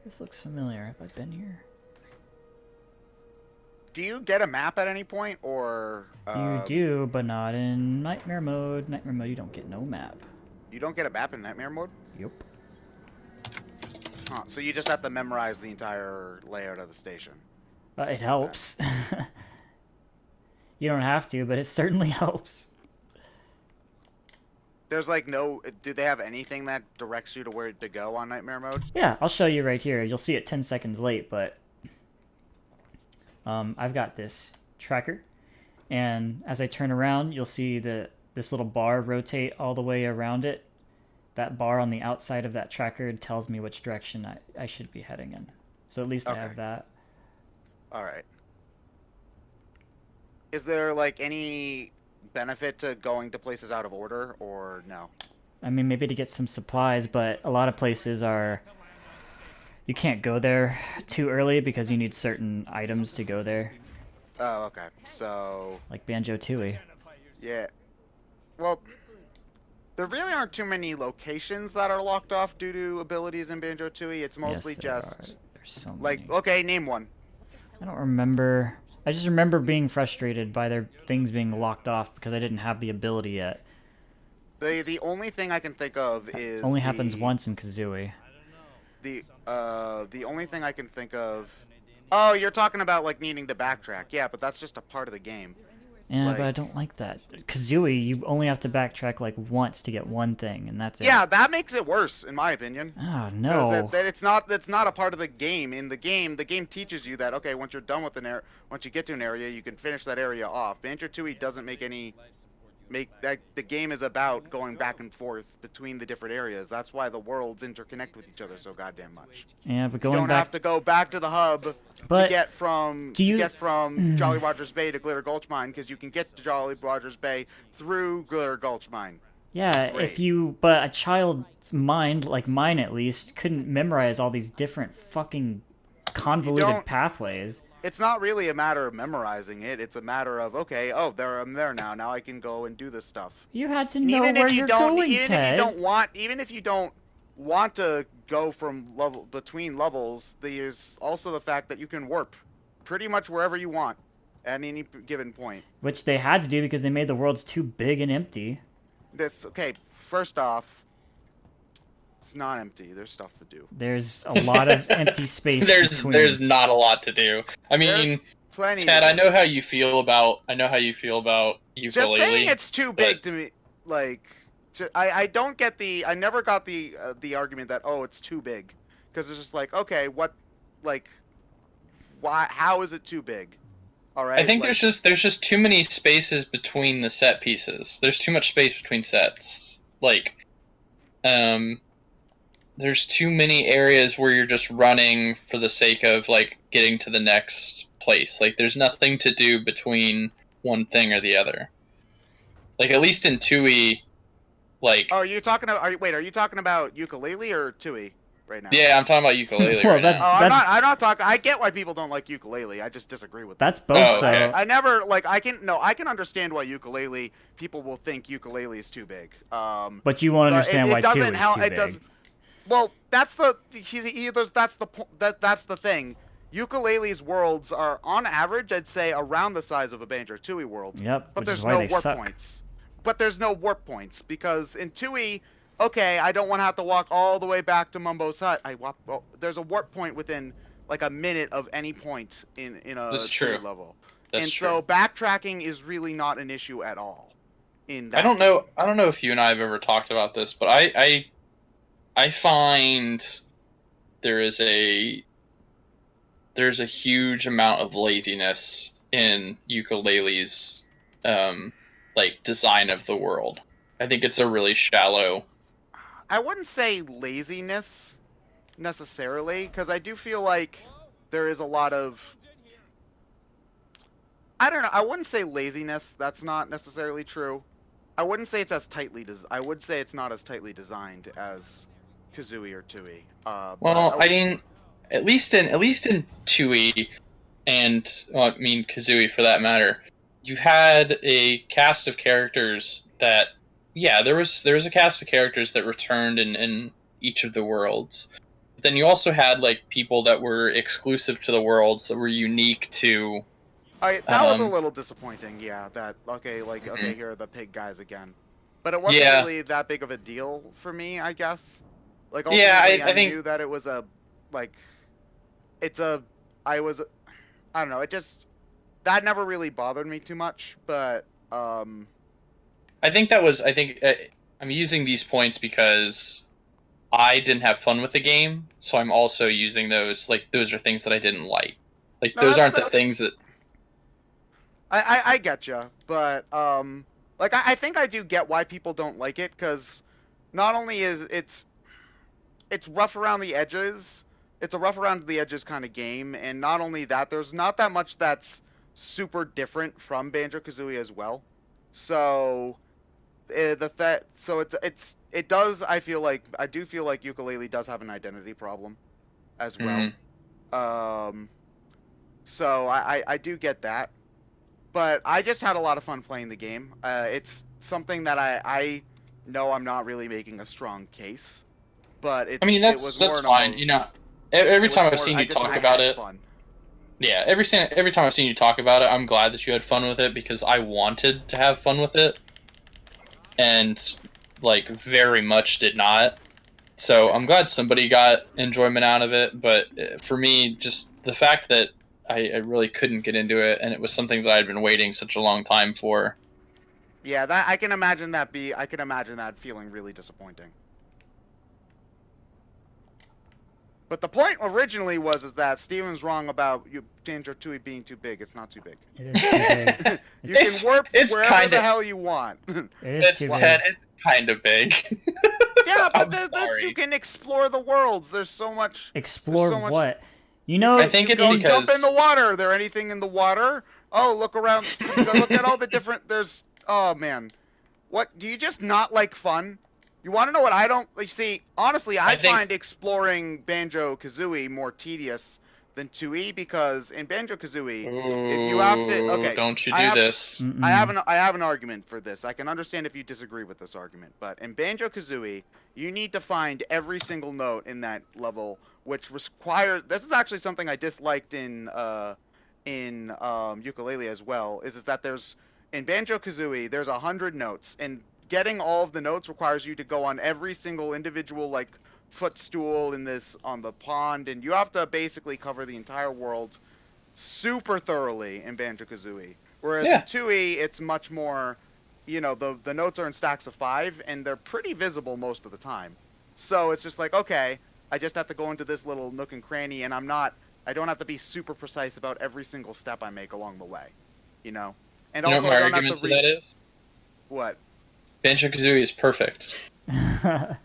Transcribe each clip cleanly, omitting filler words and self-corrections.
This looks familiar. Have I been here? Do you get a map at any point, or You do, but not in Nightmare Mode. Nightmare Mode, you don't get no map. you don't get a map in Nightmare Mode? Yep. Huh, so you just have to memorize the entire layout of the station. It helps. You don't have to, but it certainly helps. There's like no... Do they have anything that directs you to where to go on Nightmare Mode? Yeah, I'll show you right here. You'll see it 10 seconds late, but I've got this tracker, and as I turn around, you'll see this little bar rotate all the way around it. That bar on the outside of that tracker tells me which direction I should be heading in. So at least I have that. Alright. Is there, like, any benefit to going to places out of order, or no? I mean, maybe to get some supplies, but a lot of places are... You can't go there too early because you need certain items to go there. Oh, okay. So... Like Banjo-Tooie. Yeah. Well, there really aren't too many locations that are locked off due to abilities in Banjo-Tooie. It's mostly Yes, there just... are. There's so many. Like, okay, name one. I don't remember. I just remember being frustrated by their things being locked off because I didn't have the ability yet. The only thing I can think of is... Only happens once in Kazooie. The only thing I can think of... Oh, you're talking about, like, needing to backtrack. Yeah, but that's just a part of the game. Yeah, Like- but I don't like that. Kazooie, you only have to backtrack like once to get one thing, and that's it. Yeah, that makes it worse, in my opinion. Oh, 'Cause no. it's not a part of the game. In the game teaches you that, okay, once you're done with once you get to an area, you can finish that area off. Banjo-Tooie doesn't make that the game is about going back and forth between the different areas. That's why the worlds interconnect with each other so goddamn much. Yeah, but You going don't back... have to go back to the hub But to get from Jolly Rogers Bay to Glitter Gulch Mine, because you can get to Jolly Rogers Bay through Glitter Gulch Mine. Yeah, great. but a child's mind, like mine at least, couldn't memorize all these different fucking convoluted pathways. It's not really a matter of memorizing it. It's a matter of, okay, oh, I'm there now. Now I can go and do this stuff. You had to know where you're going, Ted. Even if you don't want to go from between levels, there's also the fact that you can warp pretty much wherever you want at any given point. Which they had to do because they made the worlds too big and empty. Okay, first off, it's not empty. There's stuff to do. There's a lot of empty space between. There's not a lot to do. I mean, Ted, I know how you feel about ukulele. Just saying it's too big to me, like, I don't get I never got the argument that, oh, it's too big, because it's just like, okay, what, like, why, how is it too big? All right. I think there's just too many spaces between the set pieces. There's too much space between sets. Like, there's too many areas where you're just running for the sake of, like, getting to the next place. Like, there's nothing to do between one thing or the other. Like, at least in Tooie, like... Oh, are you talking about ukulele or Tooie right now? Yeah, I'm talking about ukulele Well, right now. Oh, I'm not talking... I get why people don't like ukulele. I just disagree with that. That's both, Oh, okay. though. I never, like, I can understand why people will think ukulele is too big. But you won't understand why Tooie is too big. Doesn't... Well, that's the thing. Ukulele's worlds are, on average, I'd say, around the size of a Banjo-Tooie world. Yep, but which there's is why no they warp suck. points. But there's no warp points, because in Tooie, okay, I don't want to have to walk all the way back to Mumbo's hut. There's a warp point within, like, a minute of any point in a Tooie level. That's true. So backtracking is really not an issue at all. In that I don't know if you and I have ever talked about this, but I find there's a huge amount of laziness in ukulele's like design of the world. I think it's a really shallow. I wouldn't say laziness necessarily, because I do feel like there is a lot of... I don't know. I wouldn't say laziness. That's not necessarily true. I wouldn't say it's as tightly I would say it's not as tightly designed as Kazooie or Tooie. Well, I mean, at least in Tooie, and I mean Kazooie for that matter, you had a cast of characters that, yeah, there was a cast of characters that returned in each of the worlds. then you also had like people that were exclusive to the worlds that were unique to. That was a little disappointing. Yeah, that okay, like okay, here are the pig guys again, but it wasn't Yeah. really that big of a deal for me, I guess. Like Yeah, ultimately, I think knew that it was I was, I don't know, it just that never really bothered me too much, but I think I'm using these points because I didn't have fun with the game, so I'm also using those. Like those are things that I didn't like. Like No, those aren't the things that. I get you, but like I think I do get why people don't like it, because not only is it's rough around the edges, it's a rough around the edges kind of game, and not only that, there's not that much that's super different from Banjo-Kazooie as well. So it does, I do feel like Yooka-Laylee does have an identity problem as well. So I do get that. But I just had a lot of fun playing the game. It's something that I know I'm not really making a strong case, but I mean, it was that's more fine. You know, every time I've seen you talk about it, fun. yeah, every time I've seen you talk about it, I'm glad that you had fun with it because I wanted to have fun with it, and like very much did not. So I'm glad somebody got enjoyment out of it, but for me, just the fact that I really couldn't get into it, and it was something that I'd been waiting such a long time for. Yeah, that I can imagine that feeling really disappointing. But the point originally is that Steven's wrong about Banjo-Tooie being too big. It's not too big. It is too big. You can warp wherever the hell you want. It's too big. It's kind of big. Yeah, but you can explore the worlds. There's so much. Explore so much, what? You know, I think it's because jump in the water. Is there anything in the water? Oh, look around. Look at all the different. Oh man, what do you just not like fun? You want to know what I don't like? See, honestly, I find exploring Banjo-Kazooie more tedious than 2E, because in Banjo-Kazooie, if you have to, don't you do this? I have an argument for this. I can understand if you disagree with this argument, but in Banjo-Kazooie, you need to find every single note in that level, which requires. This is actually something I disliked in Yooka-Laylee as well. Is that in Banjo-Kazooie there's 100 notes, and getting all of the notes requires you to go on every single individual footstool on the pond, and you have to basically cover the entire world super thoroughly in Banjo-Kazooie. Whereas in 2E, it's much more, the notes are in stacks of 5, and they're pretty visible most of the time. So it's just like, okay, I just have to go into this little nook and cranny, and I don't have to be super precise about every single step I make along the way, And also, what my argument to that is? What? Banjo-Kazooie is perfect. No,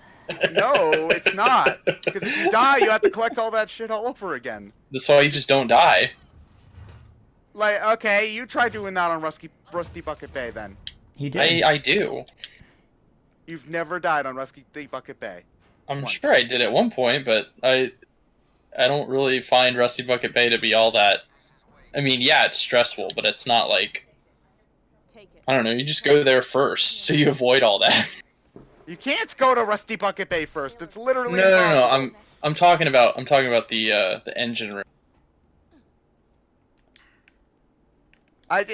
it's not. Because if you die, you have to collect all that shit all over again. That's why you just don't die. Like, okay, you try doing that on Rusty Bucket Bay, then. He did. I do. You've never died on Rusty Bucket Bay. I'm sure I did at one point, but I don't really find Rusty Bucket Bay to be all that. I mean, yeah, it's stressful, but it's not like. I don't know. You just go there first, so you avoid all that. You can't go to Rusty Bucket Bay first. It's literally no. I'm talking about the engine room.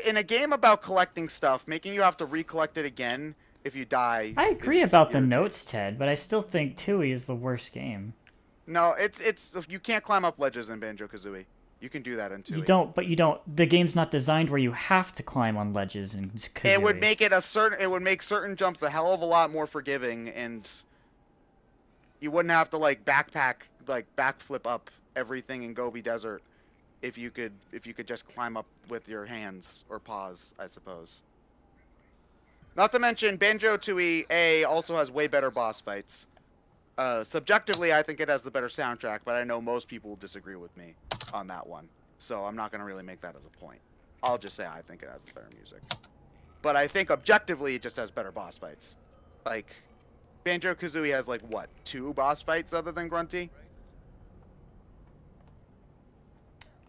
In a game about collecting stuff, making you have to recollect it again if you die. I agree about the notes, Ted, but I still think 2E is the worst game. No, it's you can't climb up ledges in Banjo-Kazooie. You can do that in 2E. You don't. The game's not designed where you have to climb on ledges in Kazooie. It would make certain jumps a hell of a lot more forgiving, and you wouldn't have to backflip up everything in Gobi Desert if you could just climb up with your hands or paws, I suppose. Not to mention, Banjo-Tooie also has way better boss fights. Subjectively, I think it has the better soundtrack, but I know most people will disagree with me on that one. So I'm not going to really make that as a point. I'll just say I think it has the better music. But I think objectively, it just has better boss fights. Like, Banjo-Kazooie has, 2 boss fights other than Grunty?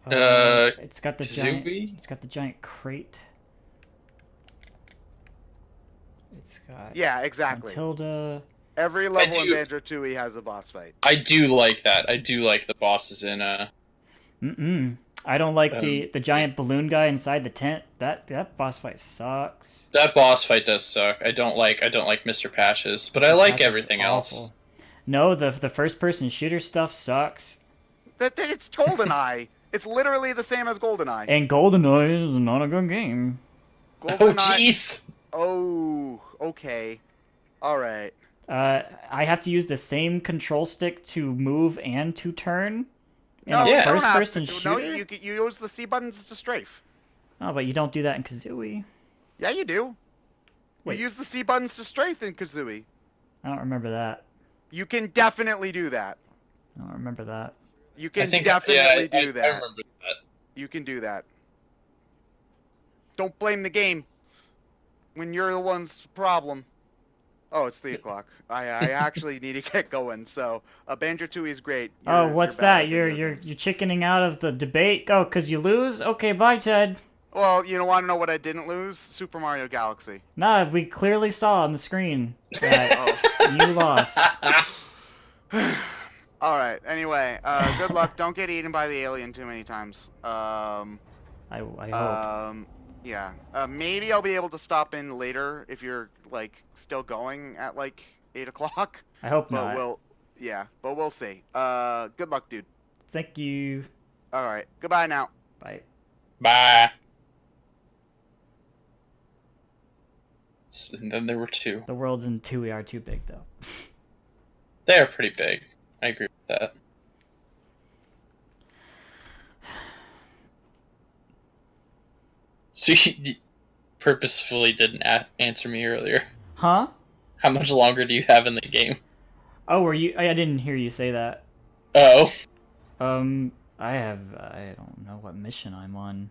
It's got the Kazooie? It's got the giant crate. It's got. Yeah, exactly. Matilda. Every level in do- Banjo-Tooie has a boss fight. I do like that. I do like the bosses in I don't like Um, the giant balloon guy inside the tent. That boss fight sucks. that boss fight does suck. I don't like Mr. Patches, but I Mr. like Patch is everything else. awful. No, the first person shooter stuff sucks. It's GoldenEye. It's literally the same as GoldenEye. And GoldenEye is not a good game. Oh GoldenEye. jeez. Oh, okay. All right. I have to use the same control stick to move and to turn. No, Yeah. you don't first have person to. shooter. No, you use the C buttons to strafe. Oh, but you don't do that in Kazooie. Yeah, you do. Wait. You use the C buttons to strafe in Kazooie. I don't remember that. You can definitely do that. I don't remember that. You I can think definitely do I that. remember that. You can do that. Don't blame the game when you're the one's problem. Oh, it's 3 o'clock. I actually need to get going. So, Banjo-Tooie is great. Oh, what's that? bad at You're video games. chickening out of the debate? Oh, cause you lose? Okay, bye, Ted. Well, you want to know what I didn't lose? Super Mario Galaxy. Nah, we clearly saw on the screen that you lost. All right. Anyway, good luck. Don't get eaten by the alien too many times. I hope. Yeah. Maybe I'll be able to stop in later if you're like still going at like 8 o'clock. I hope But not. but we'll see. Good luck, dude. Thank you. All right. Goodbye now. Bye. Bye. And then there were 2. The worlds in Tui are too big, though. They are pretty big. I agree with that. So you purposefully didn't answer me earlier. Huh? How much longer do you have in the game? Oh, were you? I didn't hear you say that. Oh. I don't know what mission I'm on.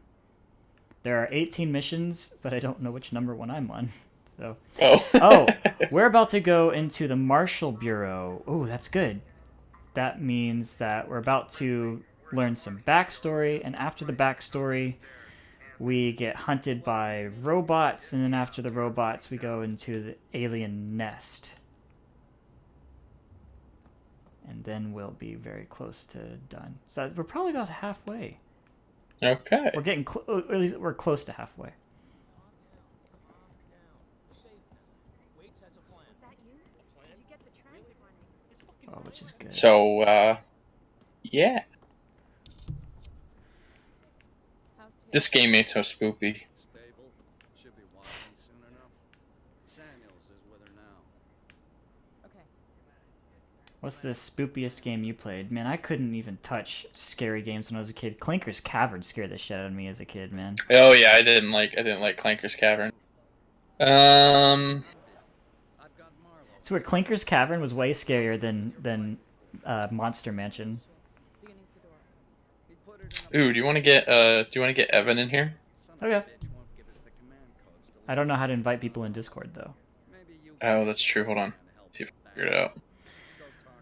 There are 18 missions, but I don't know which number one I'm on. So. Oh. We're about to go into the Marshal Bureau. Oh, that's good. That means that we're about to learn some backstory, and after the backstory, we get hunted by robots, and then after the robots, we go into the alien nest. And then we'll be very close to done. So we're probably about halfway. Okay. We're getting at least we're close to halfway. Oh, which is good. So, yeah. This game ain't so spoopy. Stable. Should be walking soon enough. Samuels is with her now. Okay. What's the spoopiest game you played? Man, I couldn't even touch scary games when I was a kid. Clanker's Cavern scared the shit out of me as a kid, man. Oh yeah, I didn't like Clanker's Cavern. I've got Marlowe. It's where Clanker's Cavern was way scarier than Monster Mansion. Beginning Sedora. He put it in a Ooh, do you want to get Evan in here? Some Okay. bitch won't give us the command codes to I don't know how to invite people in Discord though. Maybe you Oh, that's true. Hold on. See if I can figure it out. go talk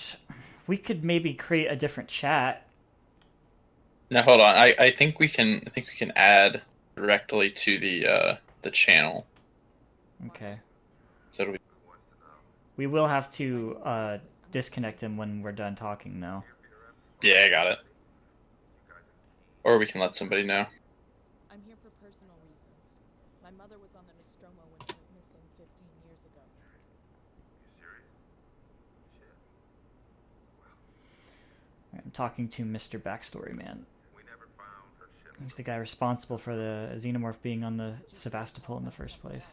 to him. We could maybe create a different chat. Now hold on. I think we can add directly to the channel. Okay. So it'll be We will have to disconnect him when we're done talking though. yeah, I got it. Or we can let somebody know. I'm here for personal reasons. My mother was on the Nostromo when she went missing 15 years ago. I'm talking to Mr. Backstory Man. He's the guy responsible for the xenomorph being on the Sevastopol in the first place.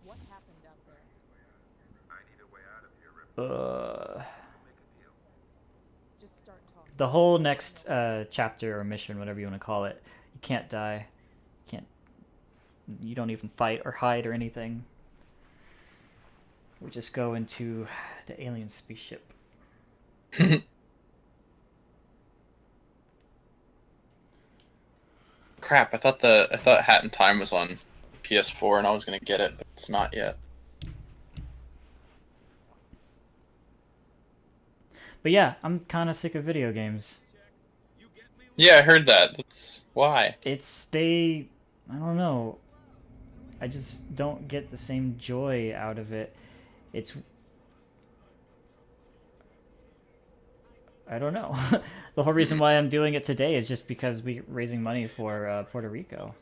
What happened out there? Just start talking. The whole next chapter or mission, whatever you want to call it, you can't die. You don't even fight or hide or anything. We just go into the alien spaceship. Crap! I thought Hat in Time was on PS4 and I was gonna get it, but it's not yet. But yeah, I'm kind of sick of video games. Yeah, I heard that. That's why. I don't know. I just don't get the same joy out of it. It's I don't know. The whole reason why I'm doing it today is just because we're raising money for Puerto Rico.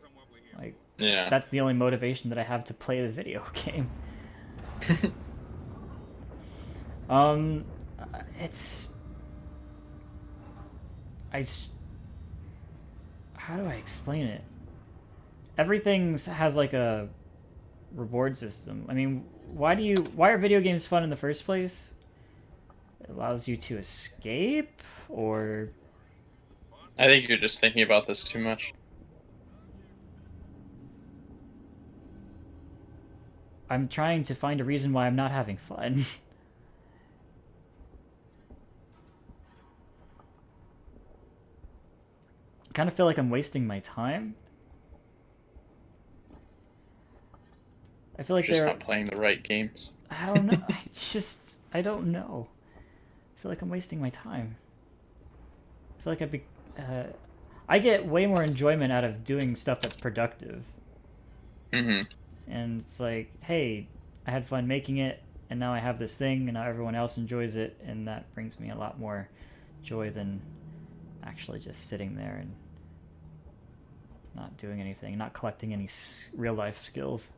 Like, Yeah. that's the only motivation that I have to play the video game. Um, it's how do I explain it? Everything has like a reward system. I mean, why are video games fun in the first place? It allows you to escape, or I think you're just thinking about this too much. I'm trying to find a reason why I'm not having fun. I kind of feel like I'm wasting my time. I feel like You're just they're not playing the right games. I don't know. I don't know. I feel like I'm wasting my time. I feel like I get way more enjoyment out of doing stuff that's productive. Mm-hmm. And it's like, hey, I had fun making it, and now I have this thing, and now everyone else enjoys it, and that brings me a lot more joy than actually just sitting there and not doing anything, not collecting any real life skills.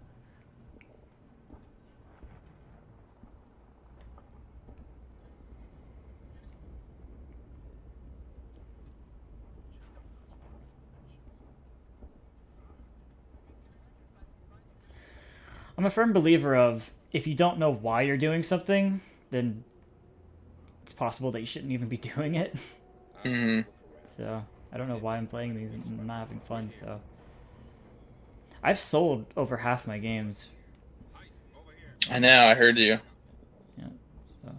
I'm a firm believer of, if you don't know why you're doing something, then it's possible that you shouldn't even be doing it. Mm-hmm. So I don't know why I'm playing these and I'm not having fun. So I've sold over half my games. I know, I heard you. Yeah, so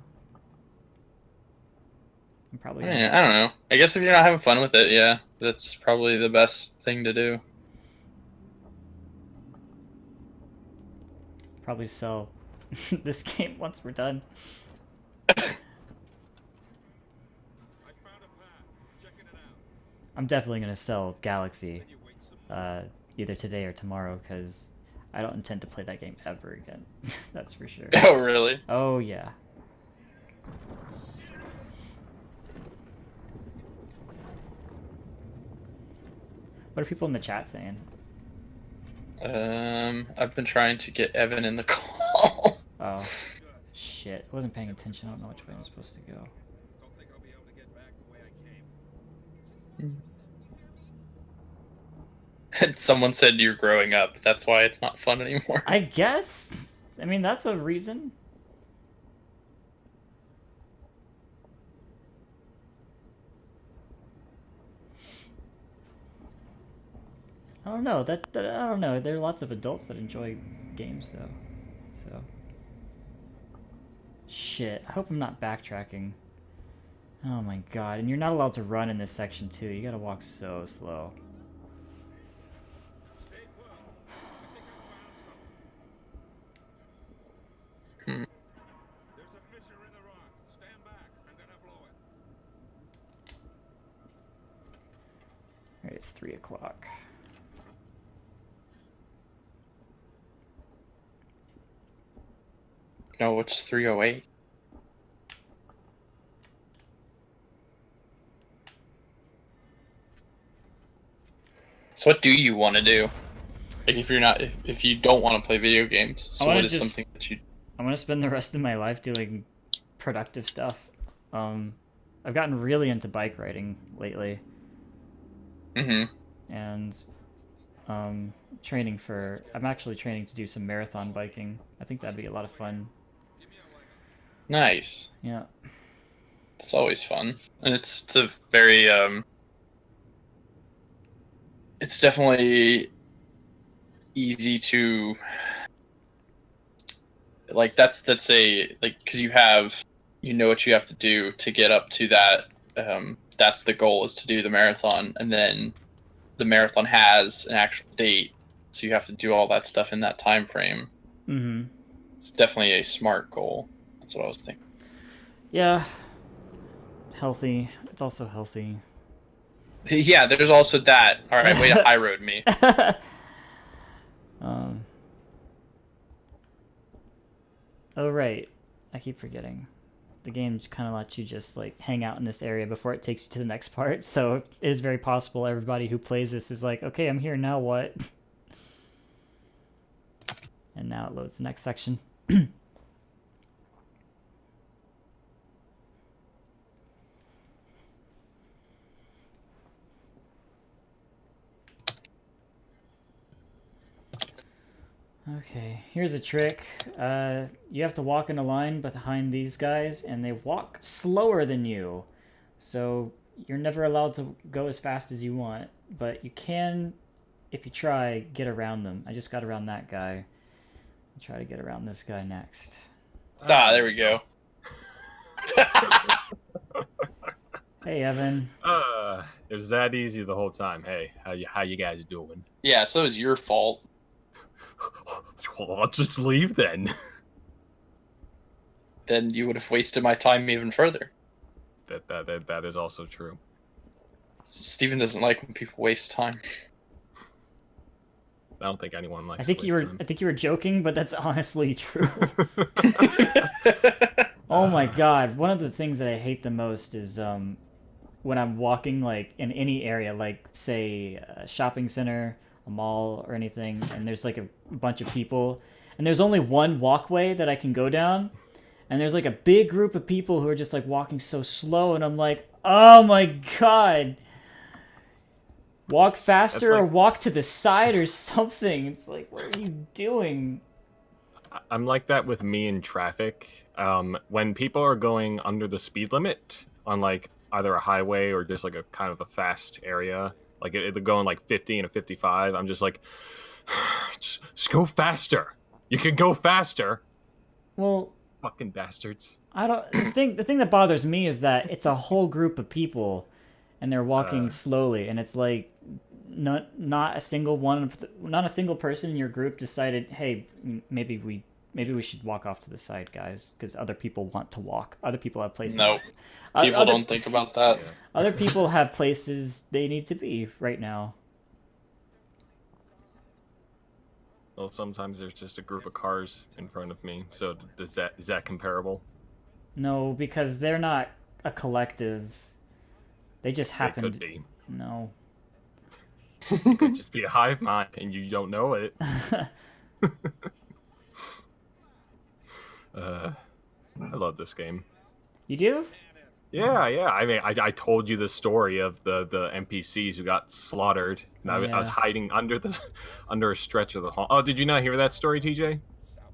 I'm probably I mean, I don't know. I guess if you're not having fun with it, yeah, that's probably the best thing to do. probably sell this game once we're done. I'm definitely gonna sell Galaxy, either today or tomorrow, because I don't intend to play that game ever again. That's for sure. Oh, really? Oh yeah. What are people in the chat saying? I've been trying to get Evan in the call. Oh, shit. I wasn't paying attention. I don't know which way I'm supposed to go. Don't think I'll be able to get back the way I came. And someone said you're growing up. That's why it's not fun anymore. I guess. I mean, that's a reason. I don't know. I don't know. There are lots of adults that enjoy games, though. So. Shit. I hope I'm not backtracking. Oh my god. And you're not allowed to run in this section, too. You gotta walk so slow. Stay put. I think I found something. Hmm. There's a fissure in the rock. Stand back. I'm gonna blow it. Alright, it's 3 o'clock. No, it's 3:08. So what do you want to do? Like, if you don't want to play video games, so what is something that you... I want to spend the rest of my life doing productive stuff. I've gotten really into bike riding lately. Mm-hmm. And I'm actually training to do some marathon biking. I think that'd be a lot of fun. Nice. Yeah. It's always fun. And it's a very, it's definitely easy to, like, that's because you know what you have to do to get up to that. That's the goal, is to do the marathon, and then the marathon has an actual date, so you have to do all that stuff in that time frame. Mm-hmm. It's definitely a smart goal. That's what I was thinking. Yeah. Healthy. It's also healthy. Yeah, there's also that. All right, way to high road me. Oh, right. I keep forgetting. The game kind of lets you just like hang out in this area before it takes you to the next part. So it is very possible everybody who plays this is like, okay, I'm here now. What? And now it loads the next section. Okay, here's a trick. You have to walk in a line behind these guys, and they walk slower than you. So you're never allowed to go as fast as you want, but you can, if you try, get around them. I just got around that guy. I'll try to get around this guy next. Ah, there we go. Hey, Evan. It was that easy the whole time. Hey, how you guys doing? Yeah, so it was your fault. Well, I'll just leave then. Then you would have wasted my time even further. That is also true. Steven doesn't like when people waste time. I don't think anyone likes. I think you were joking, but that's honestly true. Oh my god, one of the things that I hate the most is when I'm walking like in any area, like say a shopping center, a mall, or anything, and there's like a bunch of people, and there's only one walkway that I can go down, and there's like a big group of people who are just like walking so slow, and I'm like, oh my god, walk faster or walk to the side or something. It's like, what are you doing? I'm like that with me in traffic. When people are going under the speed limit on like either a highway or just like a kind of a fast area, like they're going like 50 and a 55, I'm just like, just go faster. You can go faster. Well, fucking bastards. I don't. The thing that bothers me is that it's a whole group of people, and they're walking slowly, and it's like not a single not a single person in your group decided, hey, maybe we should walk off to the side, guys, because other people want to walk. Other people have places. No, people don't think about that. Yeah. Other people have places they need to be right now. Well, sometimes there's just a group of cars in front of me. So is that comparable? No, because they're not a collective. They just happen. It could be. No. It could just be a hive mind, and you don't know it. I love this game. You do? Yeah. I mean, I told you the story of the NPCs who got slaughtered. And I was hiding under a stretch of the hall. Oh, did you not hear that story, TJ?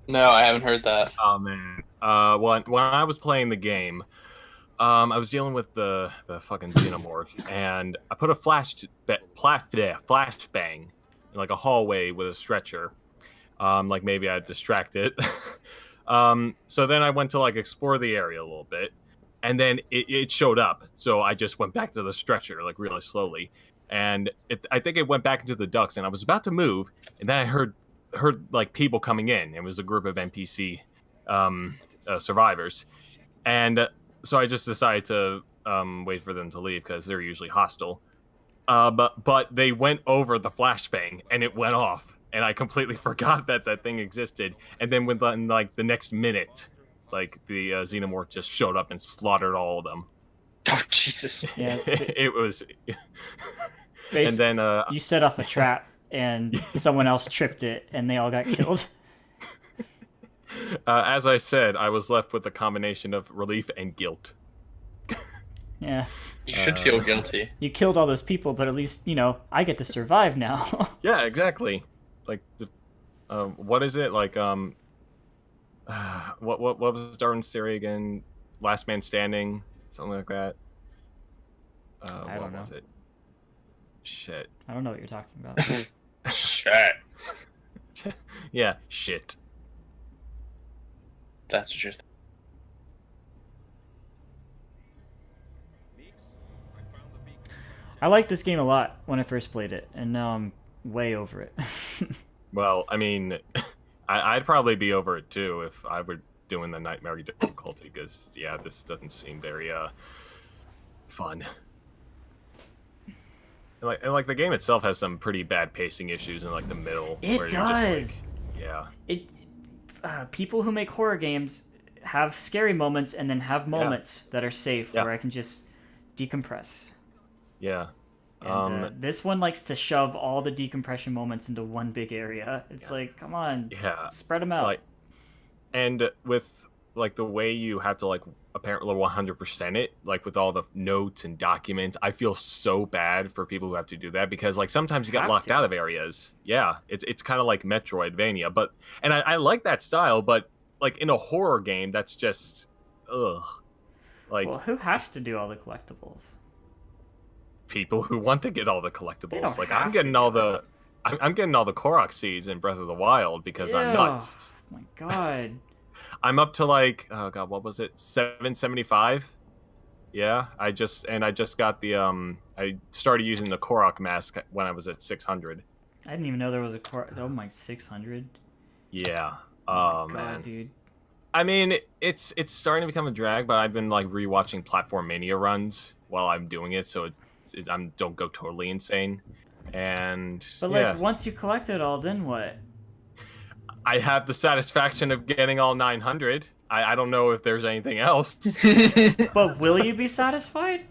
No, I haven't heard that. Oh man. When I was playing the game, I was dealing with the fucking xenomorph, and I put a flashbang in like a hallway with a stretcher. Like maybe I'd distract it. So then I went to like explore the area a little bit, and then it showed up. So I just went back to the stretcher like really slowly, and I think it went back into the ducts, and I was about to move, and then I heard like people coming in. It was a group of NPC survivors, and so I just decided to wait for them to leave because they're usually hostile. But they went over the flashbang and it went off, and I completely forgot that thing existed. And then within like the next minute, like the xenomorph just showed up and slaughtered all of them. Oh Jesus! Yeah. It was. And then you set off a trap, and someone else tripped it, and they all got killed. As I said, I was left with a combination of relief and guilt. Yeah. You should feel guilty. You killed all those people, but at least, I get to survive now. Yeah, exactly. Like, what is it? Like, what was Darwin's theory again? Last man standing? Something like that? I don't know. Was it? Shit. I don't know what you're talking about. Shit. Yeah, shit. That's what you're I liked this game a lot when I first played it, and now I'm way over it. Well, I mean, I'd probably be over it too if I were doing the nightmare difficulty, because, yeah, this doesn't seem very, fun. And like the game itself has some pretty bad pacing issues in like the middle. It where does. You're just, like, yeah. people who make horror games have scary moments and then have moments that are safe Yeah. where I can just decompress. Yeah. And this one likes to shove all the decompression moments into one big area. It's like, come on, Yeah. spread them out. Like, and with like the way you have to like apparently 100% it, like with all the notes and documents, I feel so bad for people who have to do that because like sometimes you get Have locked to. out of areas. Yeah, it's kind of like Metroidvania, but and I like that style, but like in a horror game, that's just ugh. Like Well, who has to do all the collectibles? people who want to get all the They collectibles. don't Like have I'm to getting do all it. the I'm getting all the Korok seeds in Breath of the Wild because I'm Ew. nuts. Oh my god. I'm up to like oh god, what was it? 775? Yeah, I just got the I started using the Korok mask when I was at 600. I didn't even know there was a core. Oh my, 600. Yeah. Oh Oh my man. god, dude. I mean, it's starting to become a drag, but I've been like rewatching Platform Mania runs while I'm doing it, so I'm don't go totally insane. And But yeah, like, once you collect it all, then what? I have the satisfaction of getting all 900. I don't know if there's anything else. But will you be satisfied?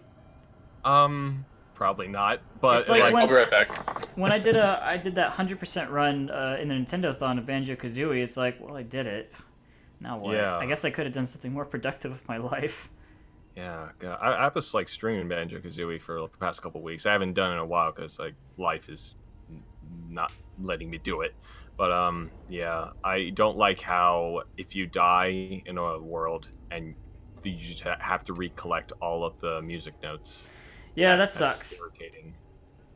Probably not. But It's like like, I'll be right back. When I did that 100% run in the Nintendo-thon of Banjo-Kazooie, it's like, well, I did it. Now what? Yeah. I guess I could have done something more productive with my life. yeah, God, I was like streaming Banjo Kazooie for like, the past couple weeks. I haven't done it in a while because like life is not letting me do it. But yeah, I don't like how if you die in a world and you just have to recollect all of the music notes. Yeah, that That's sucks. irritating.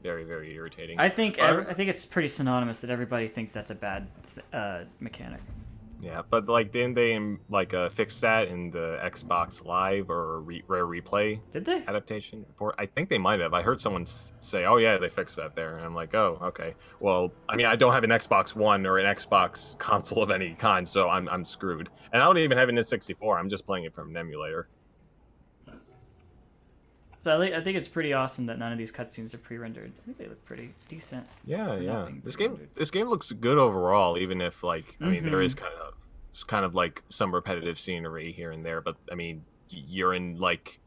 Very, very irritating. I think it's pretty synonymous that everybody thinks that's a bad mechanic. Yeah, but like didn't they like fix that in the Xbox Live or Rare Replay Did they? adaptation report? I think they might have. I heard someone say, "Oh yeah, they fixed that there," and I'm like, "Oh, okay." Well, I mean, I don't have an Xbox One or an Xbox console of any kind, so I'm screwed. And I don't even have an N64. I'm just playing it from an emulator. So I think it's pretty awesome that none of these cutscenes are pre-rendered. I think they look pretty decent. Yeah, for not yeah. being This pre-rendered. game looks good overall, even if like I mean there is Mhm. kind of like some repetitive scenery here and there, but I mean you're in like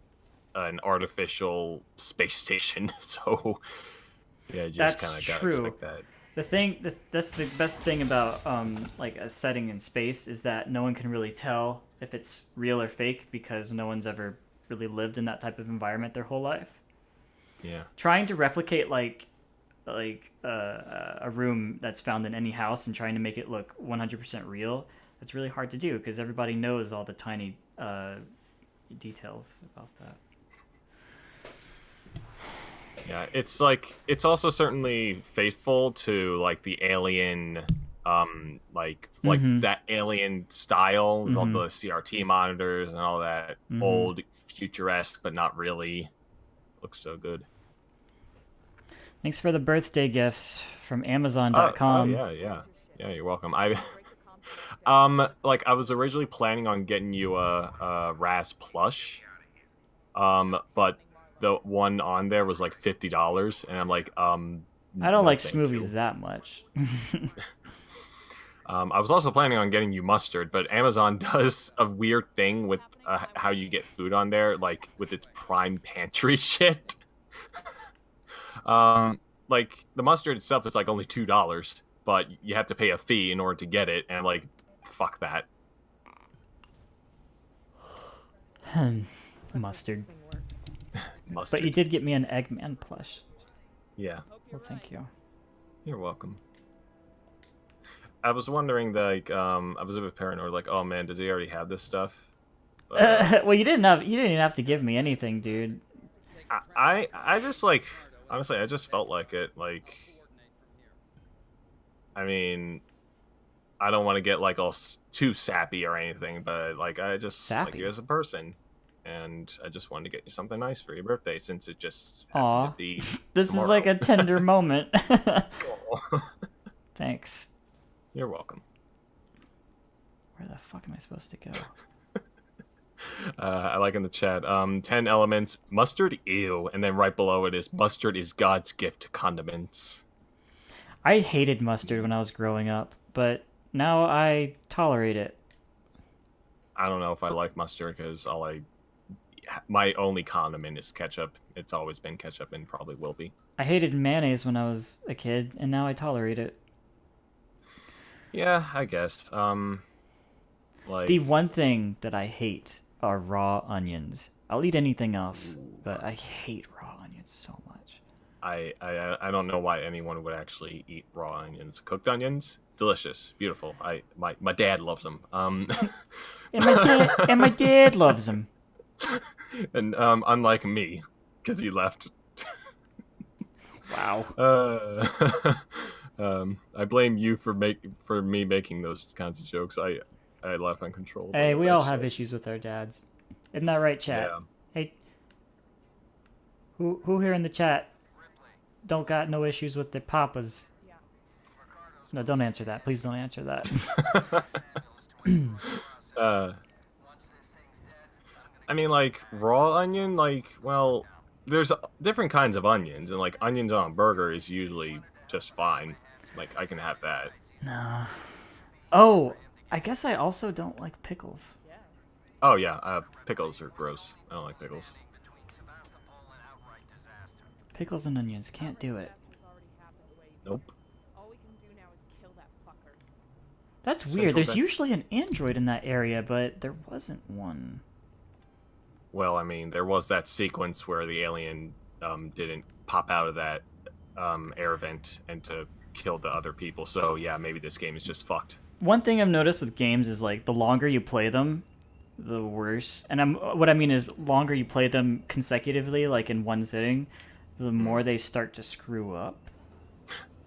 an artificial space station, so yeah, you just That's kind of gotta true. expect that. That's the best thing about like a setting in space is that no one can really tell if it's real or fake because no one's ever really lived in that type of environment their whole life. Yeah, Trying to replicate a room that's found in any house and trying to make it look 100% real, that's really hard to do because everybody knows all the tiny details about that. yeah. It's like it's also certainly faithful to like the Alien, like Mhm. that Alien style with all Mhm. the CRT monitors and all that Mhm. old futuresque, but not really. Looks so good. Thanks for the birthday gifts from Oh, Amazon.com. yeah. You're welcome. Like I was originally planning on getting you a Raz plush, but the one on there was like $50, and I'm like, I don't no, like thank Smoovies you. that much. I was also planning on getting you mustard, but Amazon does a weird thing with how you get food on there, like with its Prime Pantry shit. Like the mustard itself is like only $2, but you have to pay a fee in order to get it, and I'm like, fuck that. Mustard. Mustard. But you did get me an Eggman plush. Yeah, Well, thank you. you're welcome. I was wondering, like, I was a bit paranoid, like, oh man, does he already have this stuff? But, Well, you didn't even have to give me anything, dude. I just like, honestly, I just felt like it. Like, I mean, I don't want to get like all too sappy or anything, but like, I just like Sappy? you as a person, and I just wanted to get you something nice for your birthday since it just Aw. happened to be. This is like a tender moment. Aw. Thanks. You're welcome. Where the fuck am I supposed to go? I like in the chat, 10 elements, mustard, ew, and then right below it is mustard is God's gift to condiments. I hated mustard when I was growing up, but now I tolerate it. I don't know if I like mustard because my only condiment is ketchup. It's always been ketchup and probably will be. I hated mayonnaise when I was a kid, and now I tolerate it. Yeah, I guess. The one thing that I hate are raw onions. I'll eat anything else, but I hate raw onions so much. I don't know why anyone would actually eat raw onions. Cooked onions, delicious, beautiful. My dad loves them. And my dad loves them. And unlike me, because he left. Wow. I blame you for me making those kinds of jokes. I laugh uncontrollably. Hey, we all have issues with our dads. Isn't that right, chat? Yeah. Hey, who here in the chat don't got no issues with their papas? No, don't answer that. Please don't answer that. I mean, like, raw onion, like, well, there's different kinds of onions, and, like, onions on a burger is usually just fine. Like, I can have that. No. Oh, I guess I also don't like pickles. Yes. Oh, yeah, pickles are gross. I don't like pickles. Pickles and onions, can't do it. Disaster's already happened, Wade. Nope. All we can do now is kill that fucker. That's weird. Central There's Bank- usually an android in that area, but there wasn't one. Well, I mean, there was that sequence where the alien didn't pop out of that air vent and to kill the other people. So, yeah, maybe this game is just fucked. One thing I've noticed with games is like the longer you play them, the worse. And what I mean is longer you play them consecutively, like in one sitting, the more they start to screw up.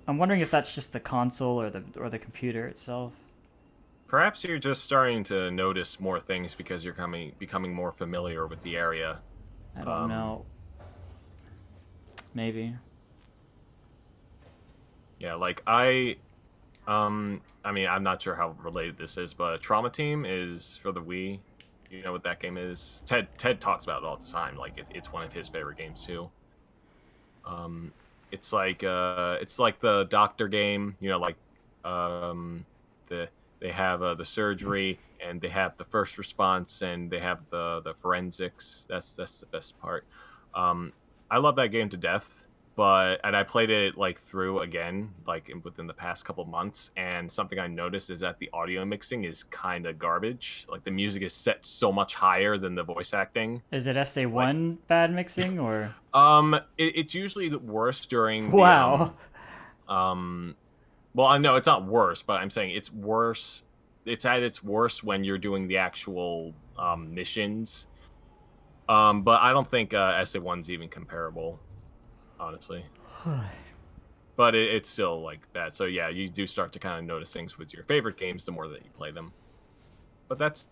I'm wondering if that's just the console or the computer itself. Perhaps you're just starting to notice more things because you're becoming more familiar with the area. I don't know. Maybe. Yeah, like I mean, I'm not sure how related this is, but Trauma Team is for the Wii. You know what that game is? Ted talks about it all the time. Like it's one of his favorite games too. It's like the doctor game. You know, like they have the surgery and they have the first response and they have the forensics. That's the best part. I love that game to death. And I played it like through again, like within the past couple months, and something I noticed is that the audio mixing is kind of garbage. Like the music is set so much higher than the voice acting. Is it SA1 bad mixing or? It's usually the worst during. Wow. Well, I know it's not worse, but I'm saying it's worse. It's at its worst when you're doing the actual missions. But I don't think SA1's even comparable. Honestly, but it's still like bad. So yeah, you do start to kind of notice things with your favorite games the more that you play them. But that's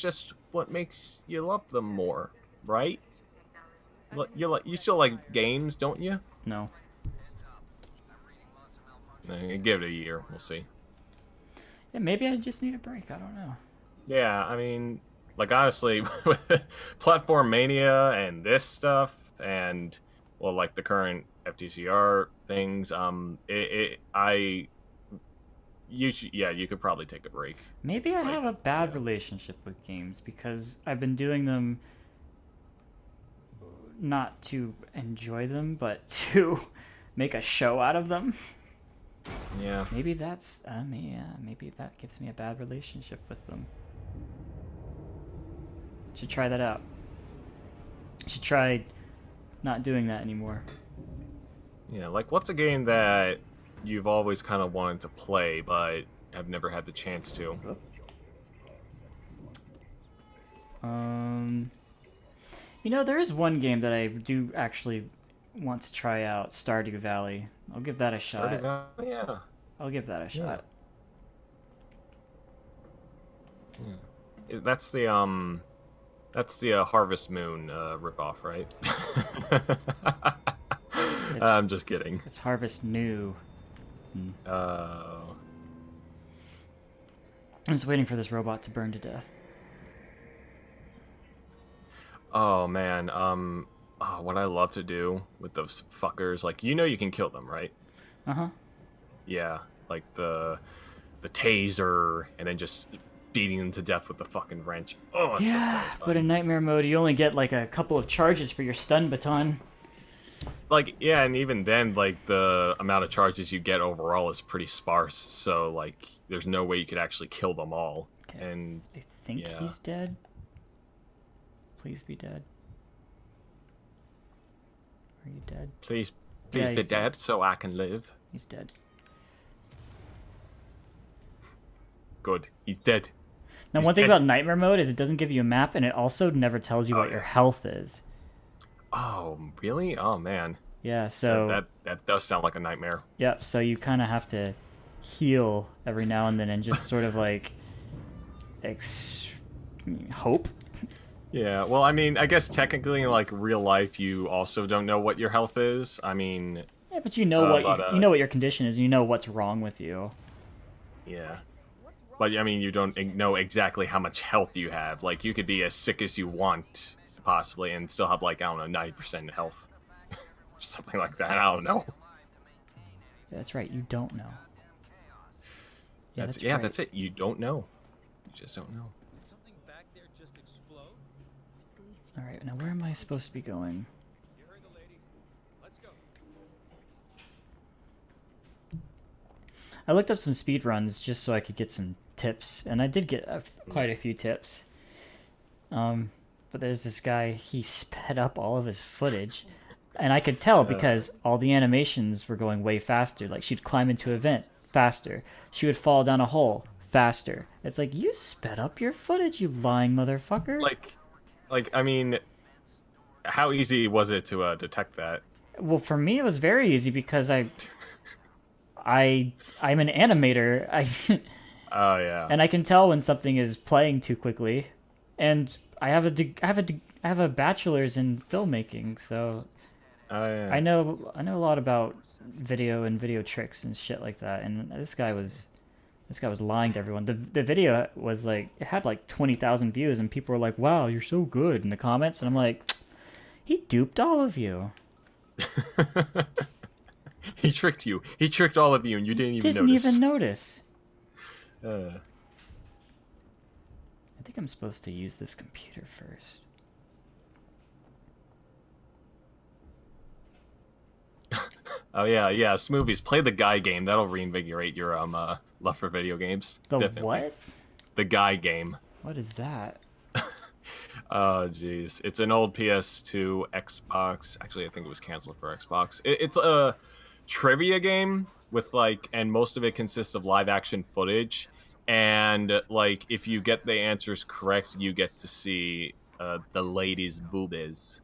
just what makes you love them more, right? You still like games, don't you? No. Give it a year, we'll see. Yeah, maybe I just need a break. I don't know. Yeah, I mean, like honestly, Platform Mania and this stuff and. Well, like the current FTCR things, you could probably take a break. Maybe I have a bad relationship with games because I've been doing them not to enjoy them, but to make a show out of them. Yeah. Maybe that's, maybe that gives me a bad relationship with them. Should try that out. Should try not doing that anymore. Yeah, like what's a game that you've always kind of wanted to play but have never had the chance to? You know, there is one game that I do actually want to try out, Stardew Valley. I'll give that a shot. Stardew Valley? Yeah. I'll give that a shot. Yeah. That's the Harvest Moon ripoff, right? I'm just kidding. It's Harvest New. Oh. I'm just waiting for this robot to burn to death. Oh man, what I love to do with those fuckers, like you can kill them, right? Uh-huh. Yeah, like the the taser, and then just beating them to death with the fucking wrench. Oh, it's so satisfying. But in nightmare mode, you only get like a couple of charges for your stun baton. Like, yeah, and even then, like, the amount of charges you get overall is pretty sparse, so, like, there's no way you could actually kill them all. Okay. And I think yeah. he's dead. Please be dead. Are you dead? please Yeah, be he's dead so I can live. He's dead. Good. He's dead. Now, He's one thing dead. about nightmare mode is it doesn't give you a map, and it also never tells you what your health is. Oh, really? Oh, man. Yeah, so... That does sound like a nightmare. Yep, so you kind of have to heal every now and then and just sort of like... hope? Yeah, well, I mean, I guess technically in, like, real life, you also don't know what your health is. I mean... Yeah, but you know you know what your condition is, and you know what's wrong with you. Yeah. But, I mean, you don't know exactly how much health you have. Like, you could be as sick as you want, possibly, and still have, like, I don't know, 90% health. Something like that. I don't know. That's right, you don't know. That's right. it. You don't know. You just don't know. Did something back there just explode? Alright, now where am I supposed to be going? You heard the lady. Let's go. I looked up some speed runs just so I could get some tips, and I did get quite a few tips. But there's this guy, he sped up all of his footage, and I could tell because all the animations were going way faster. Like, she'd climb into a vent faster. She would fall down a hole faster. It's like, you sped up your footage, you lying motherfucker. Like, I mean, how easy was it to detect that? Well, for me, it was very easy because I'm an animator. Oh yeah. And I can tell when something is playing too quickly, and I have a bachelor's in filmmaking, so Oh yeah. I know a lot about video and video tricks and shit like that. And this guy was lying to everyone. The video was like, it had like 20,000 views, and people were like, "Wow, you're so good" in the comments, and I'm like, he duped all of you. He tricked you. He tricked all of you, and you didn't even notice. I think I'm supposed to use this computer first. Oh yeah. Smoovies. Play the guy game. That'll reinvigorate your love for video games. The Definitely. what? The guy game. What is that? Oh jeez, it's an old PS2, Xbox. Actually, I think it was canceled for Xbox. It's a trivia game with and most of it consists of live action footage. And like, if you get the answers correct, you get to see the ladies' boobies.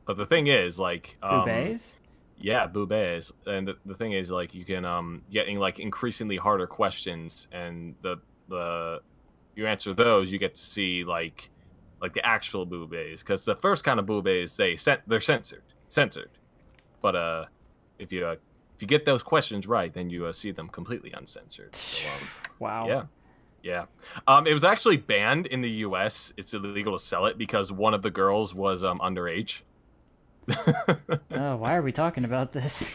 But the thing is, Boobies? Yeah, boobies. And the thing is, you can getting increasingly harder questions, and the you answer those, you get to see like the actual boobies. Because the first kind of boobies, they're censored. But if you get those questions right, then you see them completely uncensored. So, wow. Yeah. It was actually banned in the U.S. It's illegal to sell it because one of the girls was underage. Oh, why are we talking about this?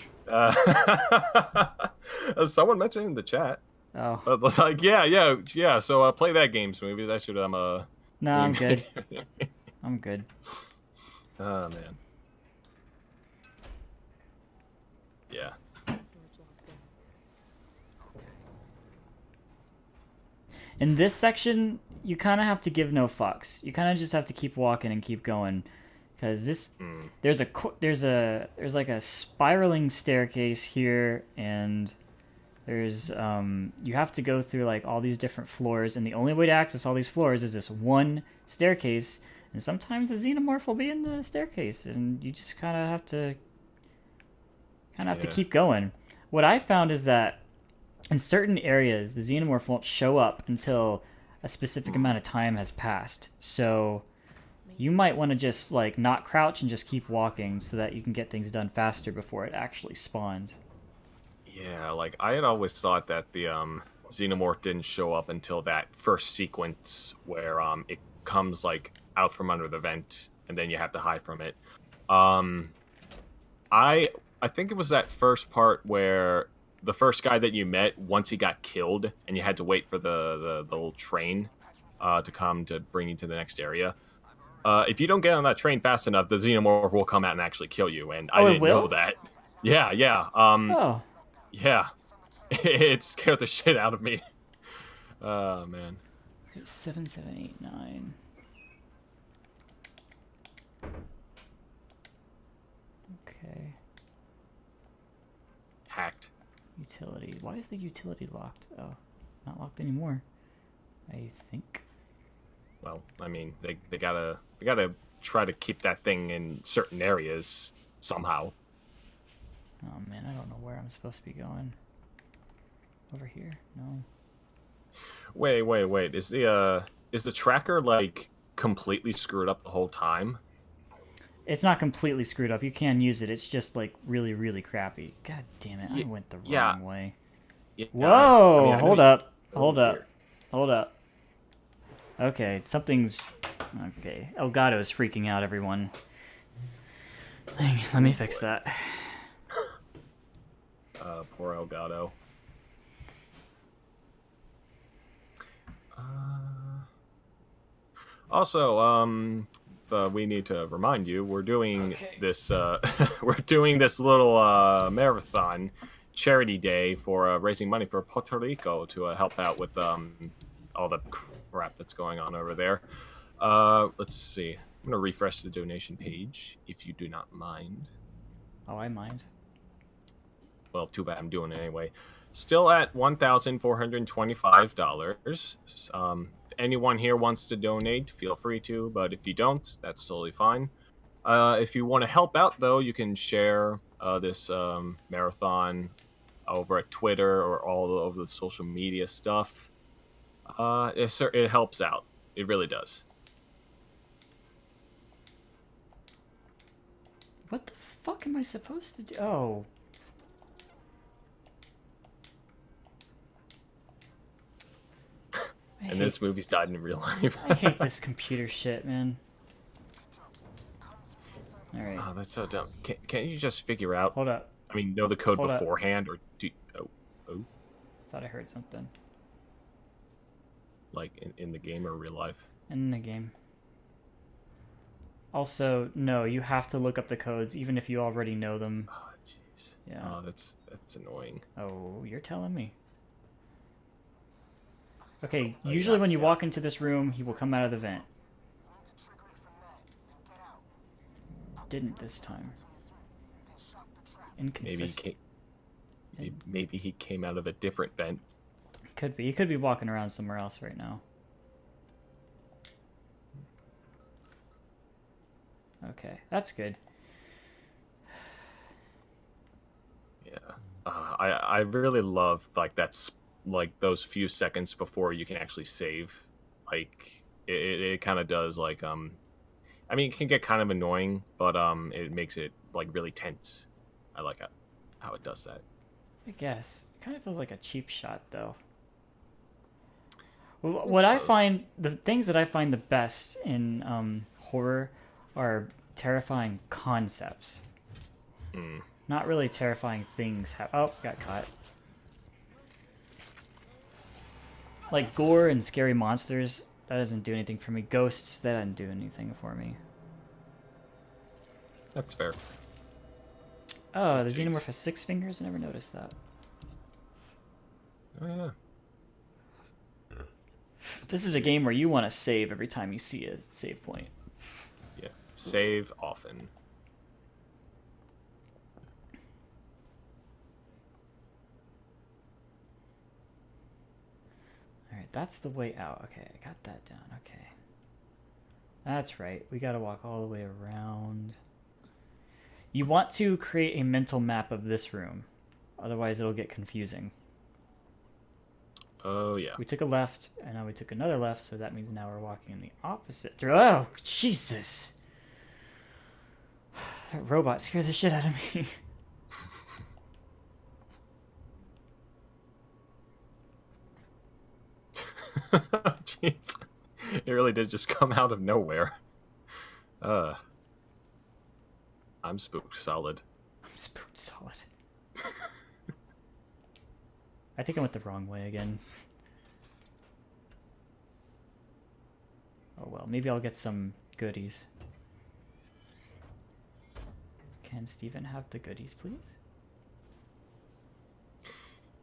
Someone mentioned in the chat. Oh. It was like, yeah. So play that game, Smoovies. I should No, I'm good. I'm good. Oh man. Yeah. In this section, you kind of have to give no fucks. You kind of just have to keep walking and keep going, because there's like a spiraling staircase here, and there's you have to go through like all these different floors, and the only way to access all these floors is this one staircase. And sometimes the xenomorph will be in the staircase, and you just kind of have to keep going. What I found is that in certain areas, the xenomorph won't show up until a specific amount of time has passed. So you might want to just not crouch and just keep walking so that you can get things done faster before it actually spawns. Yeah, I had always thought that the xenomorph didn't show up until that first sequence where it comes out from under the vent, and then you have to hide from it. I think it was that first part where the first guy that you met, once he got killed, and you had to wait for the little train to come to bring you to the next area. If you don't get on that train fast enough, the xenomorph will come out and actually kill you. And I Oh, it didn't know will? that. Yeah, yeah. Oh, Yeah. It scared the shit out of me. Oh man. 7789. Okay. Hacked. Utility. Why is the utility locked? Oh, not locked anymore. I think. Well, I mean, they gotta try to keep that thing in certain areas somehow. Oh man, I don't know where I'm supposed to be going. Over here? No. Wait. Is the tracker like completely screwed up the whole time? It's not completely screwed up. You can use it. It's just like really, really crappy. God damn it! I went the wrong way. Yeah, Whoa! I mean, I know Hold you- up! Oh, Hold up! weird. Hold up! Okay, something's. Okay, Elgato is freaking out. Everyone. Let me fix that. Poor Elgato. Also, we need to remind you we're doing this. We're doing this little marathon charity day for raising money for Puerto Rico to help out with all the crap that's going on over there. Let's see. I'm gonna refresh the donation page if you do not mind. Oh, I mind. Well, too bad I'm doing it anyway. Still at $1,425. If anyone here wants to donate, feel free to, but if you don't, that's totally fine. If you want to help out, though, you can share this marathon over at Twitter or all over the social media stuff. It helps out. It really does. What the fuck am I supposed to do? Oh. And this movie's died in real life. I hate this computer shit, man. Alright. Oh, that's so dumb. Can't you just figure out? Hold up. I mean, know the code Hold up. beforehand, or do? Oh, Thought I heard something. like in the game or real life? In the game. Also, no, you have to look up the codes even if you already know them. Oh, jeez. Yeah. Oh, that's annoying. Oh, you're telling me. Okay, usually when you walk into this room, he will come out of the vent. Didn't this time. Inconsistent. Maybe he came out of a different vent. Could be. He could be walking around somewhere else right now. Okay, that's good. Yeah. I really love like like those few seconds before you can actually save. Like it kind of does like I mean, it can get kind of annoying, but it makes it like really tense. I like how it does that. I guess. It kind of feels like a cheap shot, though. What I find, the things that I find the best in horror are terrifying concepts. Not really terrifying things. Oh, got caught. Like gore and scary monsters, that doesn't do anything for me. Ghosts, that doesn't do anything for me. That's fair. Oh, the Jeez. xenomorph has 6 fingers? I never noticed that. Oh yeah. This is a game where you want to save every time you see a save point. Yeah. Save often. Alright, that's the way out. Okay, I got that down. Okay. That's right. We gotta walk all the way around. You want to create a mental map of this room. Otherwise, it'll get confusing. Oh yeah. We took a left, and now we took another left, so that means now we're walking in the opposite direction. Oh, Jesus! That robot scared the shit out of me. Jeez. It really did just come out of nowhere. I'm spooked solid. I'm spooked solid. I think I went the wrong way again. Oh well, maybe I'll get some goodies. Can Steven have the goodies, please?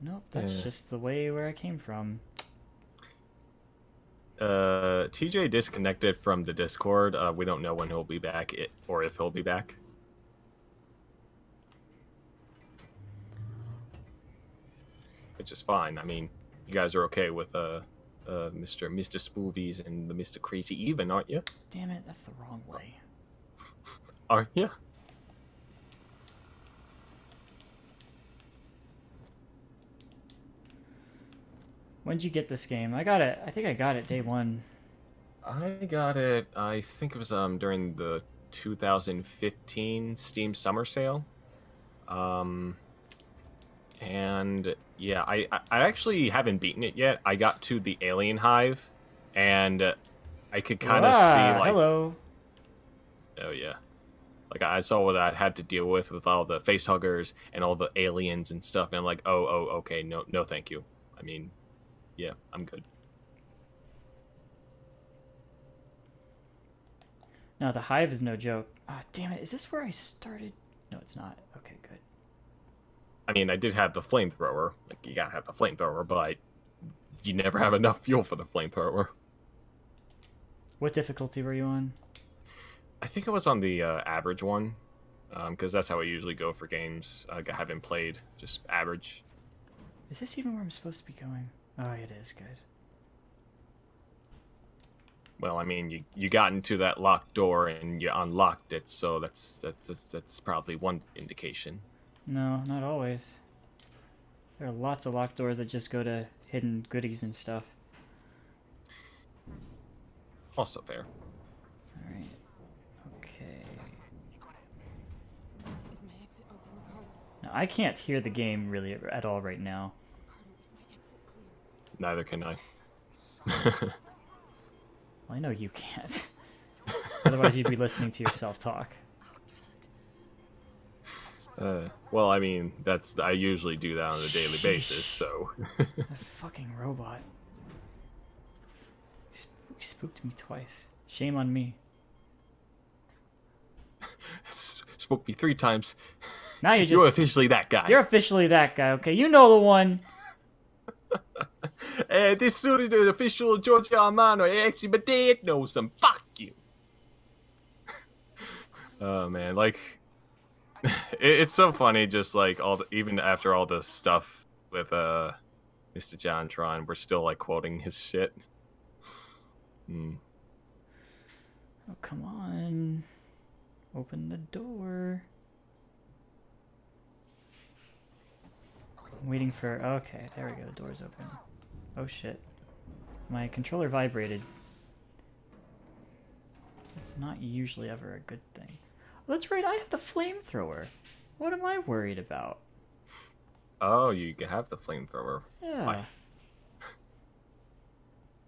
Nope, that's just the way where I came from. TJ disconnected from the Discord. We don't know when he'll be back, or if he'll be back. Which is fine. I mean, you guys are okay with Mr. Smoovies and the Mr. Crazy Even, aren't you? Damn it, that's the wrong way. Are you? When'd you get this game? I got it. I think I got it day one. I got it. I think it was during the 2015 Steam Summer Sale. And yeah, I actually haven't beaten it yet. I got to the Alien Hive, and I could kind of see like, hello. Oh yeah, like I saw what I had to deal with all the face huggers and all the aliens and stuff, and I'm like, oh, okay, no, thank you. I mean, yeah, I'm good. No, the Hive is no joke. Ah, damn it. Is this where I started? No, it's not. Okay, good. I mean, I did have the flamethrower. Like, you gotta have the flamethrower, but you never have enough fuel for the flamethrower. What difficulty were you on? I think it was on the average one, because that's how I usually go for games. I haven't played, just average. Is this even where I'm supposed to be going? Oh, it is. Good. Well, I mean, you got into that locked door and you unlocked it, so that's probably one indication. No, not always. There are lots of locked doors that just go to hidden goodies and stuff. Also fair. Alright. Okay. Is my exit open, Ricardo? Now, I can't hear the game really at all right now. Ricardo, is my exit clear? Neither can I. Well, I know you can't. Otherwise, you'd be listening to yourself talk. Well, I mean, I usually do that on a daily basis, so. That fucking robot. He spooked me twice. Shame on me. Spoke me 3 times. Now you're just... You're officially that guy. You're officially that guy, okay? You know the one. This suit is the official Giorgio Armano. Actually, my dad knows them. Fuck you. Oh, man. Like, it's so funny, just like, even after all this stuff with Mr. Jontron, we're still, like, quoting his shit. Oh, come on. Open the door. I'm waiting for... Okay, there we go. The door's open. Oh, shit. My controller vibrated. It's not usually ever a good thing. That's right, I have the flamethrower. What am I worried about? Oh, you have the flamethrower. Yeah. Why?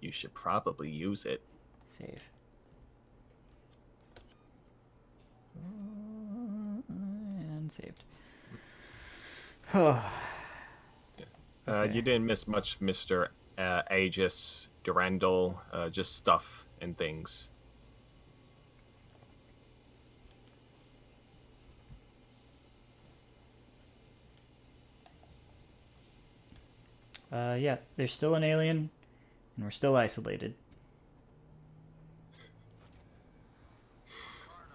You should probably use it. Save. And saved. Okay. You didn't miss much, Mr. Aegis Durandal. Just stuff and things. Yeah, there's still an alien, and we're still isolated.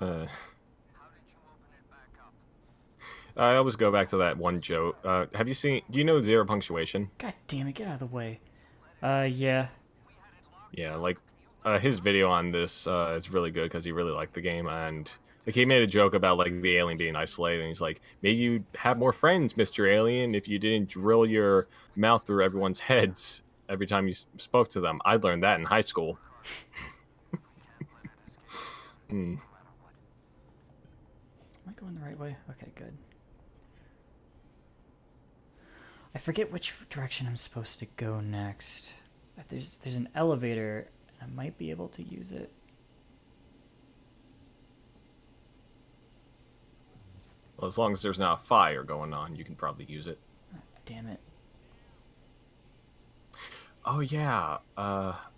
I always go back to that one joke. Do you know Zero Punctuation? God damn it, get out of the way. Yeah. Yeah, like, his video on this is really good because he really liked the game, and like he made a joke about like the alien being isolated, and he's like, maybe you'd have more friends, Mr. Alien, if you didn't drill your mouth through everyone's heads every time you spoke to them. I learned that in high school. Am I going the right way? Okay, good. I forget which direction I'm supposed to go next. There's an elevator, and I might be able to use it. Well, as long as there's not a fire going on, you can probably use it. Oh, damn it. Oh yeah.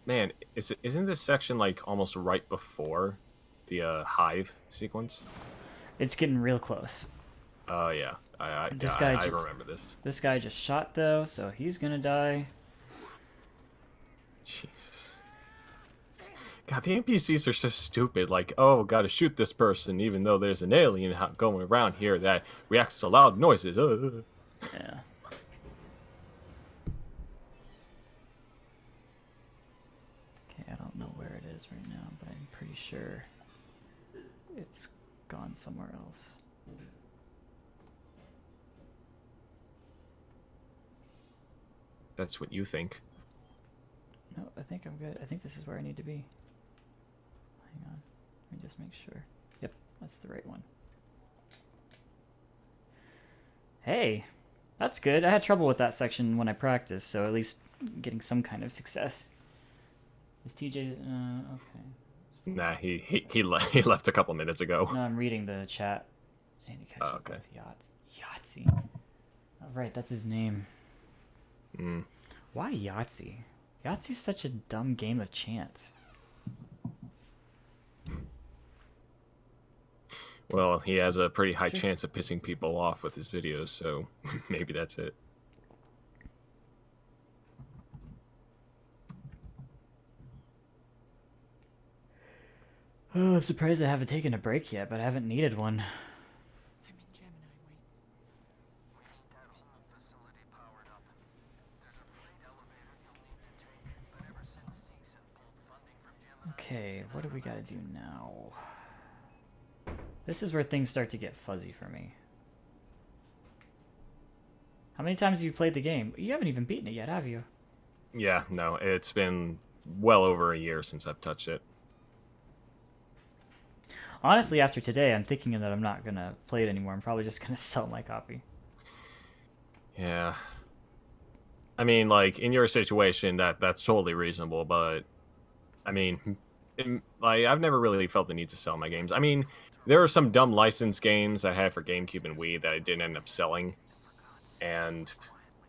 Man, isn't this section like almost right before the hive sequence? It's getting real close. Oh yeah. This guy I just remember this. this guy just shot though, so he's gonna die. Jesus. God, the NPCs are so stupid. Like, oh, gotta shoot this person, even though there's an alien going around here that reacts to loud noises. Yeah. Okay, I don't know where it is right now, but I'm pretty sure it's gone somewhere else. That's what you think. No, I think I'm good. I think this is where I need to be. Hang on. Let me just make sure. Yep, that's the right one. Hey, that's good. I had trouble with that section when I practiced, so at least getting some kind of success. Is TJ... okay. Nah, he left a couple minutes ago. No, I'm reading the chat. And he Oh, okay. Yahtzee. Oh, right, that's his name. Mm. Why Yahtzee? Yahtzee's such a dumb game of chance. Well, he has a pretty high chance of pissing people off with his videos, so maybe that's it. Oh, I'm surprised I haven't taken a break yet, but I haven't needed one. I'm in Gemini weights. Okay, what do we gotta do now? This is where things start to get fuzzy for me. How many times have you played the game? You haven't even beaten it yet, have you? Yeah, no, it's been well over a year since I've touched it. Honestly, after today, I'm thinking that I'm not gonna play it anymore. I'm probably just gonna sell my copy. Yeah. I mean, like, in your situation, that's totally reasonable, but I mean, I've never really felt the need to sell my games. I mean, there are some dumb licensed games I had for GameCube and Wii that I didn't end up selling, and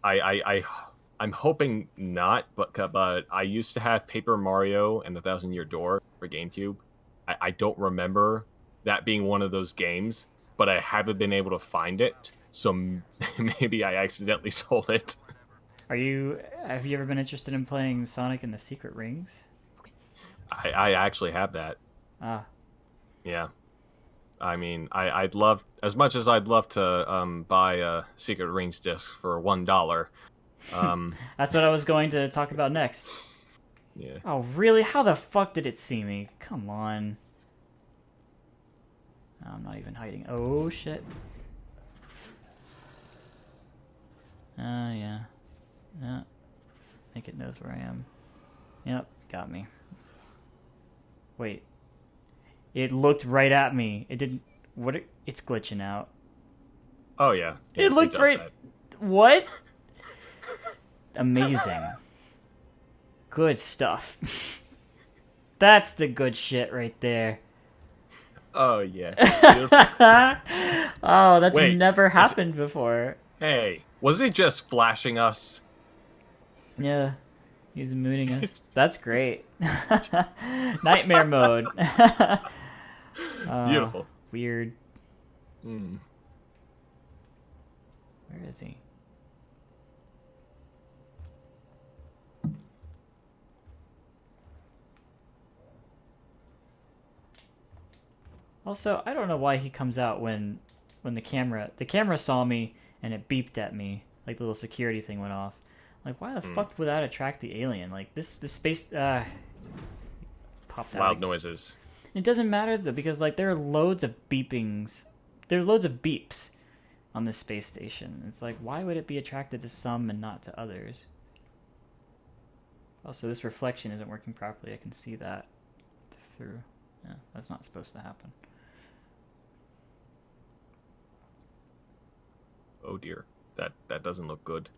I'm hoping not. But I used to have Paper Mario and the Thousand Year Door for GameCube. I don't remember that being one of those games, but I haven't been able to find it, so maybe I accidentally sold it. Have you ever been interested in playing Sonic and the Secret Rings? I actually have that. Ah. Yeah. I mean, I'd love, as much as I'd love to buy a Secret Rings disc for $1. That's what I was going to talk about next. Yeah. Oh, really? How the fuck did it see me? Come on. I'm not even hiding. Oh, shit. Yeah. Yeah. I think it knows where I am. Yep, got me. Wait. It looked right at me. It didn't... What? It's glitching out. Oh, yeah. It looked does right... that. What? Amazing. Good stuff. That's the good shit right there. Oh, yeah. Beautiful. Oh, that's Wait, never happened before. Hey, was it just flashing us? Yeah, he's mooning us. That's great. Nightmare mode. Beautiful. Weird. Mm. Where is he? Also, I don't know why he comes out when the camera saw me and it beeped at me, like the little security thing went off. Like, why the fuck would that attract the alien? Like this space popped out. Loud noises. It doesn't matter though, because like there are loads of beepings. There are loads of beeps on this space station. It's like, why would it be attracted to some and not to others? Also, this reflection isn't working properly. I can see that through. Yeah, that's not supposed to happen. Oh dear. That doesn't look good.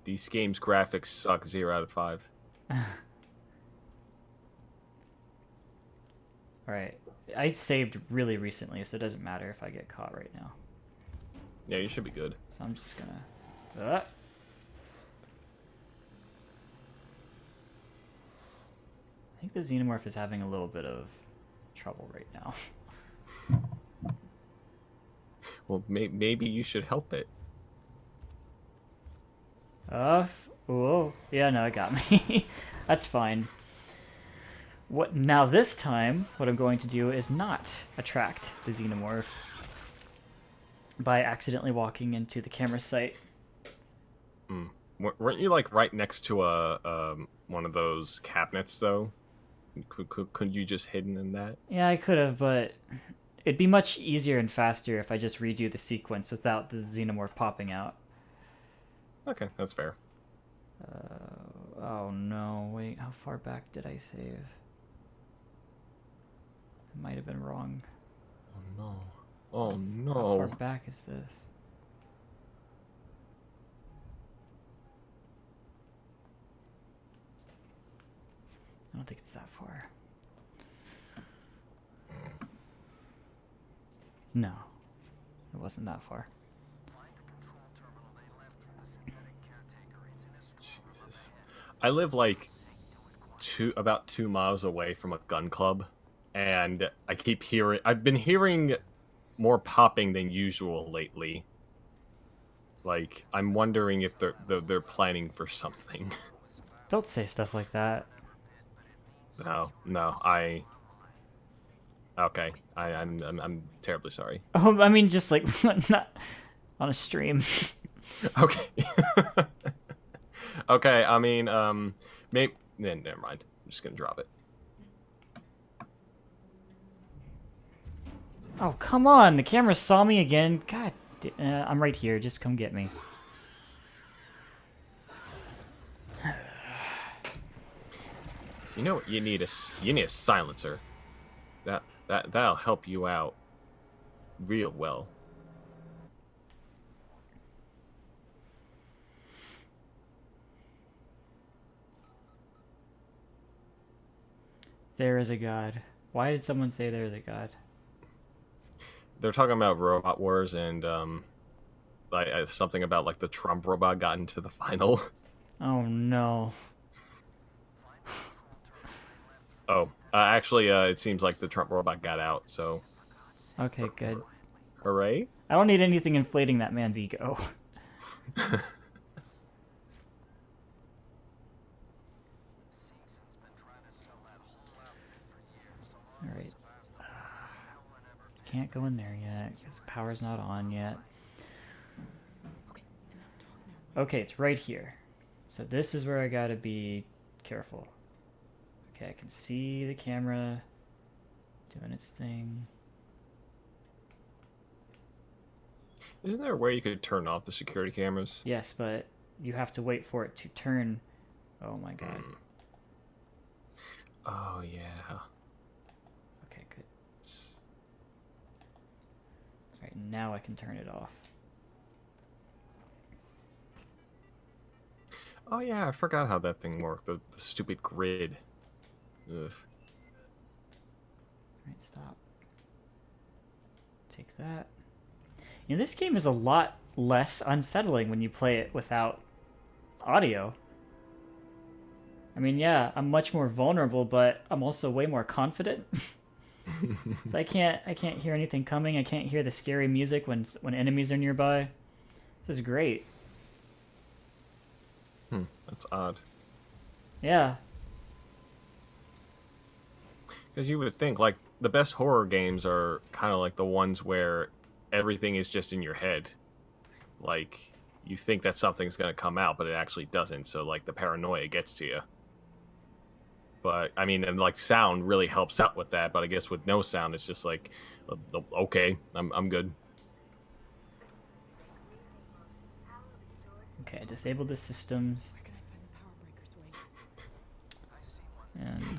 These games' graphics suck 0 out of 5. Alright. I saved really recently, so it doesn't matter if I get caught right now. Yeah, you should be good. So I'm just gonna... the xenomorph is having a little bit of trouble right now. Well, maybe you should help it. Whoa. Yeah, no, it got me. That's fine. What now this time, what I'm going to do is not attract the xenomorph by accidentally walking into the camera site. Weren't you like right next to a one of those cabinets though? Could you just hidden in that? Yeah, I could have, but it'd be much easier and faster if I just redo the sequence without the xenomorph popping out. Okay, that's fair. Oh no, wait, how far back did I save? I might have been wrong. Oh no. Oh How far no. back is this? I don't think it's that far. No, it wasn't that far. Jesus. I live like about 2 miles away from a gun club, and I've been hearing more popping than usual lately. Like, I'm wondering if they're planning for something. Don't say stuff like that. No, okay. I'm terribly sorry. Oh, I mean, just like not on a stream. Okay. Okay, I mean, maybe never mind. I'm just gonna drop it. Oh, come on! The camera saw me again. God, I'm right here. Just come get me. You know what you need a silencer. That'll help you out real well. There is a god. Why did someone say there is a god? They're talking about robot wars and like something about like the Trump robot got into the final. Oh no. Oh, actually, it seems like the Trump robot got out. So, Okay, good. hooray! I don't need anything inflating that man's ego. Alright. Can't go in there yet, because power's not on yet. Okay, it's right here. So this is where I gotta be careful. Okay, I can see the camera doing its thing. Isn't there a way you could turn off the security cameras? Yes, but you have to wait for it to turn. Oh my god. Oh yeah. Okay, good. Alright, now I can turn it off. Oh yeah, I forgot how that thing worked. The stupid grid. Ugh. Alright, stop. Take that. You know, this game is a lot less unsettling when you play it without audio. I mean, yeah, I'm much more vulnerable, but I'm also way more confident. So I can't hear anything coming. I can't hear the scary music when enemies are nearby. This is great. That's odd. Yeah. Because you would think, like, the best horror games are kind of like the ones where everything is just in your head. Like, you think that something's going to come out, but it actually doesn't. So, like, the paranoia gets to you. But, I mean, and, like, sound really helps out with that. But I guess with no sound, it's just like, okay, I'm good. Okay, I disabled the systems. Where can I find the power breakers,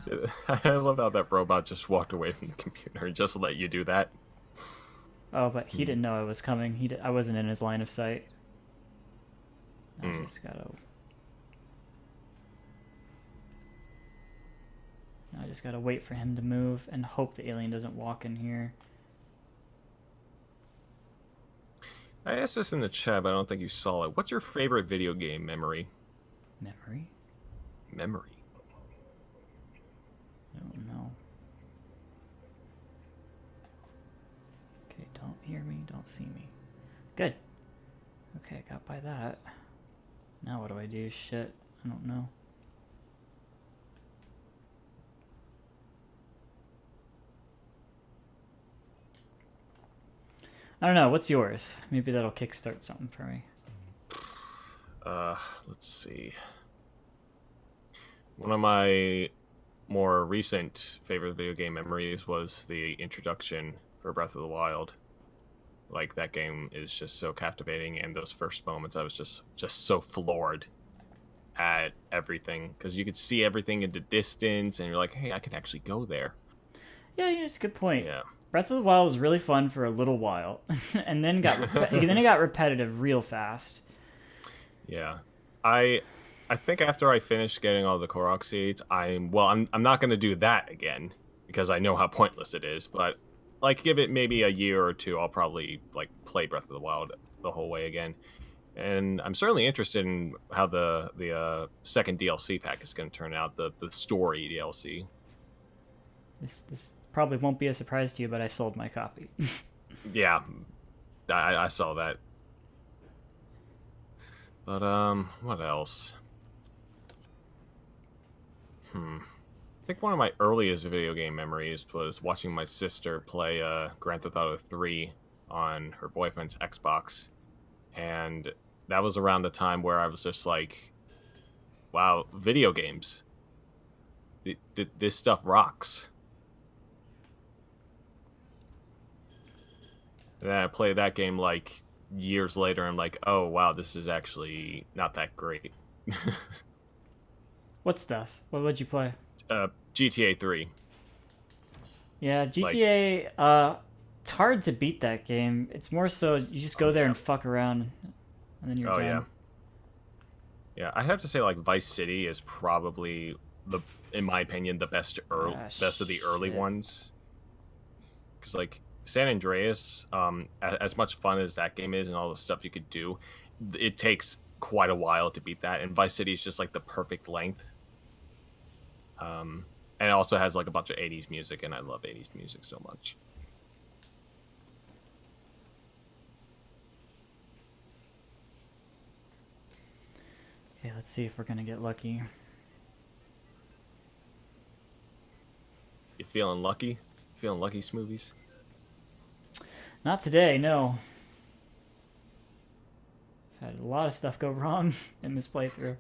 Waze? And I love how that robot just walked away from the computer and just let you do that. oh, but he didn't know I was coming. I wasn't in his line of sight. I just gotta wait for him to move and hope the alien doesn't walk in here. I asked this in the chat, but I don't think you saw it. What's your favorite video game memory? Memory? Memory. Oh no. Okay, don't hear me, don't see me. Good. Okay, I got by that. Now what do I do? Shit, I don't know. I don't know, what's yours? Maybe that'll kickstart something for me. Let's see. One of my more recent favorite video game memories was the introduction for Breath of the Wild. Like, that game is just so captivating, and those first moments I was just so floored at everything, because you could see everything in the distance and you're like, hey, I can actually go there. Yeah, it's a good point. Yeah. Breath of the Wild was really fun for a little while, and then then it got repetitive real fast. Yeah. I think after I finish getting all the Korok seeds, I'm not going to do that again because I know how pointless it is, but like give it maybe a year or two, I'll probably like play Breath of the Wild the whole way again. And I'm certainly interested in how the second DLC pack is going to turn out, the story DLC. This probably won't be a surprise to you, but I sold my copy. Yeah. I saw that. But what else? I think one of my earliest video game memories was watching my sister play Grand Theft Auto 3 on her boyfriend's Xbox. And that was around the time where I was just like, wow, video games. This stuff rocks. And then I played that game like years later, and I'm like, oh wow, this is actually not that great. What stuff? What would you play? GTA 3. Yeah, GTA. It's hard to beat that game. It's more so you just go there and fuck around, and then you're done. Yeah. Yeah, I have to say like Vice City is probably in my opinion, the best best of the early ones. Because like San Andreas, as much fun as that game is and all the stuff you could do, it takes quite a while to beat that. And Vice City is just like the perfect length. And it also has like a bunch of 80s music, and I love 80s music so much. Okay, let's see if we're gonna get lucky. You feeling lucky? Feeling lucky, Smoovies? Not today, no. I've had a lot of stuff go wrong in this playthrough.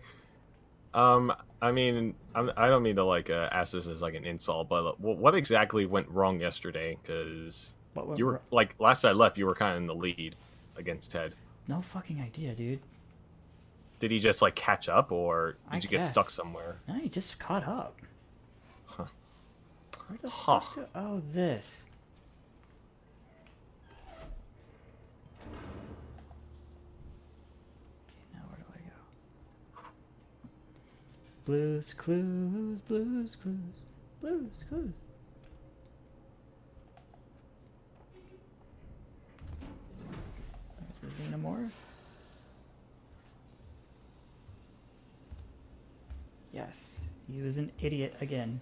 I mean, I don't mean to like ask this as like an insult, but what exactly went wrong yesterday? Because you were like last I left, you were kind of in the lead against Ted. No fucking idea, dude. Did he just like catch up, or did you get guess. stuck somewhere? No, he just caught up. Huh. Where the fuck oh, this. Okay, now where do I go? Blues Clues, Blues Clues, Blues Clues. There's the Xenomorph. Yes, he was an idiot again.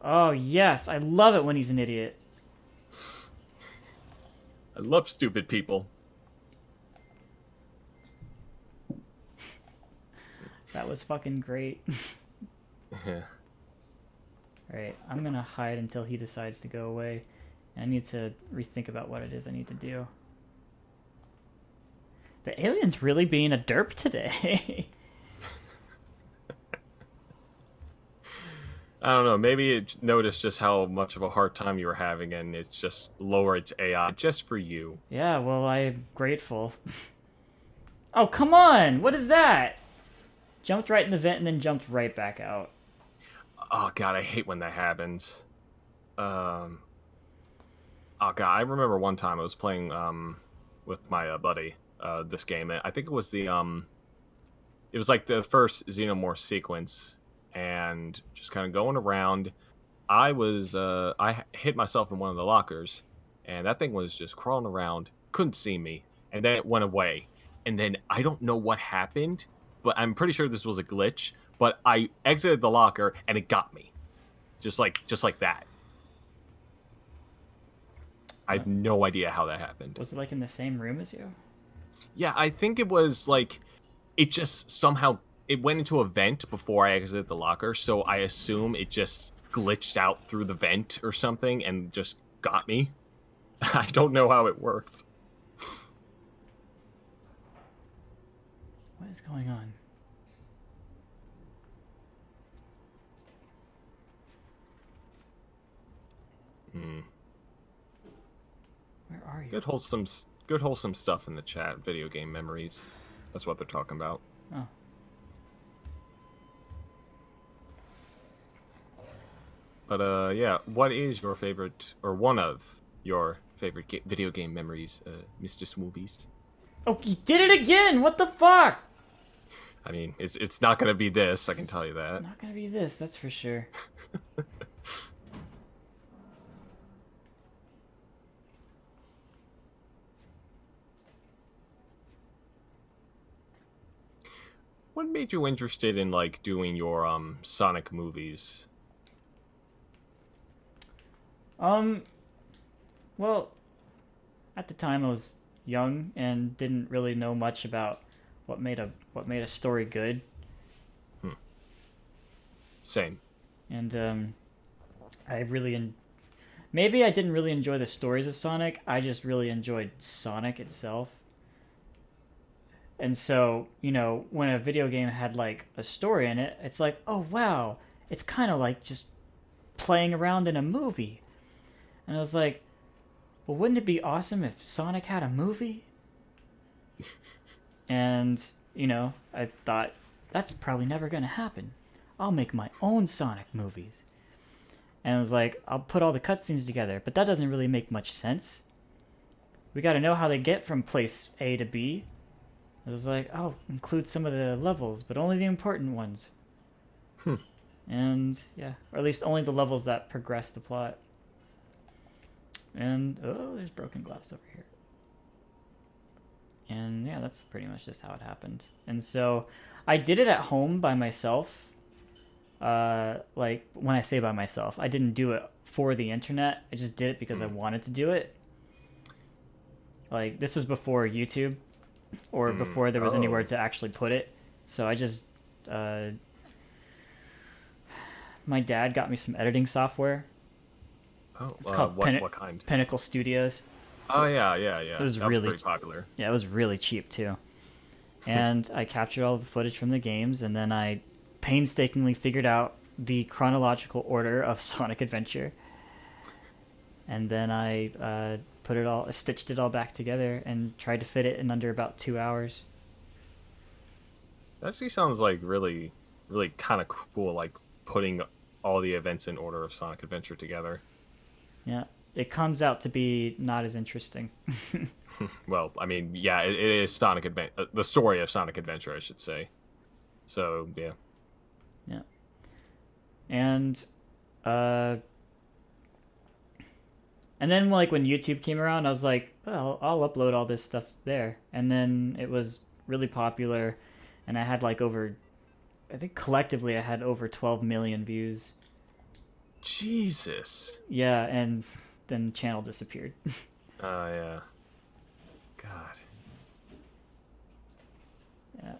Oh, yes, I love it when he's an idiot. I love stupid people. That was fucking great. Yeah. Alright, I'm gonna hide until he decides to go away. I need to rethink about what it is I need to do. The alien's really being a derp today. I don't know. Maybe it noticed just how much of a hard time you were having, and it's just lowered its AI just for you. Yeah, well, I'm grateful. Oh, come on! What is that? Jumped right in the vent and then jumped right back out. Oh god, I hate when that happens. Oh god, I remember one time I was playing with my buddy this game. I think it was it was like the first Xenomorph sequence, and just kind of going around. I hit myself in one of the lockers, and that thing was just crawling around, couldn't see me, and then it went away. And then I don't know what happened, but I'm pretty sure this was a glitch. But I exited the locker and it got me, just like that. I have no idea how that happened. Was it like in the same room as you? Yeah, I think it was like it just somehow it went into a vent before I exited the locker, so I assume it just glitched out through the vent or something and just got me. I don't know how it worked. What is going on? Where are you? Good wholesome stuff in the chat. Video game memories. That's what they're talking about. Oh. But yeah, what is your favorite or one of your favorite video game memories, Mr. Smoovies? Oh, you did it again! What the fuck? I mean, it's not gonna be this. I can tell you that. Not gonna be this, that's for sure. What made you interested in like doing your Sonic movies? Well, at the time I was young and didn't really know much about what made a story good. Same. And maybe I didn't really enjoy the stories of Sonic. I just really enjoyed Sonic itself. And so, you know, when a video game had like a story in it, it's like, oh wow, it's kind of like just playing around in a movie. And I was like, well, wouldn't it be awesome if Sonic had a movie? And, you know, I thought, that's probably never going to happen. I'll make my own Sonic movies. And I was like, I'll put all the cutscenes together, but that doesn't really make much sense. We got to know how they get from place A to B. I was like, I'll include some of the levels, but only the important ones. And, yeah, or at least only the levels that progress the plot. And, oh, there's broken glass over here. And, yeah, that's pretty much just how it happened. And so, I did it at home by myself. Like, when I say by myself, I didn't do it for the internet. I just did it because I wanted to do it. Like, this was before YouTube, or before there was anywhere to actually put it. So I just, my dad got me some editing software. Oh, It's called what kind? Pinnacle Studios. Oh yeah. It was that really was pretty popular. Yeah, it was really cheap too. And I captured all the footage from the games, and then I painstakingly figured out the chronological order of Sonic Adventure. And then I stitched it all back together and tried to fit it in under about 2 hours. That actually sounds like really, really kind of cool. Like putting all the events in order of Sonic Adventure together. Yeah, it comes out to be not as interesting. Well, I mean, yeah, it is Sonic Adventure, the story of Sonic Adventure, I should say. So yeah. Yeah. And then like when YouTube came around, I was like, well, I'll upload all this stuff there. And then it was really popular, and I had like I think collectively I had over 12 million views. Jesus. Yeah, and then the channel disappeared. Oh yeah. God. Yeah.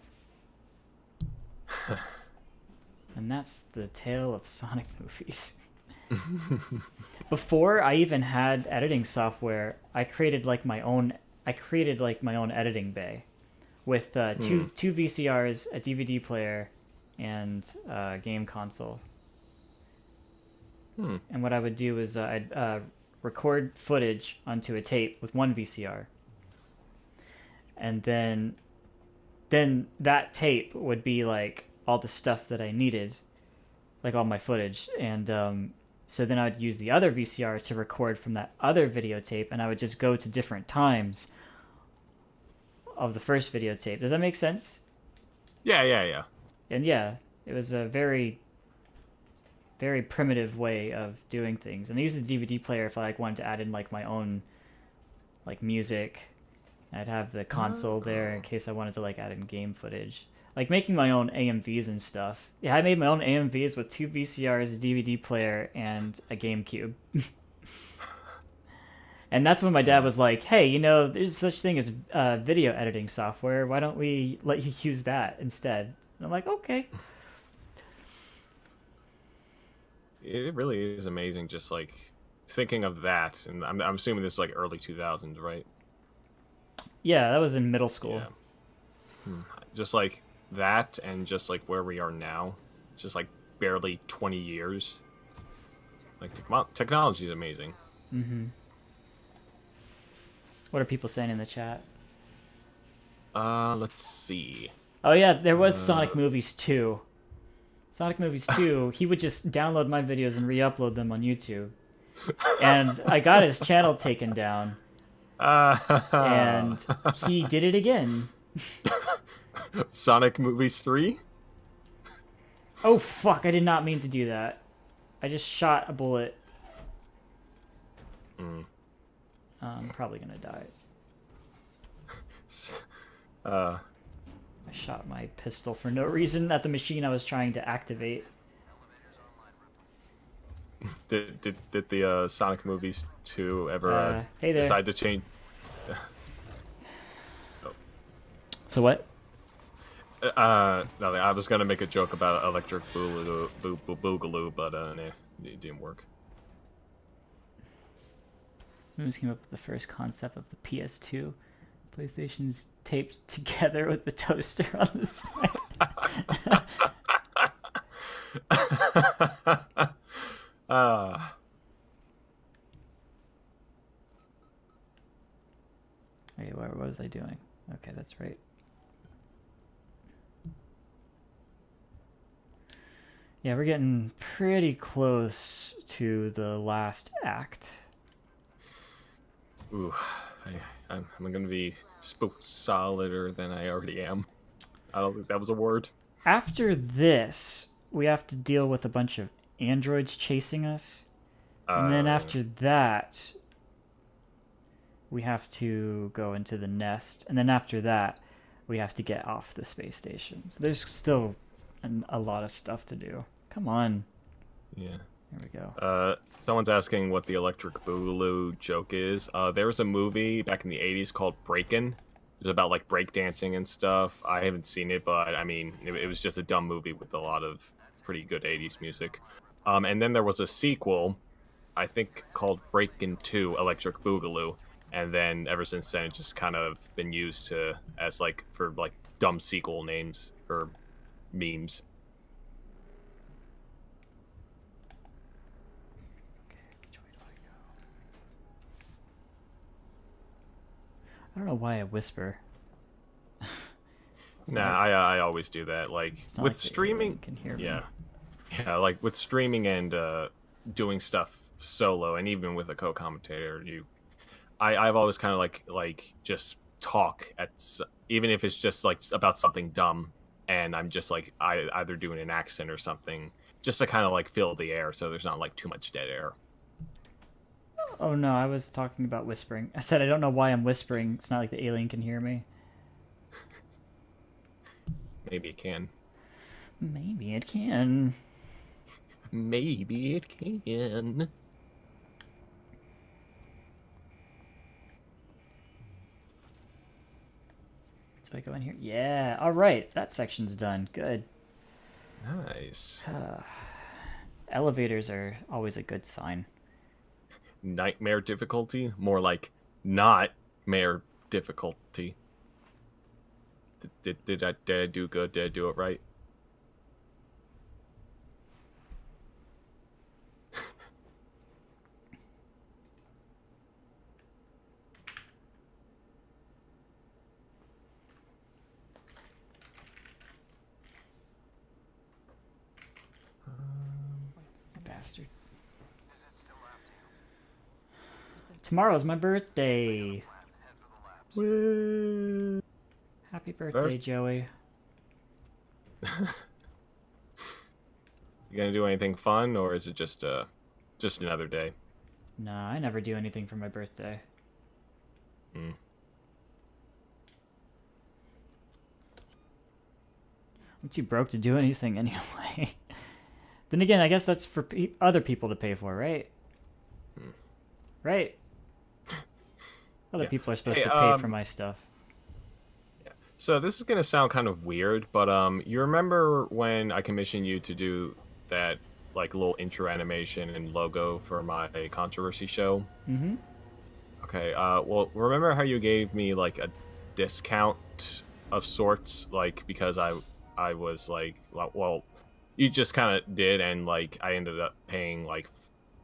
And that's the tale of Sonic movies. Before I even had editing software, I created like my own editing bay with two VCRs, a DVD player, and a game console. And what I would do is I'd record footage onto a tape with one VCR, and then that tape would be like all the stuff that I needed, like all my footage, and so then I would use the other VCR to record from that other videotape, and I would just go to different times of the first videotape. Does that make sense? Yeah. And yeah, it was a very, very primitive way of doing things. And I used the DVD player if I like wanted to add in like my own like music. I'd have the console there in case I wanted to like add in game footage. like making my own AMVs and stuff. Yeah, I made my own AMVs with 2 VCRs, a DVD player, and a GameCube. And that's when my dad was like, "Hey, you know, there's such thing as video editing software. Why don't we let you use that instead?" And I'm like, "Okay." It really is amazing, just like thinking of that, and I'm assuming this is like early 2000s, right? Yeah, that was in middle school. Yeah. Just like that, and just like where we are now, just like barely 20 years. Like technology is amazing. Mm-hmm. What are people saying in the chat? Let's see. Oh yeah, there was Sonic Movies 2. Sonic Movies 2, he would just download my videos and re-upload them on YouTube. And I got his channel taken down. And he did it again. Sonic Movies 3? Oh fuck, I did not mean to do that. I just shot a bullet. I'm probably gonna die. I shot my pistol for no reason at the machine I was trying to activate. Did the Sonic Movies 2 ever hey there. decide to change? So what? Nothing. I was gonna make a joke about Electric Boogaloo, but it didn't work. Movies came up with the first concept of the PS2. PlayStation's taped together with the toaster on the side. Wait, what was I doing? Okay, that's right. Yeah, we're getting pretty close to the last act. Ooh, I'm gonna be spooked solider than I already am. I don't think that was a word. After this, we have to deal with a bunch of androids chasing us. And then after that, we have to go into the nest. And then after that, we have to get off the space station. So there's still a lot of stuff to do. Come on. Yeah. There we go. Someone's asking what the Electric Boogaloo joke is. There was a movie back in the 80s called Breakin'. It was about like breakdancing and stuff. I haven't seen it, but I mean, it was just a dumb movie with a lot of pretty good 80s music. And then there was a sequel, I think called Breakin' 2 Electric Boogaloo. And then ever since then, it's just kind of been used as like for like dumb sequel names for memes. I don't know why I whisper. Nah, I always do that. Like with like streaming, can hear yeah, me. yeah. Like with streaming and doing stuff solo, and even with a co-commentator, I've always kind of like just talk even if it's just like about something dumb, and I'm just like either doing an accent or something, just to kind of like fill the air, so there's not like too much dead air. Oh no, I was talking about whispering. I said I don't know why I'm whispering. It's not like the alien can hear me. Maybe it can. Maybe it can. Maybe it can. So I go in here. Yeah. All right. That section's done. Good. Nice. Elevators are always a good sign. Nightmare difficulty? More like not mare difficulty. Did I do good? Did I do it right? Bastard. Tomorrow's my birthday. Woo. Happy birthday, Joey. You gonna do anything fun, or is it just another day? Nah, I never do anything for my birthday. I'm too broke to do anything anyway. Then again, I guess that's for other people to pay for, right? Right? Other Yeah. people are supposed Hey, to pay for my stuff. So this is gonna sound kind of weird, but you remember when I commissioned you to do that like little intro animation and logo for my controversy show? Mm-hmm. Okay. Well, remember how you gave me like a discount of sorts, like because I was like, well, you just kind of did, and like I ended up paying like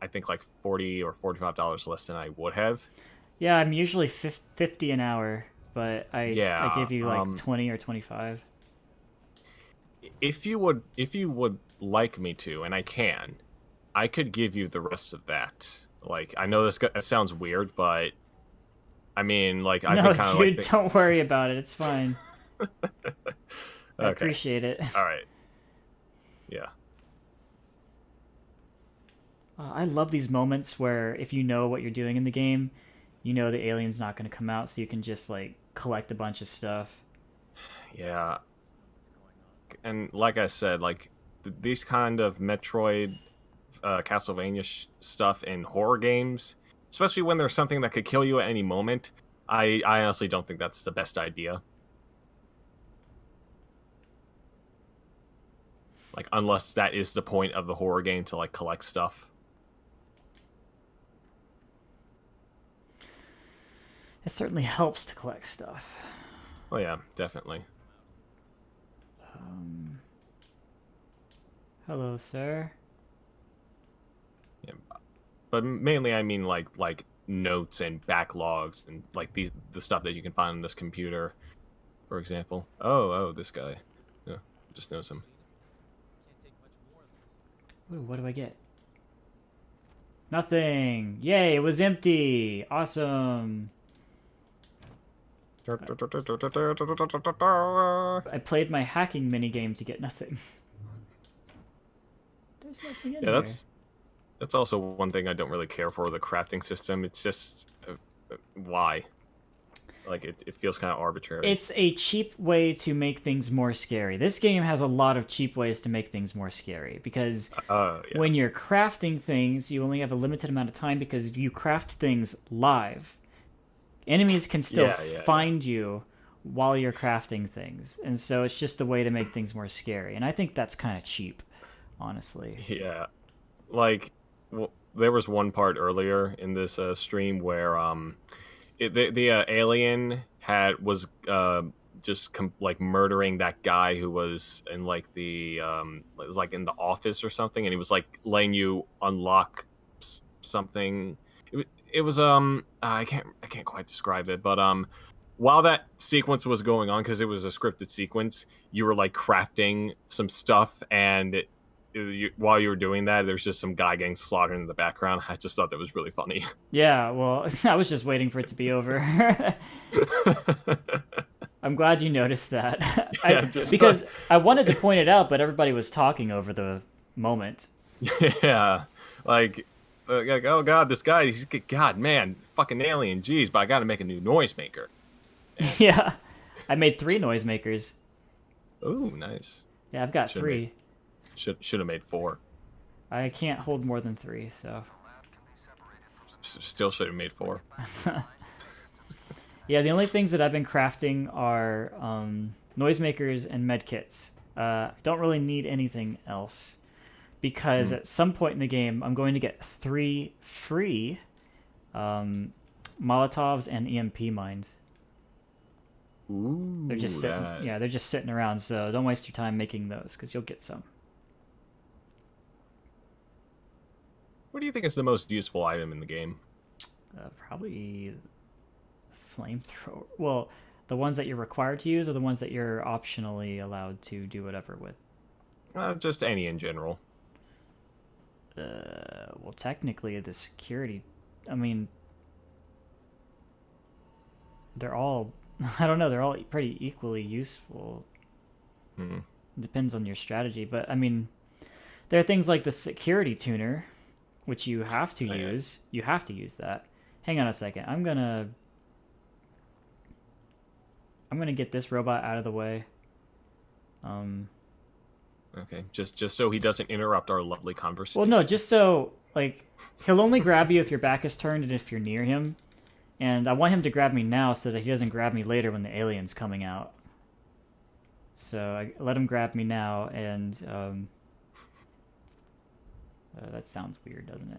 I think like $40 or $45 less than I would have. Yeah, I'm usually 50 an hour, but I Yeah. give you like 20 or 25. If you would like me to, and I could give you the rest of that. Like, I know this sounds weird, but I mean, like, I've No, been kind of dude, like, don't worry about it. It's fine. I okay, appreciate it. all right, yeah, I love these moments where if you know what you're doing in the game, you know the alien's not going to come out, so you can just like collect a bunch of stuff. yeah. And like I said, like these kind of Metroid, Castlevania stuff in horror games, especially when there's something that could kill you at any moment. I honestly don't think that's the best idea. Like, unless that is the point of the horror game, to like collect stuff. It certainly helps to collect stuff. Oh yeah, definitely. Hello, sir. Yeah, but mainly I mean like notes and backlogs and like the stuff that you can find on this computer, for example. Oh, this guy. Yeah, just knows him. Ooh, what do I get? Nothing. Yay, it was empty. Awesome. I played my hacking minigame to get nothing. There's nothing in Yeah, here. that's also one thing I don't really care for, the crafting system. It's just why? Like it feels kind of arbitrary. It's a cheap way to make things more scary. This game has a lot of cheap ways to make things more scary because Yeah. when you're crafting things, you only have a limited amount of time because you craft things live. Enemies can still find you while you're crafting things, and so it's just a way to make things more scary. And I think that's kind of cheap, honestly. Yeah, like there was one part earlier in this stream where the alien was like murdering that guy who was in like the was like in the office or something, and he was like letting you unlock something. It was I can't quite describe it, but while that sequence was going on, because it was a scripted sequence, you were like crafting some stuff, and while you were doing that, there's just some guy getting slaughtered in the background. I just thought that was really funny. Yeah, well, I was just waiting for it to be over. I'm glad you noticed that. Because I wanted to point it out, but everybody was talking over the moment. Yeah, like oh god, this guy, God, man, fucking alien, jeez, but I gotta make a new noisemaker. Yeah, I made 3 noisemakers. Ooh, nice. Yeah, I've got 3. Should have made 4. I can't hold more than 3, so. Still should have made 4. Yeah, the only things that I've been crafting are noisemakers and medkits. Don't really need anything else. Because at some point in the game, I'm going to get 3 free Molotovs and EMP mines. Ooh, they're just sitting, they're just sitting around. So don't waste your time making those, because you'll get some. What do you think is the most useful item in the game? Probably flamethrower. Well, the ones that you're required to use, or the ones that you're optionally allowed to do whatever with. Just any in general. Well, technically, the security. I mean, they're all. I don't know. They're all pretty equally useful. Depends on your strategy, but I mean, there are things like the security tuner, which you have to use. You have to use that. Hang on a second. I'm gonna get this robot out of the way. Okay, just so he doesn't interrupt our lovely conversation. Well, no, just so, like, he'll only grab you if your back is turned and if you're near him. And I want him to grab me now so that he doesn't grab me later when the alien's coming out. So I let him grab me now, and that sounds weird, doesn't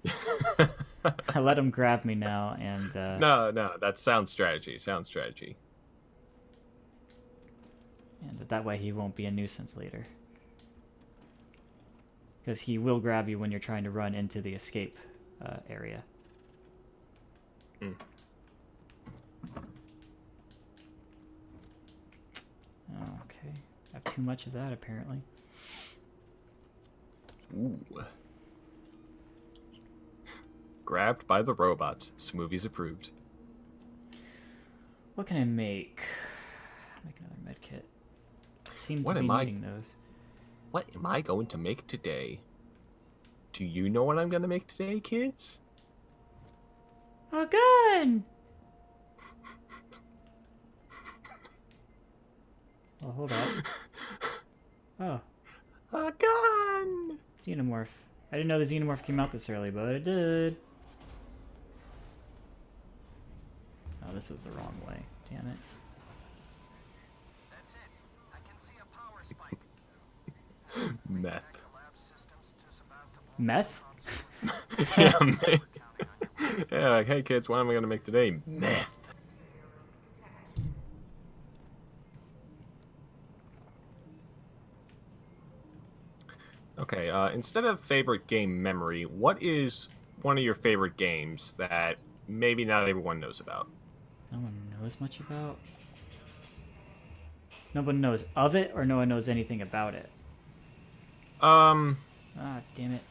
it? I let him grab me now, and No, that's sound strategy. Sound strategy. And that way he won't be a nuisance later. Because he will grab you when you're trying to run into the escape area. Mm. Okay. I have too much of that, apparently. Ooh. Grabbed by the robots. Smoovies approved. What can I make? Make another med kit. Seem What to be am I- needing those. What am I going to make today? Do you know what I'm going to make today, kids? A gun! Oh, hold up. Oh, A gun! Xenomorph. I didn't know the Xenomorph came out this early, but it did. Oh, this was the wrong way. Damn it. Meth. Meth? Yeah, man. Yeah, like, hey kids, what am I going to make today? Meth. Okay, instead of favorite game memory, what is one of your favorite games that maybe not everyone knows about? No one knows much about? No one knows of it, or no one knows anything about it? Ah, damn it.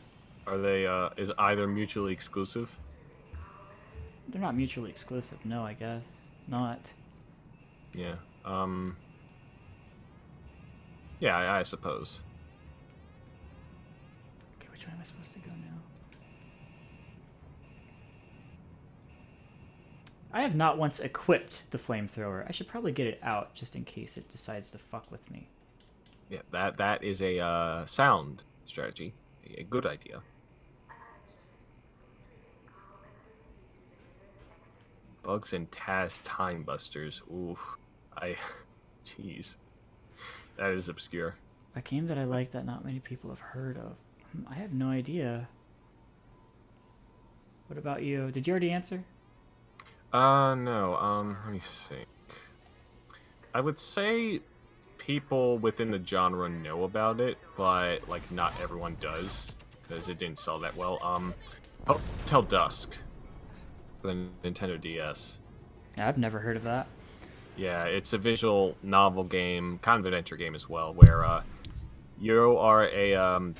Are they, is either mutually exclusive? They're not mutually exclusive, no, I guess. Not. Yeah, yeah, I suppose. Okay, which way am I supposed to go now? I have not once equipped the flamethrower. I should probably get it out, just in case it decides to fuck with me. Yeah, that is a, sound strategy. A good idea. Bugs and Taz Time Busters. Oof. Jeez. That is obscure. A game that I like that not many people have heard of. I have no idea. What about you? Did you already answer? No, let me think. I would say people within the genre know about it, but, like, not everyone does, because it didn't sell that well. Hotel Dusk, for the Nintendo DS. Yeah, I've never heard of that. Yeah, it's a visual novel game, kind of adventure game as well, where you are a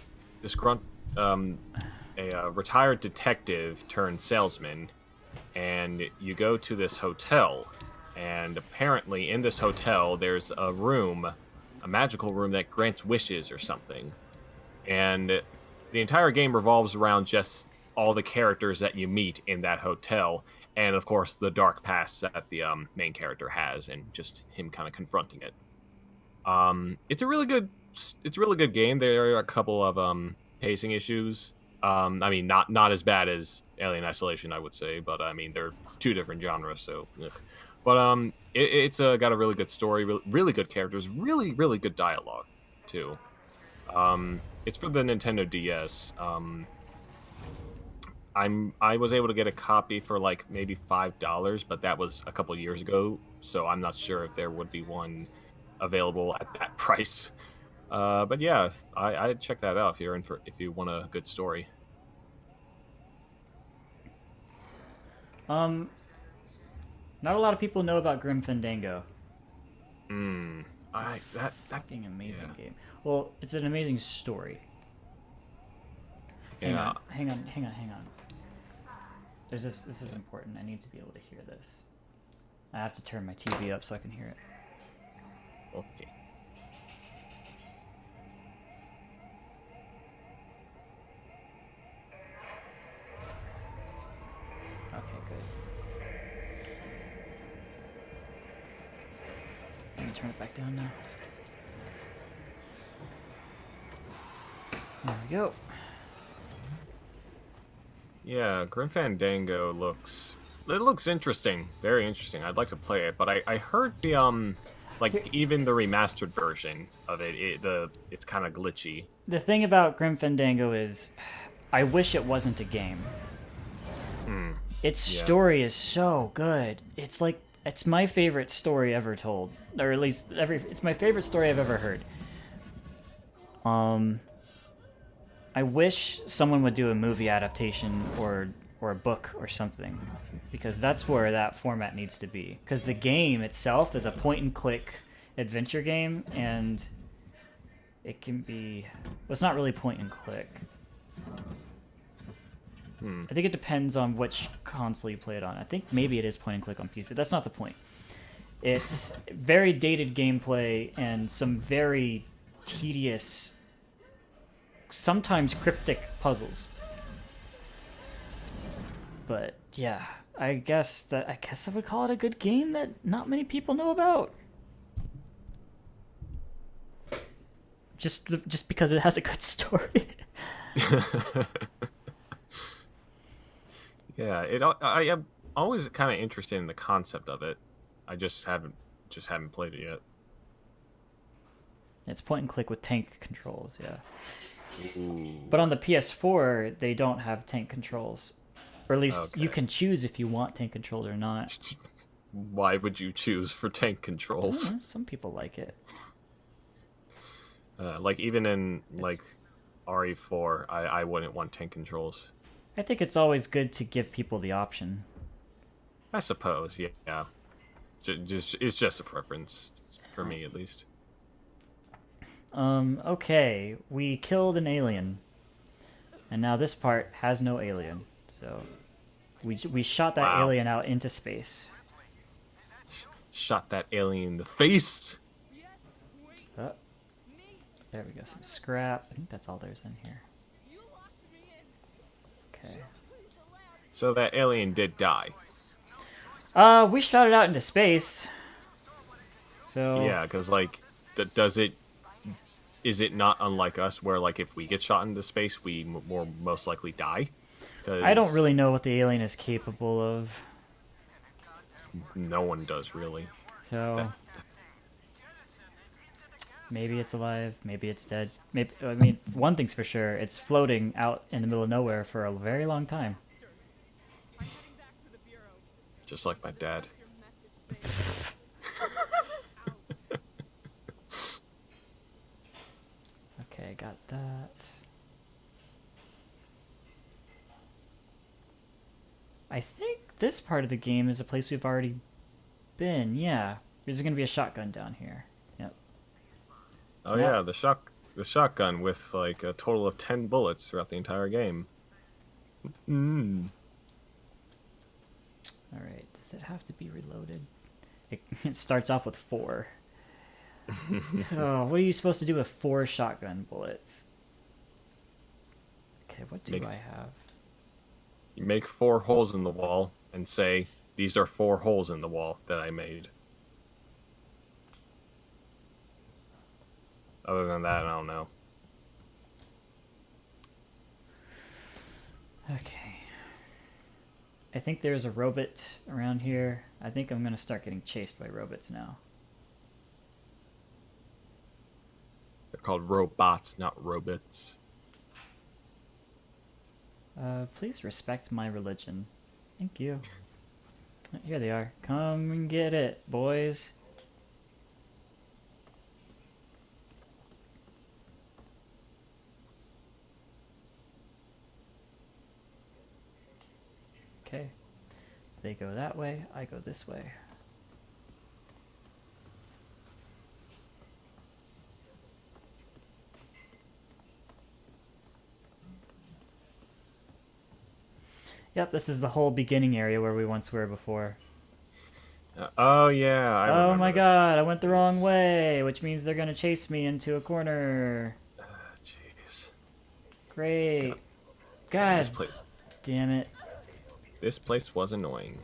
retired detective turned salesman, and you go to this hotel, and apparently in this hotel there's a room, a magical room that grants wishes or something, and the entire game revolves around just all the characters that you meet in that hotel, and of course the dark past that the main character has, and just him kind of confronting it. It's a really good game. There are a couple of pacing issues. I mean, not as bad as Alien Isolation, I would say, but I mean they're two different genres, so. Ugh. But it's got a really good story, really good characters, really good dialogue too. It's for the Nintendo DS. I was able to get a copy for like maybe $5, but that was a couple years ago, so I'm not sure if there would be one available at that price. But yeah, I'd check that out if you want a good story. Not a lot of people know about Grim Fandango. That Fucking amazing yeah. game. Well, it's an amazing story. Yeah. Hang on. This is important. I need to be able to hear this. I have to turn my TV up so I can hear it. Okay. Okay, good. Let me turn it back down now. There we go. Yeah, Grim Fandango looks interesting. Very interesting. I'd like to play it, but I heard the like even the remastered version of it's kind of glitchy. The thing about Grim Fandango is, I wish it wasn't a game. Its Yeah. story is so good. It's my favorite story ever told, or at least it's my favorite story I've ever heard. I wish someone would do a movie adaptation or a book or something, because that's where that format needs to be. Because the game itself is a point-and-click adventure game, and it can be... Well, it's not really point-and-click. I think it depends on which console you play it on. I think maybe it is point-and-click on PC, but that's not the point. It's very dated gameplay and some very tedious, sometimes cryptic puzzles. But yeah, I guess I would call it a good game that not many people know about. Just because it has a good story. Yeah, I am always kind of interested in the concept of it. I just haven't played it yet. It's point and click with tank controls, yeah. Ooh. But on the PS4, they don't have tank controls. Or at least you Okay. can choose if you want tank controls or not. Why would you choose for tank I controls? don't know, some people like it. Like even in like RE4, I wouldn't want tank controls. I think it's always good to give people the option. I suppose, yeah. It's just a preference for me, at least. Okay, we killed an alien. And now this part has no alien. So we shot that Wow. alien out into space. Shot that alien in the face. Oh, there we go, some scrap. I think that's all there's in here. Okay. So that alien did die. We shot it out into space. So Yeah, because like, is it not unlike us, where like if we get shot into space, we more most likely die? 'Cause I don't really know what the alien is capable of. No one does really. So maybe it's alive, maybe it's dead. Maybe, I mean, one thing's for sure, it's floating out in the middle of nowhere for a very long time. Just like my dad. Okay, got that. I think this part of the game is a place we've already been. Yeah, there's going to be a shotgun down here. Yep. Oh Yeah. yeah, the shotgun with like a total of 10 bullets throughout the entire game. All right. Does it have to be reloaded? It starts off with 4. Oh, what are you supposed to do with 4 shotgun bullets? Okay, what do Make- I have? You make 4 holes in the wall and say, "These are 4 holes in the wall that I made." Other than that, I don't know. Okay. I think there's a robot around here. I think I'm gonna start getting chased by robots now. They're called robots, not robots. Please respect my religion. Thank you. Here they are. Come and get it, boys. Okay. They go that way, I go this way. Yep, this is the whole beginning area where we once were before. Oh yeah, I Oh remember my this. god, I went the wrong way, which means they're gonna chase me into a corner. Jeez. Great. This God place, damn it. this place was annoying.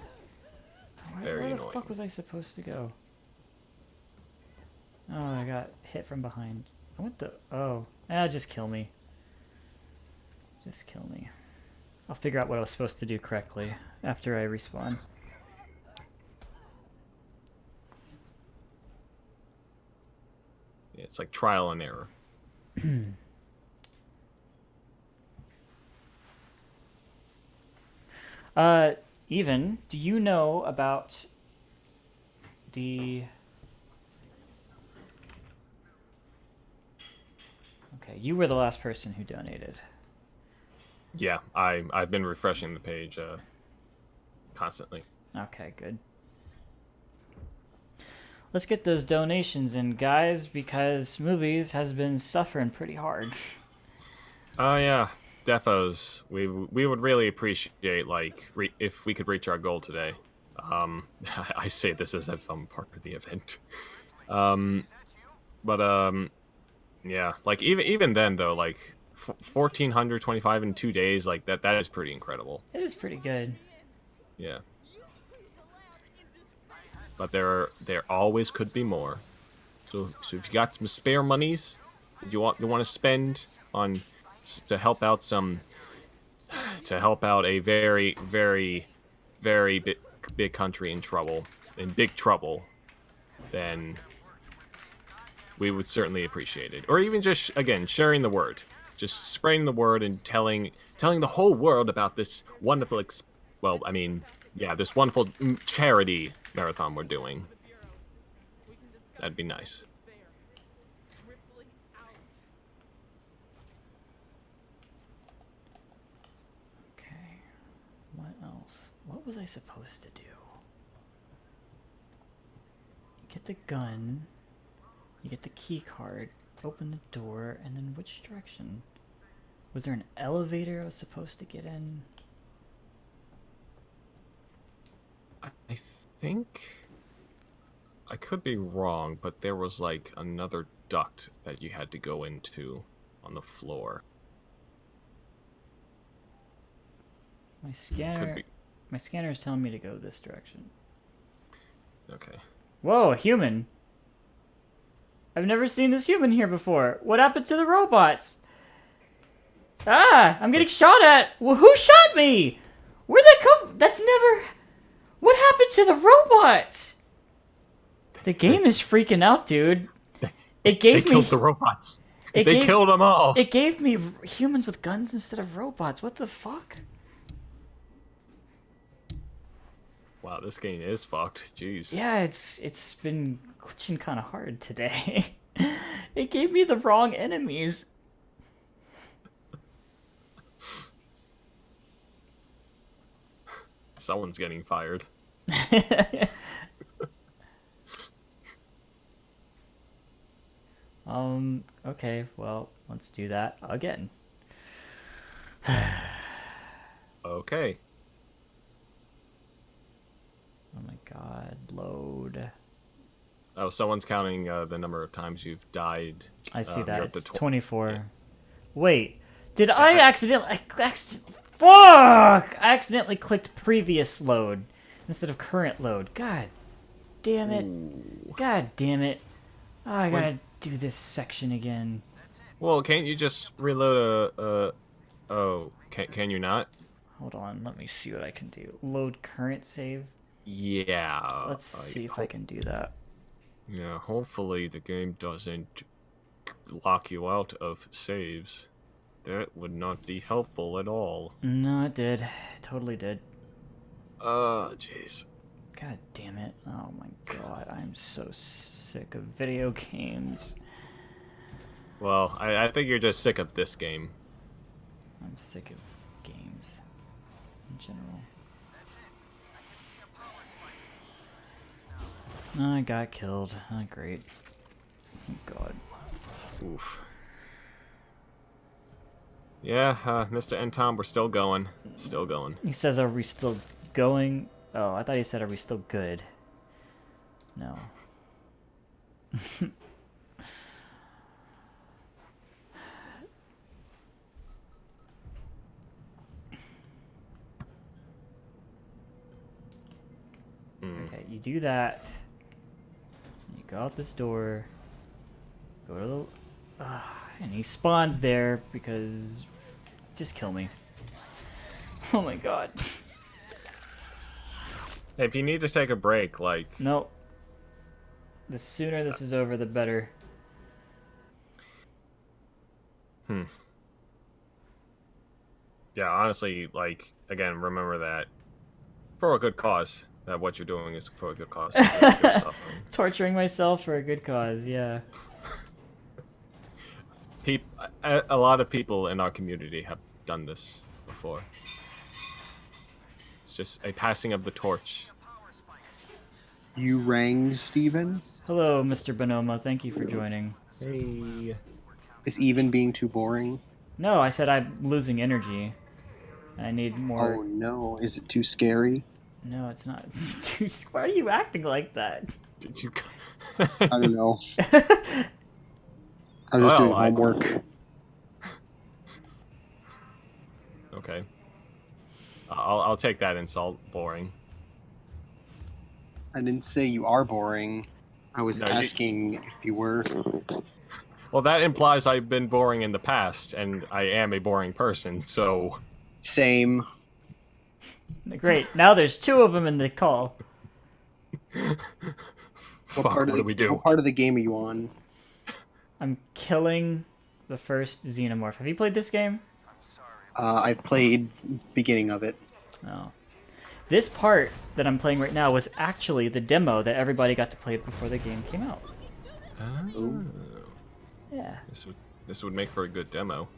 Very Where the annoying. fuck was I supposed to go? Oh, I got hit from behind. I went the... Oh. Just kill me. Just kill me. I'll figure out what I was supposed to do correctly after I respawn. Yeah, it's like trial and error. Even, do you know about the... Okay, you were the last person who donated. Yeah, I've been refreshing the page constantly. Okay, good. Let's get those donations in, guys, because Smoovies has been suffering pretty hard. Oh yeah, defos. We would really appreciate like if we could reach our goal today. I say this as if I'm part of the event. But yeah, like even then though, like 1,425 in 2 days, like that is pretty incredible. It is pretty good. Yeah. But there always could be more. So if you got some spare monies you want to spend on to help out a very big country in big trouble, then we would certainly appreciate it. Or even just again sharing the word, just spreading the word and telling the whole world about this wonderful this wonderful charity marathon we're doing. That'd be nice. Okay. What else? What was I supposed to do? You get the gun. You get the key card. Open the door. And then which direction? Was there an elevator I was supposed to get in? I think I could be wrong, but there was like another duct that you had to go into on the floor. My scanner is telling me to go this direction. Okay. Whoa, a human. I've never seen this human here before. What happened to the robots? Ah, I'm getting shot at. Well, who shot me? Where'd that come? That's never... What happened to the robots? The game is freaking out, dude. It gave They killed the robots. They killed them all. It gave me humans with guns instead of robots. What the fuck? Wow, this game is fucked. Jeez. Yeah, it's been glitching kind of hard today. It gave me the wrong enemies. Someone's getting fired. Okay, well, let's do that again. Okay. Oh my god, load. Oh, someone's counting the number of times you've died. I see you're that. up to It's 24. Yeah. Wait, did I accidentally... Fuck! I accidentally clicked previous load instead of current load. God damn it. Ooh. God damn it. Oh, I gotta do this section again. Well, can't you just reload Oh, can you not? Hold on, let me see what I can do. Load current save. Yeah. Let's see if I can do that. Yeah, hopefully the game doesn't lock you out of saves. That would not be helpful at all. No, it did. It totally did. Jeez. God damn it. Oh my god, I'm so sick of video games. Well, I think you're just sick of this game. I'm sick of games in general. I got killed. Oh, great. Oh god. Oof. Yeah, Mr. and Tom, we're still going. Still going. He says, are we still going? Oh, I thought he said, are we still good? No. Okay, you do that. You go out this door. Go to the... and he spawns there because Just kill me. Oh my god. If you need to take a break, like... No. The sooner this is over, the better. Yeah, honestly, like, again, remember that for a good cause. That what you're doing is for a good cause. You're suffering. Torturing myself for a good cause, yeah. A lot of people in our community have done this before. It's just a passing of the torch. You rang Steven? Hello, Mr. Bonoma. Thank you for joining. Hey. Is even being too boring? No, I said I'm losing energy. I need more. Oh no, is it too scary? No, it's not. Why are you acting like that? Did you... I don't know. I'm just doing homework. Okay. I'll take that insult. Boring. I didn't say you are boring. I was asking if you were. Well, that implies I've been boring in the past, and I am a boring person, so... Same. Great. Now there's two of them in the call. Fuck, what do we do? What part of the game are you on? I'm killing the first xenomorph. Have you played this game? I played beginning of it. No. This part that I'm playing right now was actually the demo that everybody got to play before the game came out. Oh. Yeah. This would make for a good demo.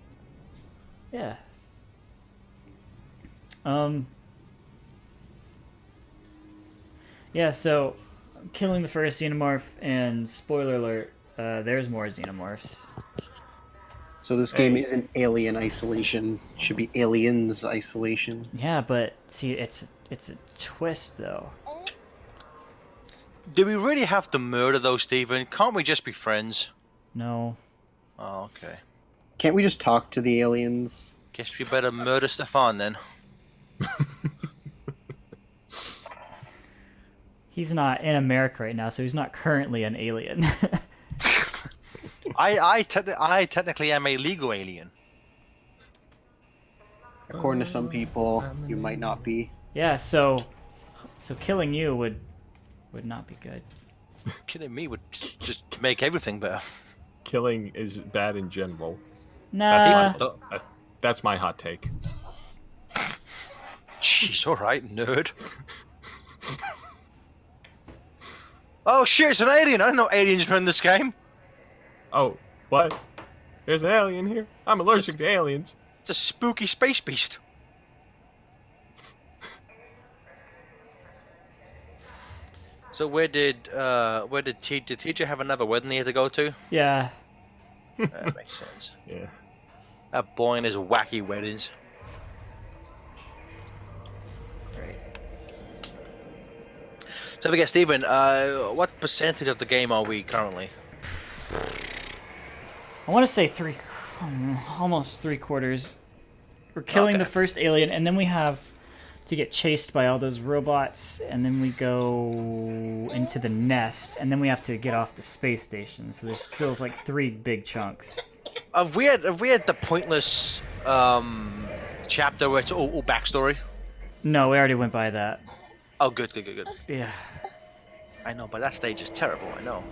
Yeah. Yeah, so killing the first xenomorph, and spoiler alert, there's more xenomorphs. So this game isn't Alien Isolation. It should be Aliens Isolation. Yeah, but see, it's a twist though. Do we really have to murder those, Stephen? Can't we just be friends? No. Oh, okay. Can't we just talk to the aliens? Guess we better murder Stefan then. He's not in America right now, so he's not currently an alien. I technically am a legal alien. According to some people, you might not be. Yeah, so killing you would not be good. Killing me would just make everything better. Killing is bad in general. Nah. That's my hot take. Jeez, alright, nerd. Oh shit, it's an alien! I didn't know aliens were in this game! Oh, what? There's an alien here? I'm allergic to aliens. It's a spooky space beast. So did teacher have another wedding he had to go to? Yeah. That makes sense. Yeah. That boy and his wacky weddings. Great. So forget, Stephen, what percentage of the game are we currently? I want to say almost 3/4. We're killing the first alien, and then we have to get chased by all those robots, and then we go into the nest, and then we have to get off the space station. So there's still like 3 big chunks. Have we had the pointless chapter where it's all backstory? No, we already went by that. Oh, good. Yeah. I know, but that stage is terrible. I know.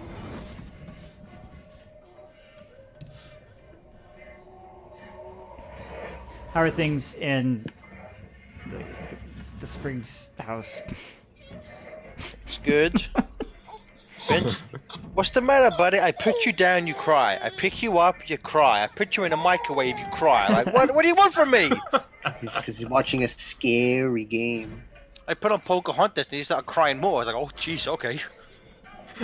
How are things in the Springs house? It's good. Vince, what's the matter, buddy? I put you down, you cry. I pick you up, you cry. I put you in a microwave, you cry. Like, what do you want from me? Because he's watching a scary game. I put on Pocahontas and he started crying more. I was like, oh, jeez, okay.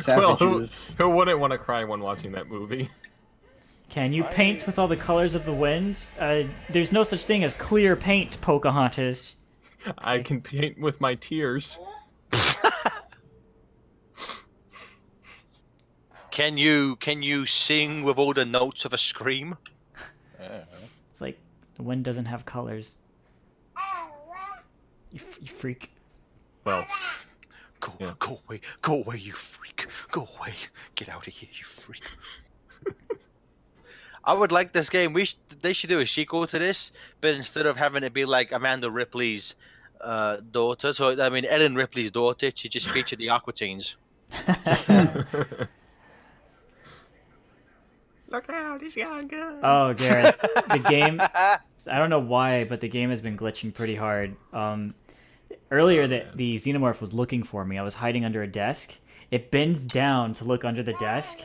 Well, who wouldn't want to cry when watching that movie? Can you paint with all the colors of the wind? There's no such thing as clear paint, Pocahontas. I can paint with my tears. Can you sing with all the notes of a scream? It's like the wind doesn't have colors. You freak. Well, Go away, you freak. Go away. Get out of here, you freak. I would like this game. They should do a sequel to this, but instead of having it be like Amanda Ripley's daughter, so I mean Ellen Ripley's daughter, she just featured the Aqua Teens. Look out, he's got a gun. Oh, Gareth, the game. I don't know why, but the game has been glitching pretty hard. Earlier, the xenomorph was looking for me. I was hiding under a desk. It bends down to look under the desk.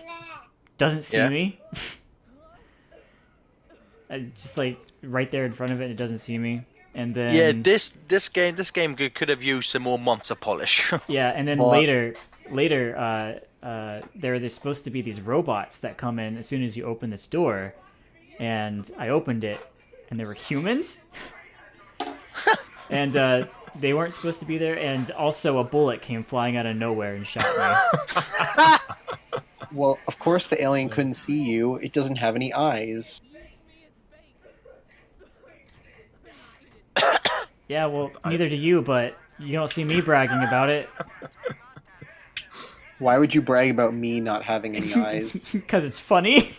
Doesn't see me. Just like right there in front of it, it doesn't see me. And then Yeah, this game could have used some more monster polish. yeah, and then Well, later, there's supposed to be these robots that come in as soon as you open this door, and I opened it, and there were humans, and they weren't supposed to be there, and also a bullet came flying out of nowhere and shot me. Well, of course the alien couldn't see you. It doesn't have any eyes. Yeah, well, neither do you, but you don't see me bragging about it. Why would you brag about me not having any eyes? Because it's funny.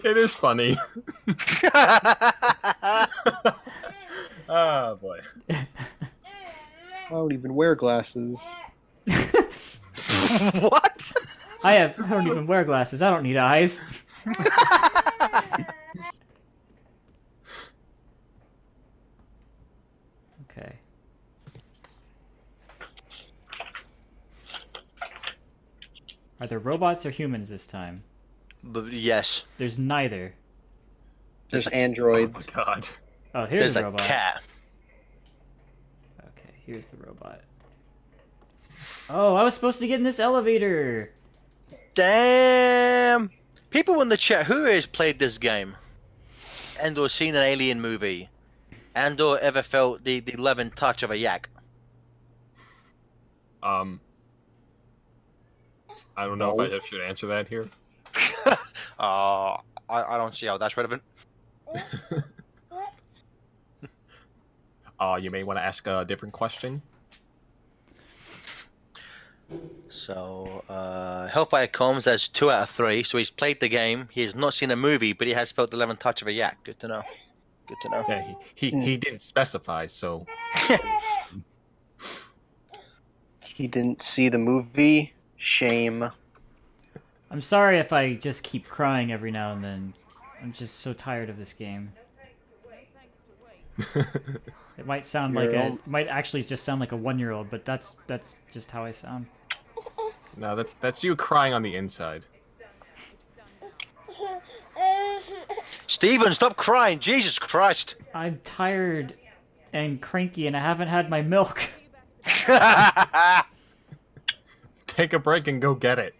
It is funny. Oh boy. I don't even wear glasses. What? I don't even wear glasses. I don't need eyes. Okay. Are there robots or humans this time? But yes, There's neither. There's Oh androids. my god. Oh, here's there's a a robot. cat. Okay, here's the robot. Oh, I was supposed to get in this elevator. Damn! People in the chat, who has played this game? And or seen an alien movie? And or ever felt the loving touch of a yak? I don't know if I should answer that here. I don't see how that's relevant. You may want to ask a different question. So, Hellfire Combs has 2 out of 3, so he's played the game. He has not seen a movie, but he has felt the loving touch of a yak. Good to know. Good to know. Yeah, he didn't specify, so He didn't see the movie. Shame. I'm sorry if I just keep crying every now and then. I'm just so tired of this game. It might sound like it might actually just sound like a 1-year-old, but that's just how I sound. no, that's you crying on the inside. Steven, stop crying! Jesus Christ! I'm tired and cranky, and I haven't had my milk. Take a break and go get it.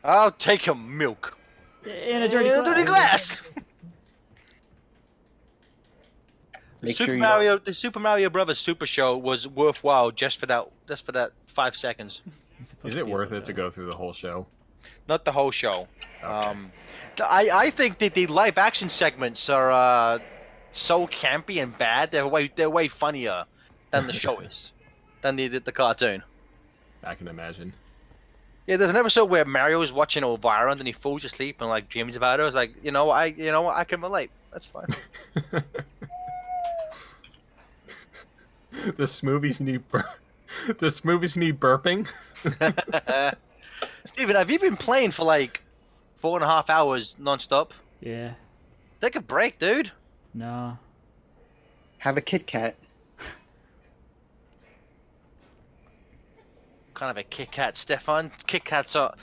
I'll take a milk. In a dirty In a glass. dirty glass! Make Super sure you Mario, the Super Mario Brothers Super Show was worthwhile just for that 5 seconds. I'm supposed Is to it be worth able it to go through the whole show? Not the whole show. Okay. I think that the live action segments are so campy and bad. They're way funnier than the show is, than the cartoon. I can imagine. Yeah, there's an episode where Mario is watching Elvira and then he falls asleep and like dreams about her. It's like, you know what, I can relate. That's fine. The Smoovies need burping. Steven, have you been playing for like 4.5 hours non-stop? Yeah. Take a break, dude. No. have a Kit Kat. Kind of a Kit Kat, Stefan. Kit Kats are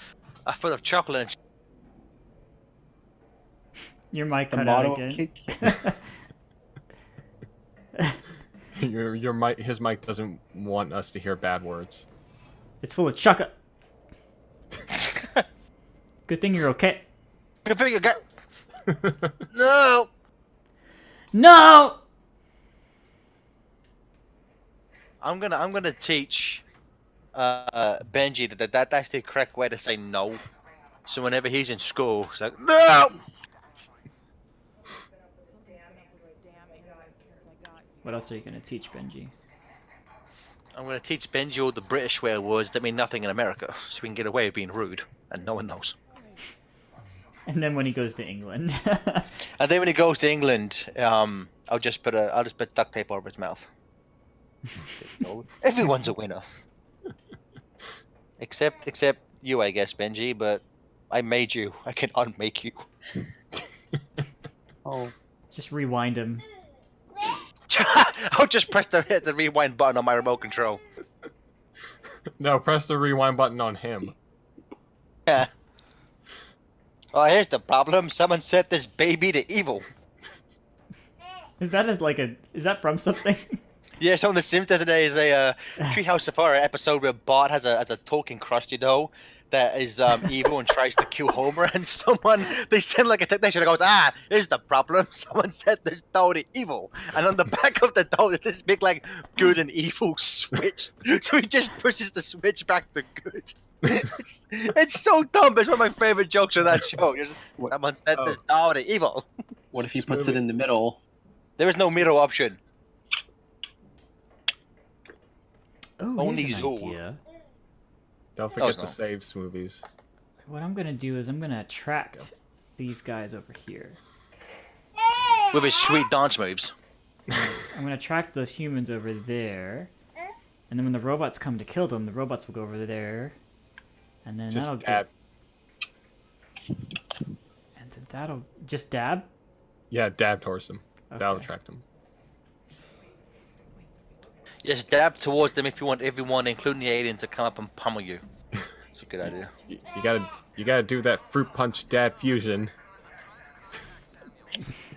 full of chocolate and Your mic The cut out motto of again. Kit Kat. Your mic, his mic doesn't want us to hear bad words. It's full of chocolate. Good thing you're okay. Good thing you got. No. No! I'm gonna teach Benji that's the correct way to say no. So whenever he's in school, he's like, no. else are you gonna teach Benji? I'm going to teach Benji all the British swear words that mean nothing in America, so we can get away with being rude, and no one knows. Great. And then when he goes to England, And then when he goes to England, I'll just put duct tape over his mouth. Everyone's a winner, except you, I guess, Benji. But I made you. I can unmake you. Oh, just rewind him. I'll just press the rewind button on my remote control. No, press the rewind button on him. Yeah. Oh, here's the problem. Someone set this baby to evil. Is that is that from something? Yeah, so on The Sims, there's a Treehouse of Horror episode where Bart has a talking Krusty doll that is evil and tries to kill Homer, and they send like a technician that goes, here's the problem. Someone set this doll to evil, and on the back of the doll there's this big like good and evil switch. So he just pushes the switch back to good. It's so dumb. It's one of my favorite jokes on that show. Just, someone set this doll to evil. what if he puts it in the middle? There is no middle option. Oh, Only here's an Zool. idea. Don't forget no. to save Smoovies. What I'm gonna do is I'm gonna attract these guys over here. With his sweet dance moves. I'm gonna attract those humans over there, and then when the robots come to kill them, the robots will go over there, and then Just that'll dab. and then that'll just dab. Yeah, dab towards him. That'll Okay. attract him. Yes, dab towards them if you want everyone, including the alien, to come up and pummel you. It's a good idea. You gotta do that fruit punch dab fusion.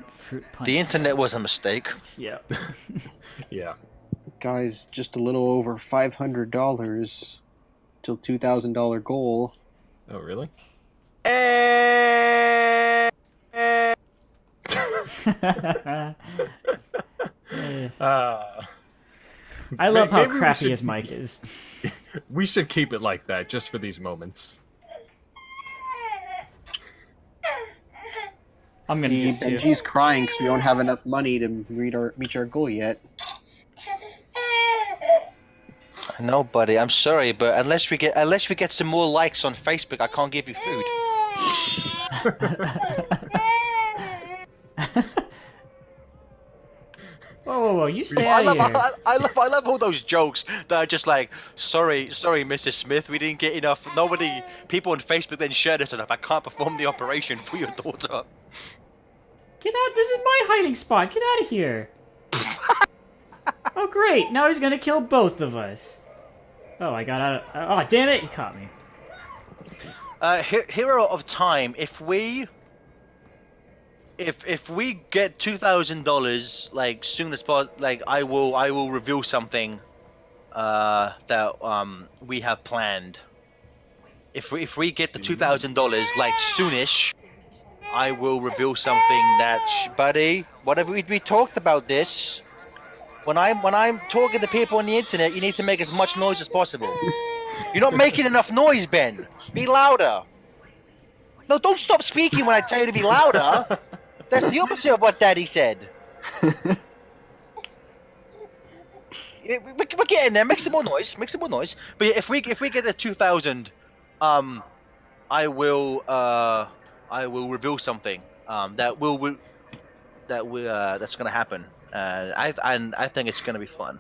Fruit punch. The internet was a mistake. Yeah. Yeah. Guys, just a little over $500 till $2,000 goal. Oh, really? I love how maybe we crappy should- his mic is. We should keep it like that just for these moments. I'm gonna do it too. Benji's crying because we don't have enough money to reach our goal yet. I know, buddy. I'm sorry, but unless we get some more likes on Facebook, I can't give you food. Whoa, you stay out of here. I love all those jokes that are just like, sorry, Mrs. Smith, we didn't get enough. People on Facebook didn't share this enough. I can't perform the operation for your daughter. Get out! This is my hiding spot. Get out of here. Oh great! Now he's gonna kill both of us. Oh, I got out. Oh damn it! He caught me. Hero of Time. If we get $2,000 like soon as possible, like I will reveal something that we have planned. If we get the $2,000 like soonish, I will reveal something that buddy. Whatever we talked about this. When I'm talking to people on the internet, you need to make as much noise as possible. You're not making enough noise, Ben. Be louder. No, don't stop speaking when I tell you to be louder. That's the opposite of what Daddy said. We're getting there. Make some more noise. Make some more noise. But yeah, if we get the 2,000, I will reveal something that's gonna happen. I think it's gonna be fun.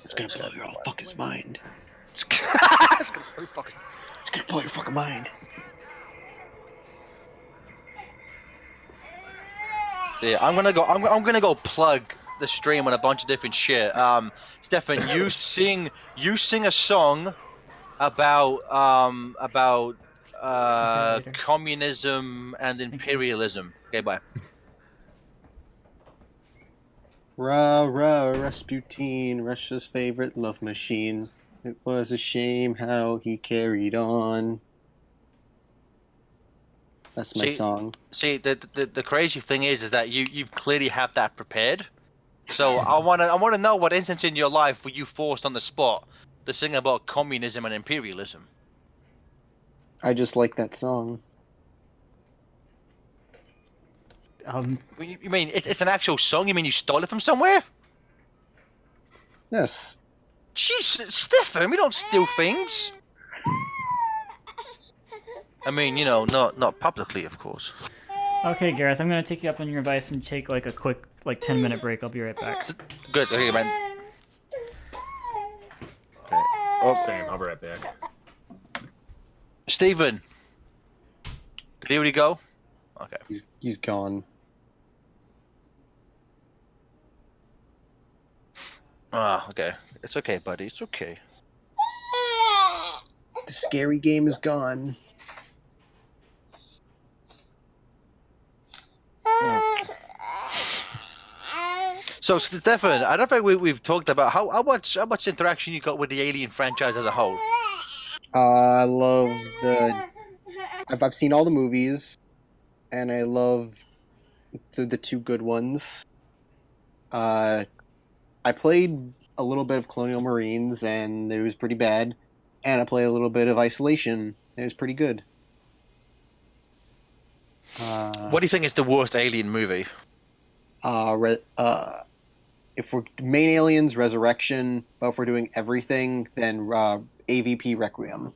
It's gonna blow your whole fucking mind. It's gonna blow fucking. It's gonna blow your fucking mind. Yeah, I'm gonna go plug the stream on a bunch of different shit. Stefan, you sing a song about communism and imperialism. Okay, bye. Rah, rah, Rasputin, Russia's favorite love machine. It was a shame how he carried on. That's my song. See, the crazy thing is that you clearly have that prepared. So I wanna know what instance in your life were you forced on the spot to sing about communism and imperialism. I just like that song. You mean it's an actual song? You mean you stole it from somewhere? Yes. Jeez, Stefan, we don't steal things. I mean, not publicly, of course. Okay, Gareth, I'm gonna take you up on your advice and take like a quick 10-minute break. I'll be right back. Good. Okay, man. Okay. Oh, same. I'll be right back. Stephen, did he already go? Okay. He's gone. Ah, okay. It's okay, buddy. It's okay. The scary game is gone. So, Stefan, I don't think we've talked about how much interaction you got with the Alien franchise as a whole. I love the. I've seen all the movies, and I love the two good ones. I played a little bit of Colonial Marines, and it was pretty bad. And I played a little bit of Isolation, and it was pretty good. What do you think is the worst Alien movie? If we're main aliens, Resurrection. But if we're doing everything, then AVP Requiem.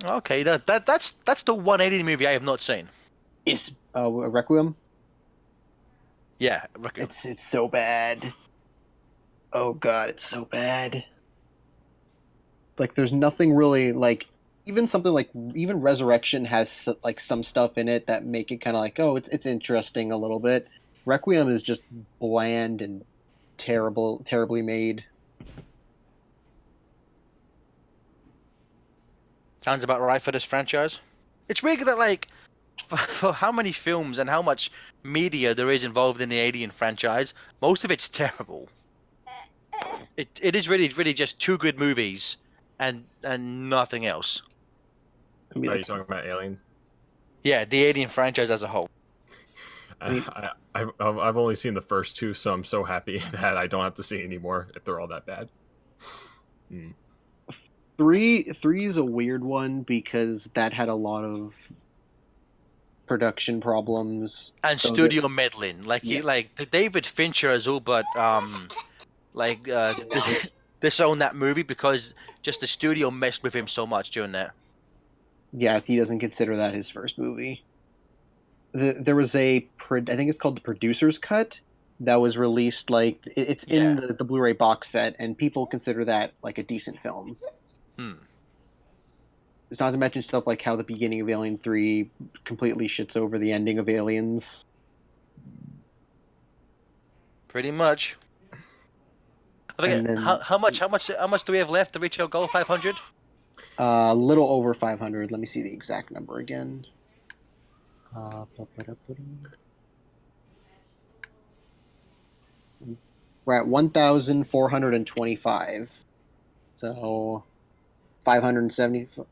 Okay, that's the one Alien movie I have not seen. Is Requiem? Yeah, Requiem. It's so bad. Oh god, it's so bad. Like, there's nothing really like. Even something like Resurrection has like some stuff in it that make it kind of like, oh, it's interesting a little bit. Requiem is just bland and terribly made. Sounds about right for this franchise. It's weird that, like, for how many films and how much media there is involved in the Alien franchise, most of it's terrible. It is really just two good movies and nothing else. I mean, Are you talking about Alien? Yeah, the Alien franchise as a whole. I've only seen the first two, so I'm so happy that I don't have to see anymore if they're all that bad. Three is a weird one because that had a lot of production problems And so studio meddling, like Yeah. like David Fincher has all but disowned that movie because just the studio messed with him so much during that. Yeah, he doesn't consider that his first movie. There was I think it's called the producer's cut that was released like it's in the Blu-ray box set, and people consider that like a decent film. It's not to mention stuff like how the beginning of Alien 3 completely shits over the ending of Aliens. Pretty much. I think And then- how much do we have left to reach our goal? 500. A little over 500. Let me see the exact number again. We're at 1,425. So 575.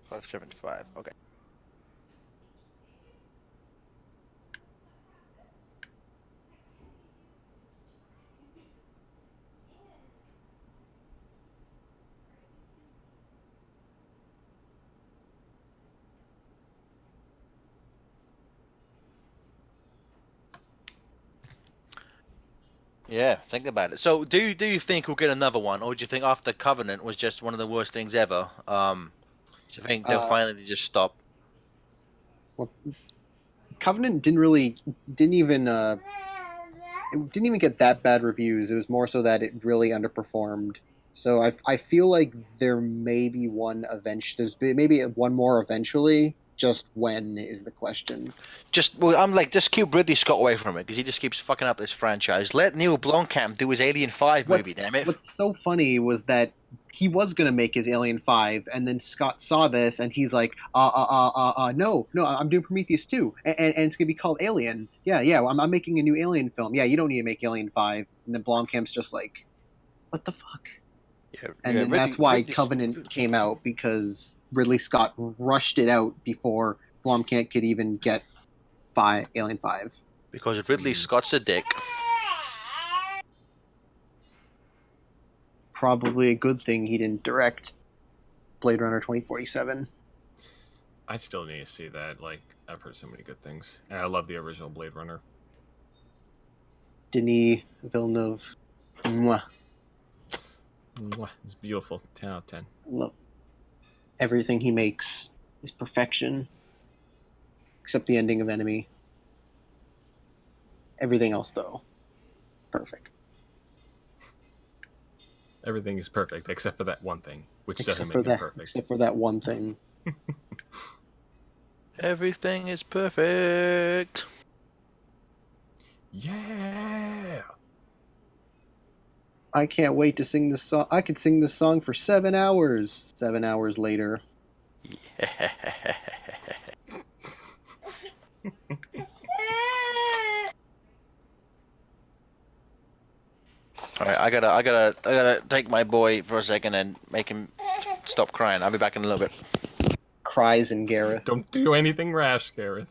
575. Okay. Yeah, think about it. So, do you think we'll get another one, or do you think After Covenant was just one of the worst things ever? Do you think they'll finally just stop? Well, Covenant didn't even get that bad reviews. It was more so that it really underperformed. So I feel like there may be one eventually. There's maybe one more eventually. Just when is the question. I'm like, just keep Ridley Scott away from it because he just keeps fucking up this franchise. Let Neil Blomkamp do his Alien 5 movie, damn it. What's so funny was that he was gonna make his Alien 5, and then Scott saw this, and he's like, no, I'm doing Prometheus 2, and it's gonna be called Alien. Yeah, I'm making a new Alien film. Yeah, you don't need to make Alien 5. And then Blomkamp's just like, what the fuck? Yeah, And then that's why Covenant came out, because Ridley Scott rushed it out before Blomkamp could even get Alien 5. Because Ridley Scott's a dick. Probably a good thing he didn't direct Blade Runner 2047. I still need to see that. Like, I've heard so many good things. And I love the original Blade Runner. Denis Villeneuve. Mwah. Mwah, it's beautiful. 10 out of 10. I love everything he makes. Is perfection, except the ending of Enemy. Everything else, though, perfect. Everything is perfect except for that one thing, which doesn't Except for make him that. perfect. Except for that one thing. Everything is perfect. Yeah. I can't wait to sing this song. I could sing this song for 7 hours. 7 hours later. All right, I gotta take my boy for a second and make him stop crying. I'll be back in a little bit. Cries in Gareth. Don't do anything rash, Gareth.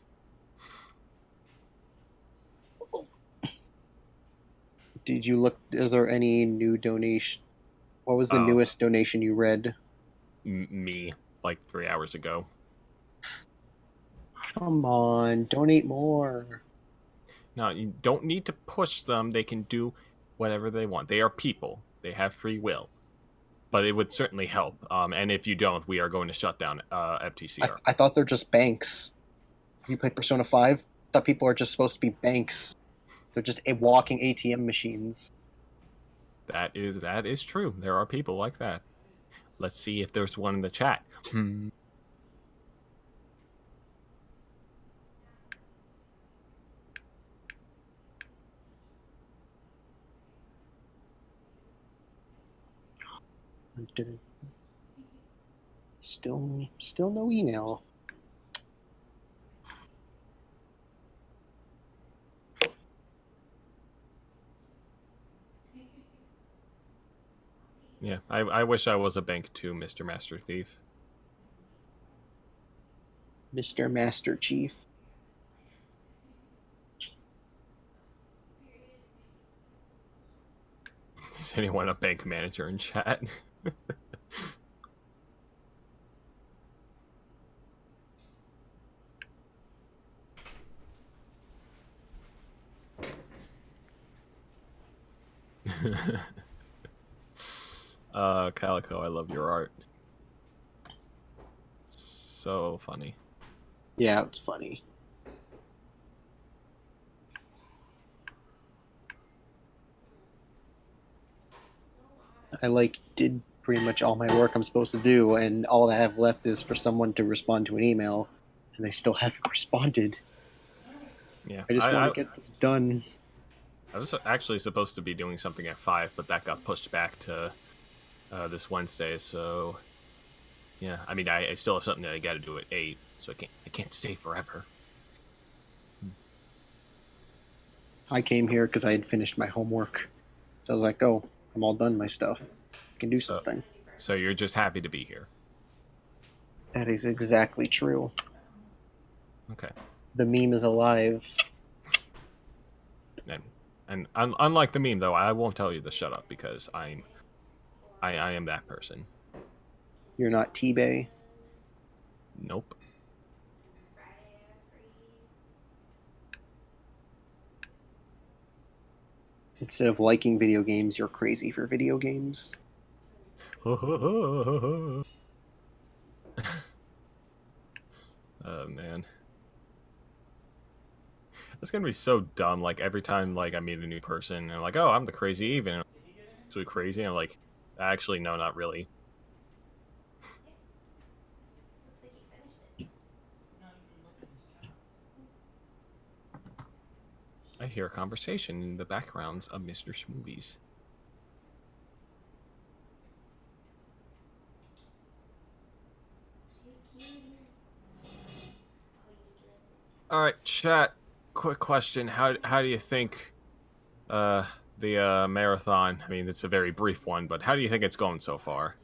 Did you look? Is there any new donation? What was the newest donation you read? Me, like 3 hours ago. Come on, donate more. No, you don't need to push them. They can do whatever they want. They are people. They have free will. But it would certainly help. And if you don't, we are going to shut down FTCR. I thought they're just banks. You play Persona 5? I thought people are just supposed to be banks. They're just walking ATM machines. That is true. There are people like that. Let's see if there's one in the chat. Still no email. Yeah, I wish I was a bank too, Mr. Master Thief. Mr. Master Chief. Is anyone a bank manager in chat? Calico, I love your art. So funny. Yeah, it's funny. I did pretty much all my work I'm supposed to do, and all I have left is for someone to respond to an email, and they still haven't responded. Yeah, I just want to get this done. I was actually supposed to be doing something at 5, but that got pushed back to this Wednesday. So yeah, I mean, I still have something that I got to do at 8, so I can't stay forever. I came here because I had finished my homework, so I was like, "Oh, I'm all done my stuff. I can do something." So you're just happy to be here. That is exactly true. Okay. The meme is alive. And unlike the meme, though, I won't tell you to shut up because I am that person. You're not T-Bay. Nope. Instead of liking video games, you're crazy for video games. Oh man, it's gonna be so dumb. Like every time, like I meet a new person, and I'm like, "Oh, I'm the crazy Eve," and I'm actually crazy. And I'm like, actually, no, not really. I hear a conversation in the backgrounds of Mr. Smoovies. All right, chat. Quick question: How do you think the marathon? I mean, it's a very brief one, but how do you think it's going so far?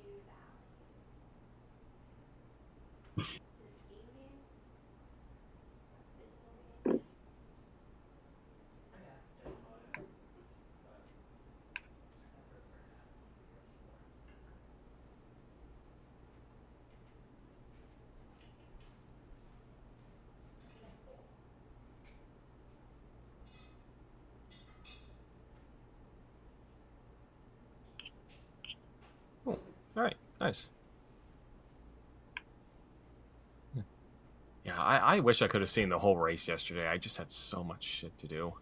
All right, nice. Yeah, I wish I could have seen the whole race yesterday. I just had so much shit to do.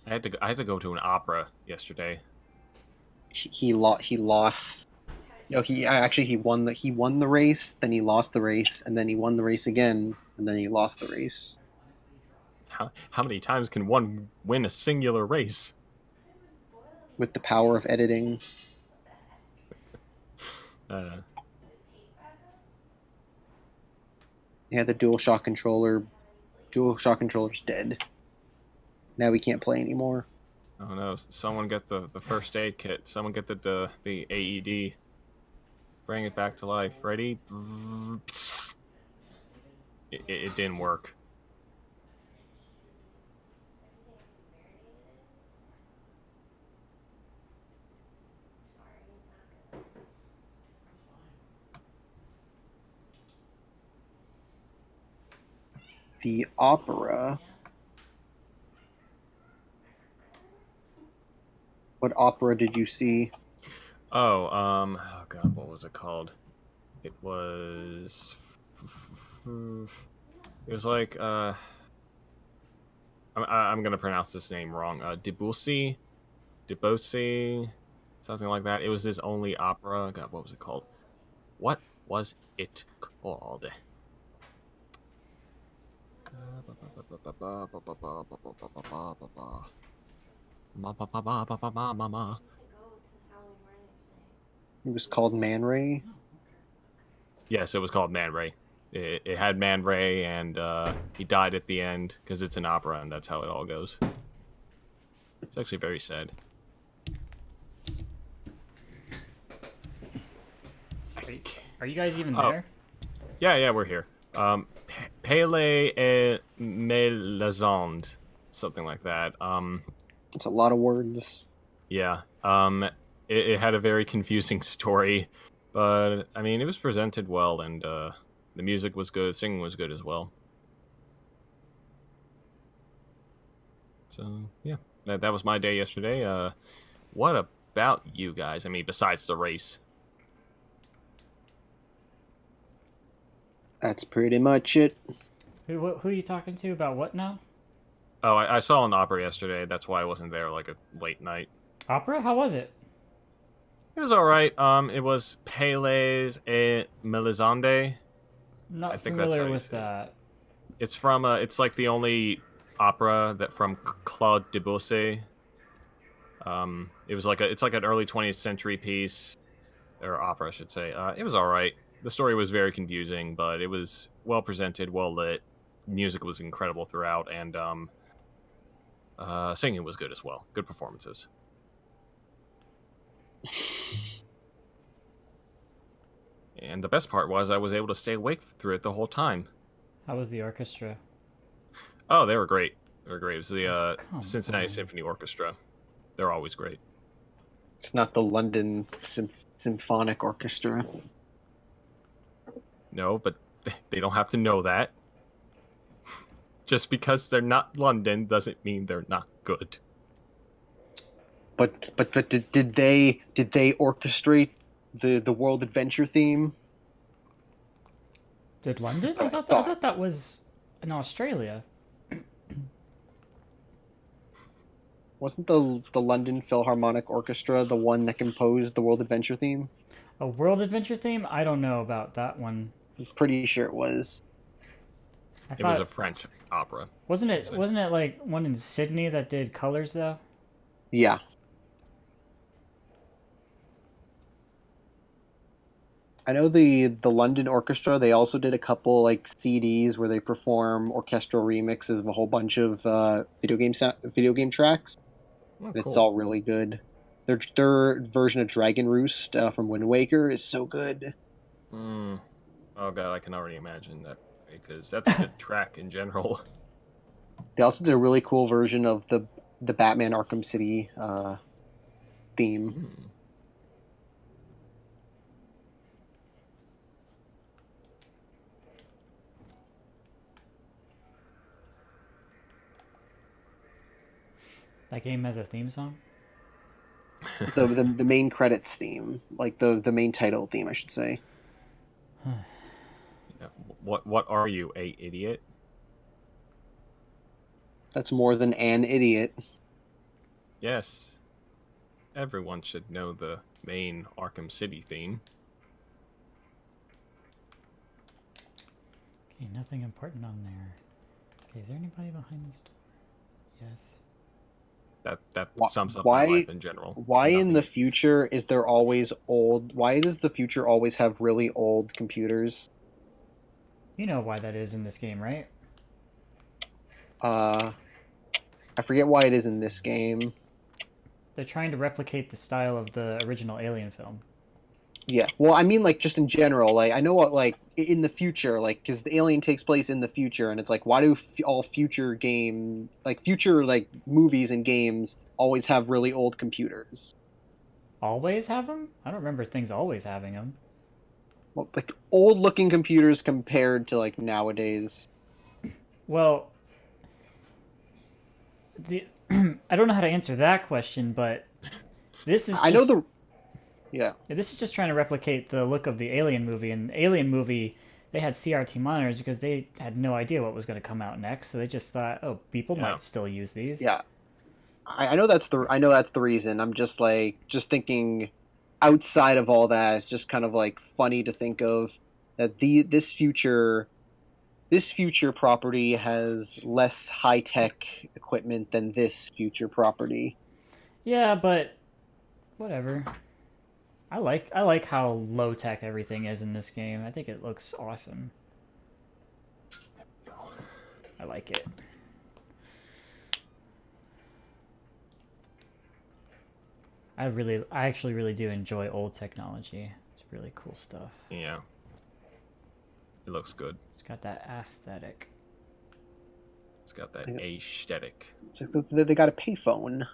I had to go to an opera yesterday. He lost. No, he won the race, then he lost the race, and then he won the race again, and then he lost the race. How many times can one win a singular race? With the power of editing. Uh, Yeah, the DualShock controller's dead. Now we can't play anymore. oh no! Someone get the first aid kit. Someone get the AED. Bring it back to life. Ready? It didn't work. The opera. What opera did you see? Oh god, what was it called? It was like I'm gonna pronounce this name wrong. Debussy, something like that. It was his only opera. God, what was it called? What was it called? It was called Man Ray. Yes, it was called Man Ray. It had Man Ray, and he died at the end because it's an opera, and that's how it all goes. It's actually very sad. Are you guys even there? Yeah, we're here. Pele et Melazond, something like that. It's a lot of words. Yeah. It had a very confusing story, but I mean, it was presented well, and the music was good, singing was good as well. So yeah, that was my day yesterday. What about you guys? I mean, besides the race. That's pretty much it. Who are you talking to about what now? Oh, I saw an opera yesterday. That's why I wasn't there like a late night. Opera? How was it? It was all right. It was Pele's et Melisande. Not I think that's how familiar you with say it. that. It's from. It's like the only opera that from Claude Debussy. It was like it's like an early 20th century piece or opera, I should say. It was all right. The story was very confusing, but it was well presented, well lit. Music was incredible throughout, and singing was good as well. Good performances. And the best part was I was able to stay awake through it the whole time. How was the orchestra? Oh, they were great. They were great. It was the Come Cincinnati on. Symphony Orchestra. They're always great. It's not the London Symphonic Orchestra. No, but they don't have to know that. Just because they're not London doesn't mean they're not good. But did they orchestrate the World Adventure theme? Did London? I thought that was in Australia. Wasn't the London Philharmonic Orchestra the one that composed the World Adventure theme? A World Adventure theme? I don't know about that one. I'm pretty sure it was. It was a French opera. Wasn't it like one in Sydney that did colors though? Yeah. I know the London Orchestra, they also did a couple like CDs where they perform orchestral remixes of a whole bunch of video game tracks. Oh, It's cool. all really good. Their version of Dragon Roost from Wind Waker is so good. Oh god, I can already imagine that because that's a good track in general. They also did a really cool version of the Batman Arkham City theme. That game has a theme song? The main credits theme, like the main title theme, I should say. Yeah, what are you, a idiot? That's more than an idiot. Yes, everyone should know the main Arkham City theme. Okay, nothing important on there. Okay, is there anybody behind this door? Yes. That Why sums up my why life in general. why in the Nothing. future is there always old? Why does the future always have really old computers? You know why that is in this game, right? Uh, I forget why it is in this game. They're trying to replicate the style of the original Alien film. Yeah. Well, I mean, like, just in general, like, I know what, like, in the future, like, because the Alien takes place in the future, and it's like, why do all future, like, movies and games always have really old computers? Always have them? I don't remember things always having them. Well, like, old-looking computers compared to, like, nowadays. Well, the I don't know how to answer that question, but this is I know just Yeah. this is just trying to replicate the look of the Alien movie. And the Alien movie, they had CRT monitors because they had no idea what was going to come out next, so they just thought, oh, people Yeah. might still use these. Yeah. I know that's the reason. I'm just just thinking outside of all that, it's just kind of like funny to think of that this future property has less high tech equipment than this future property. Yeah, but whatever. I like how low tech everything is in this game. I think it looks awesome. I like it. I actually really do enjoy old technology. It's really cool stuff. Yeah. It looks good. It's got that aesthetic. It's got that Yeah. aesthetic. It's like they got a payphone.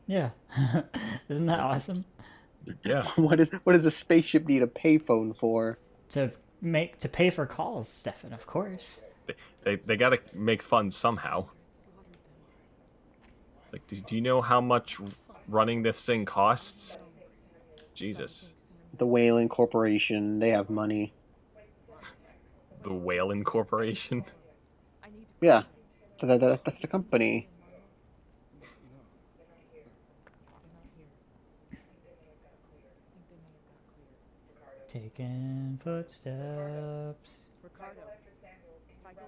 Yeah. Isn't that awesome? Yeah. What does a spaceship need a payphone for? To pay for calls, Stefan, of course. They gotta make fun somehow. Like, do you know how much running this thing costs? Jesus. The Whalen Corporation, they have money. The Whalen Corporation? Yeah, that's the company. Taking footsteps.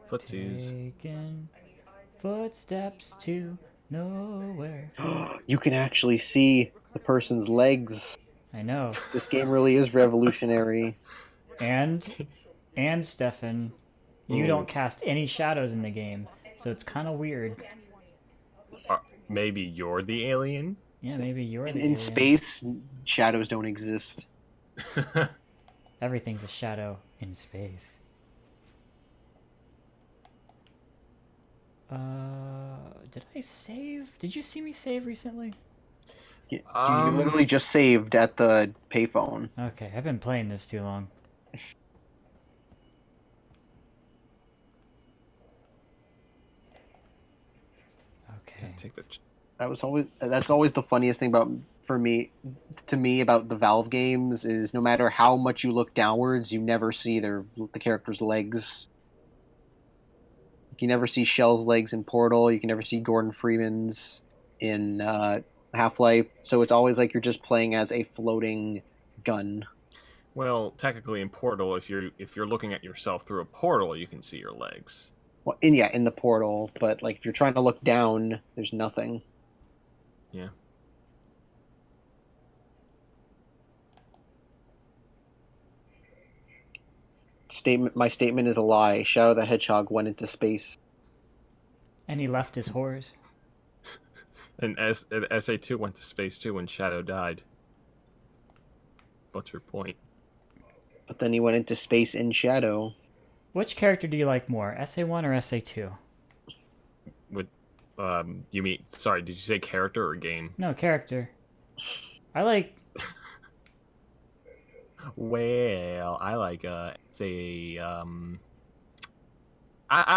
Footsies. Taking footsteps to nowhere. You can actually see the person's legs. I know. This game really is revolutionary. And Stefan, you Ooh. don't cast any shadows in the game, so it's kind of weird. Maybe you're the alien? Yeah, maybe you're the In alien. space, shadows don't exist. Everything's a shadow in space. Did I save? Did you see me save recently? You literally just saved at the payphone. Okay, I've been playing this too long. Okay. Take the That's always the funniest thing about to me about the Valve games is no matter how much you look downwards, you never see the character's legs. You never see Shell's legs in Portal. You can never see Gordon Freeman's in Half-Life. So it's always like you're just playing as a floating gun. Well, technically in Portal, if you're looking at yourself through a portal, you can see your legs. Well, in the Portal, but like if you're trying to look down, there's nothing. Yeah. My statement is a lie. Shadow the Hedgehog went into space. And he left his whores. And SA2 went to space too when Shadow died. What's your point? But then he went into space in Shadow. Which character do you like more, SA1 or SA2? You mean, sorry, did you say character or game? No, character. I like... Well, I like, say, I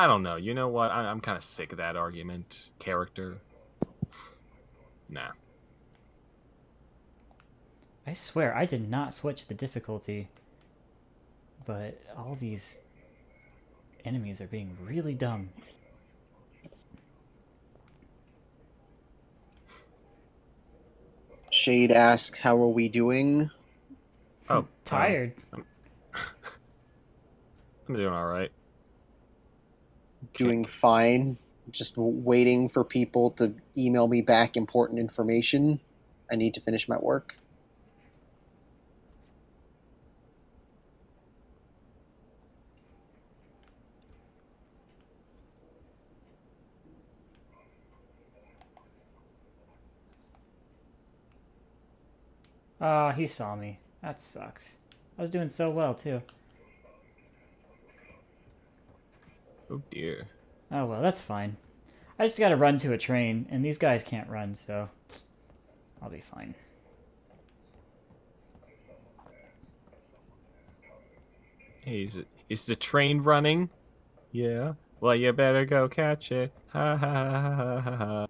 don't know. You know what? I'm kind of sick of that argument. Character. Nah. I swear, I did not switch the difficulty. But all these enemies are being really dumb. Shade asks, "How are we doing?" Oh, Tired. I'm doing all right. Doing fine. Just waiting for people to email me back important information. I need to finish my work. Ah, he saw me. That sucks. I was doing so well, too. Oh dear. Oh well, that's fine. I just gotta run to a train, and these guys can't run, so I'll be fine. Hey, is the train running? Yeah. Well, you better go catch it. Ha ha ha ha ha ha.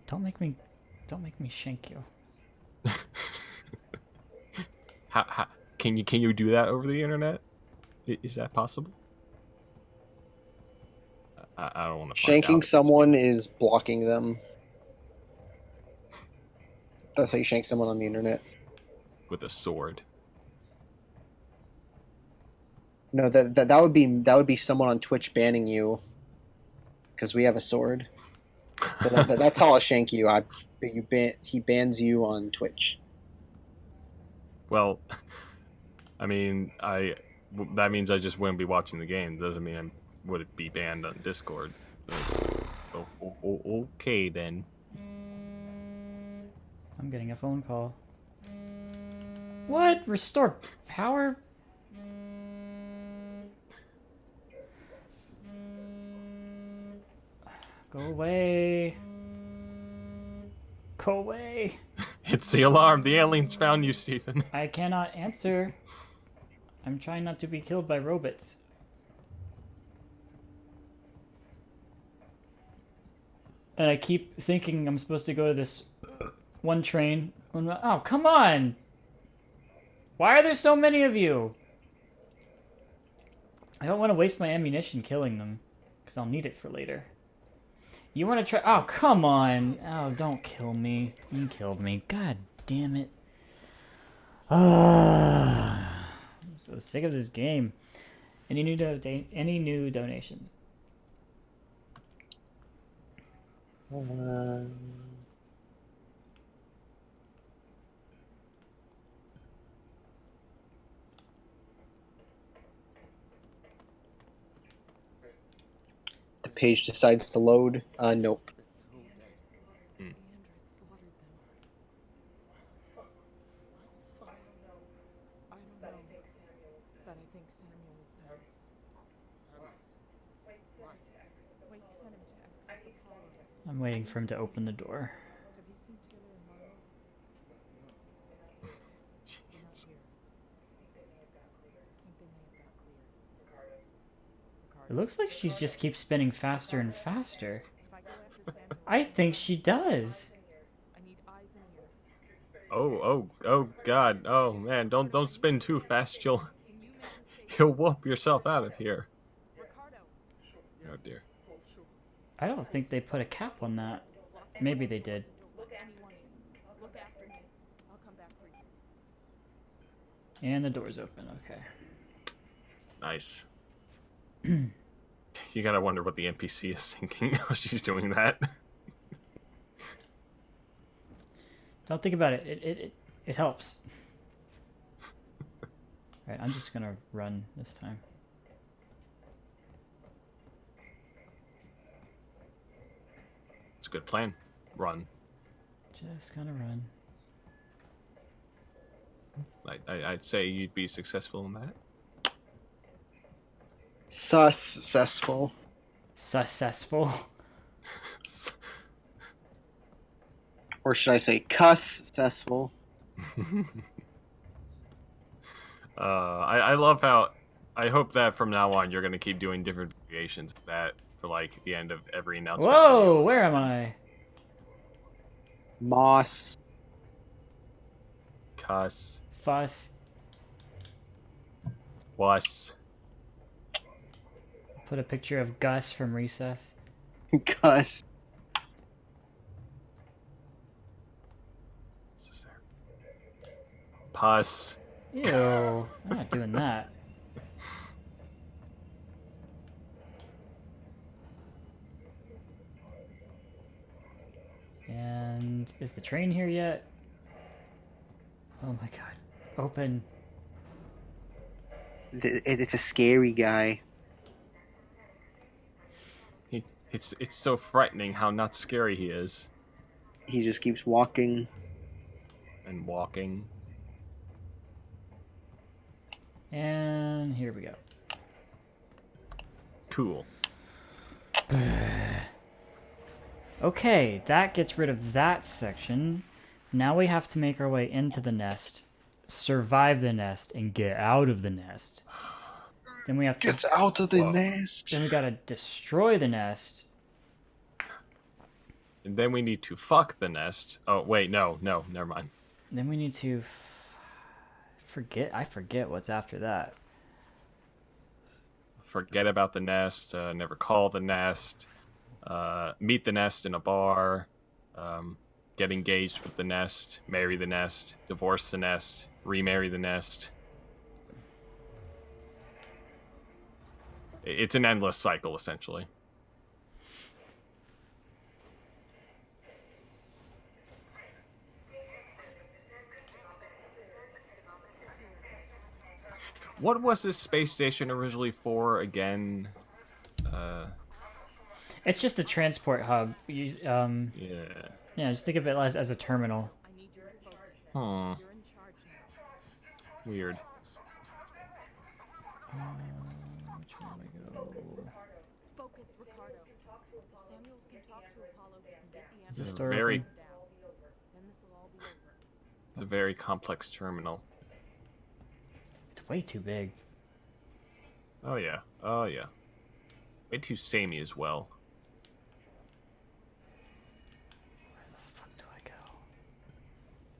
Don't make me shank you. How can you do that over the internet? Is that possible? I don't want to find out. Shanking someone is blocking them. That's how you shank someone on the internet. With a sword. No, that would be someone on Twitch banning you because we have a sword. So that's how I'll shank you. He bans you on Twitch. Well, I mean, that means I just wouldn't be watching the game. Doesn't mean I would be banned on Discord. Okay then. I'm getting a phone call. What? Restore power? Go away. Go away. It's the alarm. The aliens found you, Stephen. I cannot answer. I'm trying not to be killed by robots. And I keep thinking I'm supposed to go to this one train. Oh, come on! Why are there so many of you? I don't want to waste my ammunition killing them, because I'll need it for later. You want to try? Oh, come on! Oh, don't kill me. You killed me. God damn it. I'm so sick of this game. Any new donations? The page decides to load. Nope. The android slaughtered them. Why the fuck? I don't know. But I think Samuels does. Wait, send him to access Apollo. I'm waiting for him to open the door. Have you seen Taylor and Marlo? They're not here. I think they may have got clear. Ricardo. It looks like she just keeps spinning faster and faster. If I go after Samuels, I think she does. I need eyes and ears. Oh God. Oh man, don't spin too fast. Can you make a statement? You'll whoop yourself out of here. Ricardo. Oh dear. I don't think they put a cap on that. Maybe they did. Don't let anyone in. Look after me. I'll come back for you. And the door's open. Okay. Nice. You gotta wonder what the NPC is thinking while she's doing that. Don't think about it. It helps. Alright, I'm just gonna run this time. It's a good plan. Run. Just gonna run. I'd say you'd be successful in that. Successful. Successful. Or should I say cuss-cessful? I love how. I hope that from now on you're gonna keep doing different variations of that for like the end of every announcement. Whoa! Where am I? Moss. Cuss. Fuss. Was. Put a picture of Gus from Recess. Gus. Puss. Ew. I'm not doing that. And is the train here yet? Oh my god. Open. It's a scary guy. It's so frightening how not scary he is. He just keeps walking. And walking. And here we go. Cool. Okay, that gets rid of that section. Now we have to make our way into the nest, survive the nest, and get out of the nest. Then we have to... Gets out of the nest. Then we gotta destroy the nest. And then we need to fuck the nest. Oh, wait, no, never mind. Then we need to... I forget what's after that. Forget about the nest, never call the nest, meet the nest in a bar, get engaged with the nest, marry the nest, divorce the nest, remarry the nest. It's an endless cycle, essentially. What was this space station originally for again? It's just a transport hub. Yeah. Yeah, just think of it as a terminal. I need your focus. Huh. You're in charge now. Weird. Which one do I go? Focus, Ricardo. If Samuels can talk to Apollo and get the Is answer this to door very- open? then this will all be over. It's a very complex terminal. It's way too big. Oh yeah. Way too samey as well. Where the fuck do I go?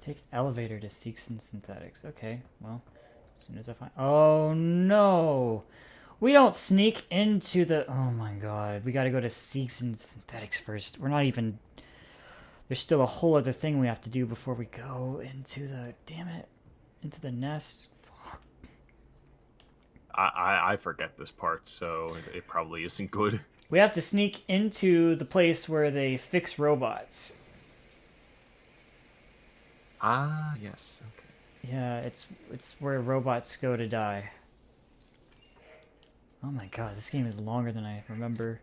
Take elevator to Seeks and Synthetics. Okay, well, as soon as I find... Oh no! We don't sneak into the... Oh my god, we gotta go to Seeks and Synthetics first. We're not even... There's still a whole other thing we have to do before we go into the... Damn it. Into the nest. Fuck. I forget this part, so it probably isn't good. We have to sneak into the place where they fix robots. Ah, yes. Okay. Yeah, it's where robots go to die. Oh my god, this game is longer than I remember.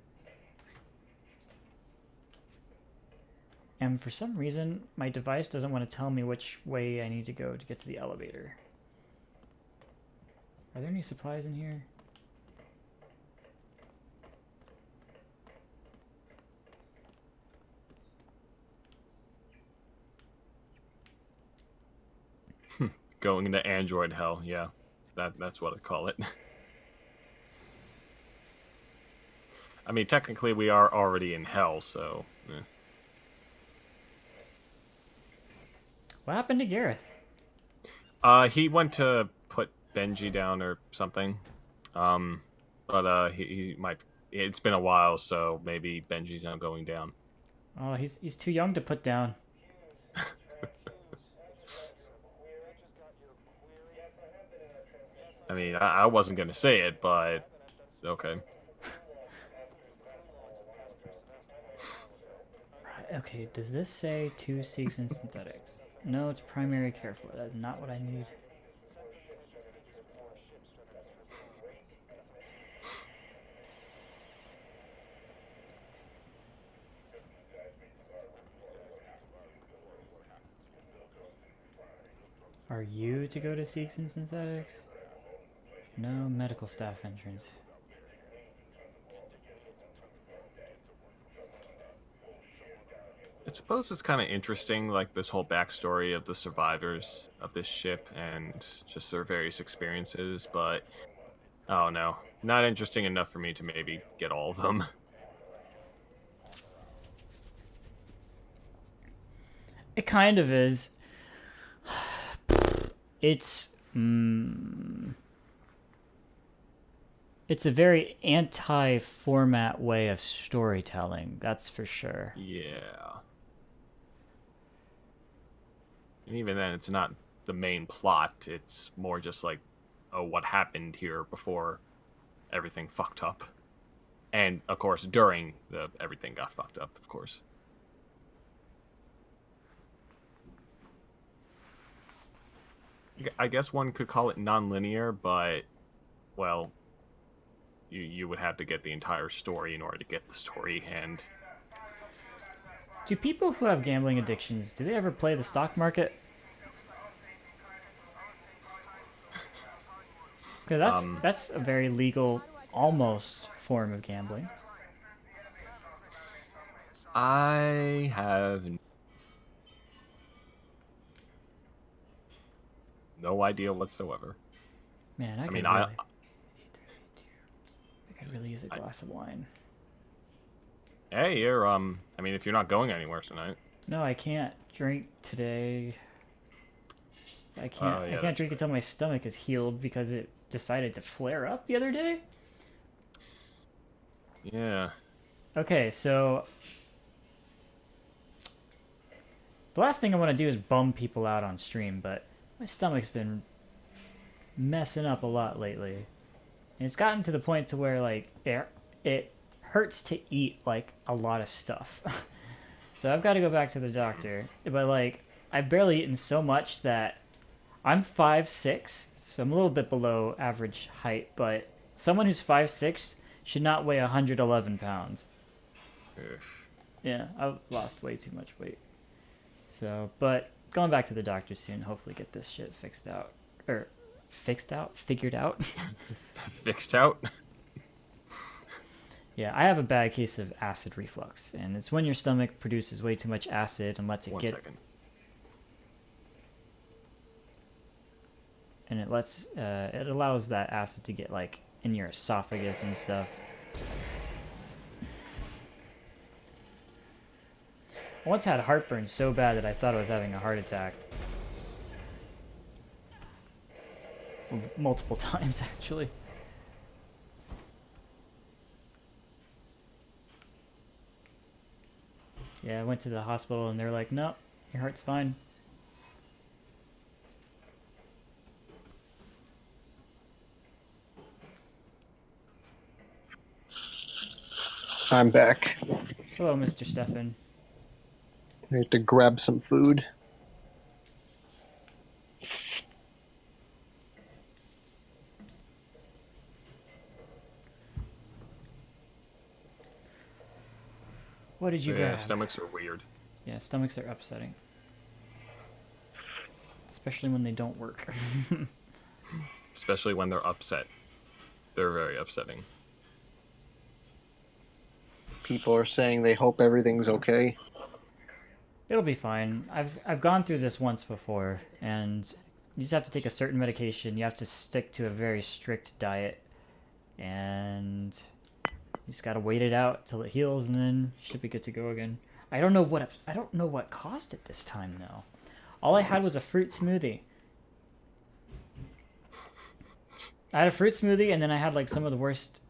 And for some reason, my device doesn't want to tell me which way I need to go to get to the elevator. Are there any supplies in here? Going into Android hell, yeah. That's what I call it. I mean, technically we are already in hell, so... What happened to Gareth? He went to put Benji down or something. But he might... It's been a while, so maybe Benji's not going down. Oh, he's too young to put down. I mean, I wasn't going to say it, but... Okay. Okay, does this say 2 Seeks and Synthetics? No, it's primary care for. That is not what I need. Are you to go to Seeks and Synthetics? No medical staff entrance. I suppose it's kind of interesting, like, this whole backstory of the survivors of this ship and just their various experiences, but... Oh, no. Not interesting enough for me to maybe get all of them. It kind of is. It's it's a very anti-format way of storytelling. That's for sure. Yeah. And even then, it's not the main plot. It's more just like, oh, what happened here before everything fucked up. And, of course, during the everything got fucked up, of course. I guess one could call it non-linear, but, well, you would have to get the entire story in order to get the story, and... Do people who have gambling addictions, do they ever play the stock market? Because that's a very legal, almost form of gambling. I have no idea whatsoever. Man, I could really use a glass of wine. Hey, you're I mean, if you're not going anywhere tonight. No, I can't drink today. I can't. Yeah, I can't drink until my stomach is healed because it decided to flare up the other day. Yeah. Okay, so the last thing I want to do is bum people out on stream, but my stomach's been messing up a lot lately, and it's gotten to the point to where like it hurts to eat like a lot of stuff. So I've got to go back to the doctor. But like I've barely eaten so much that I'm 5'6", so I'm a little bit below average height, but someone who's 5'6" should not weigh 111 pounds. Ugh. Yeah, I've lost way too much weight. So, but going back to the doctor soon, hopefully get this shit figured out. Fixed out? Yeah, I have a bad case of acid reflux, and it's when your stomach produces way too much acid and lets it One get... second. And it lets, it allows that acid to get, like, in your esophagus and stuff. I once had heartburn so bad that I thought I was having a heart attack. Multiple times, actually. Yeah, I went to the hospital and they were like, "No, your heart's fine." I'm back. Hello, Mr. Stefan. I have to grab some food. What did you Yeah, grab? stomachs are weird. Yeah, stomachs are upsetting. Especially when they don't work. Especially when they're upset. They're very upsetting. People are saying they hope everything's okay. It'll be fine. I've gone through this once before, and you just have to take a certain medication. You have to stick to a very strict diet, and you just gotta wait it out till it heals, and then you should be good to go again. I don't know what caused it this time though. All I had was a fruit smoothie. I had a fruit smoothie, and then I had like some of the worst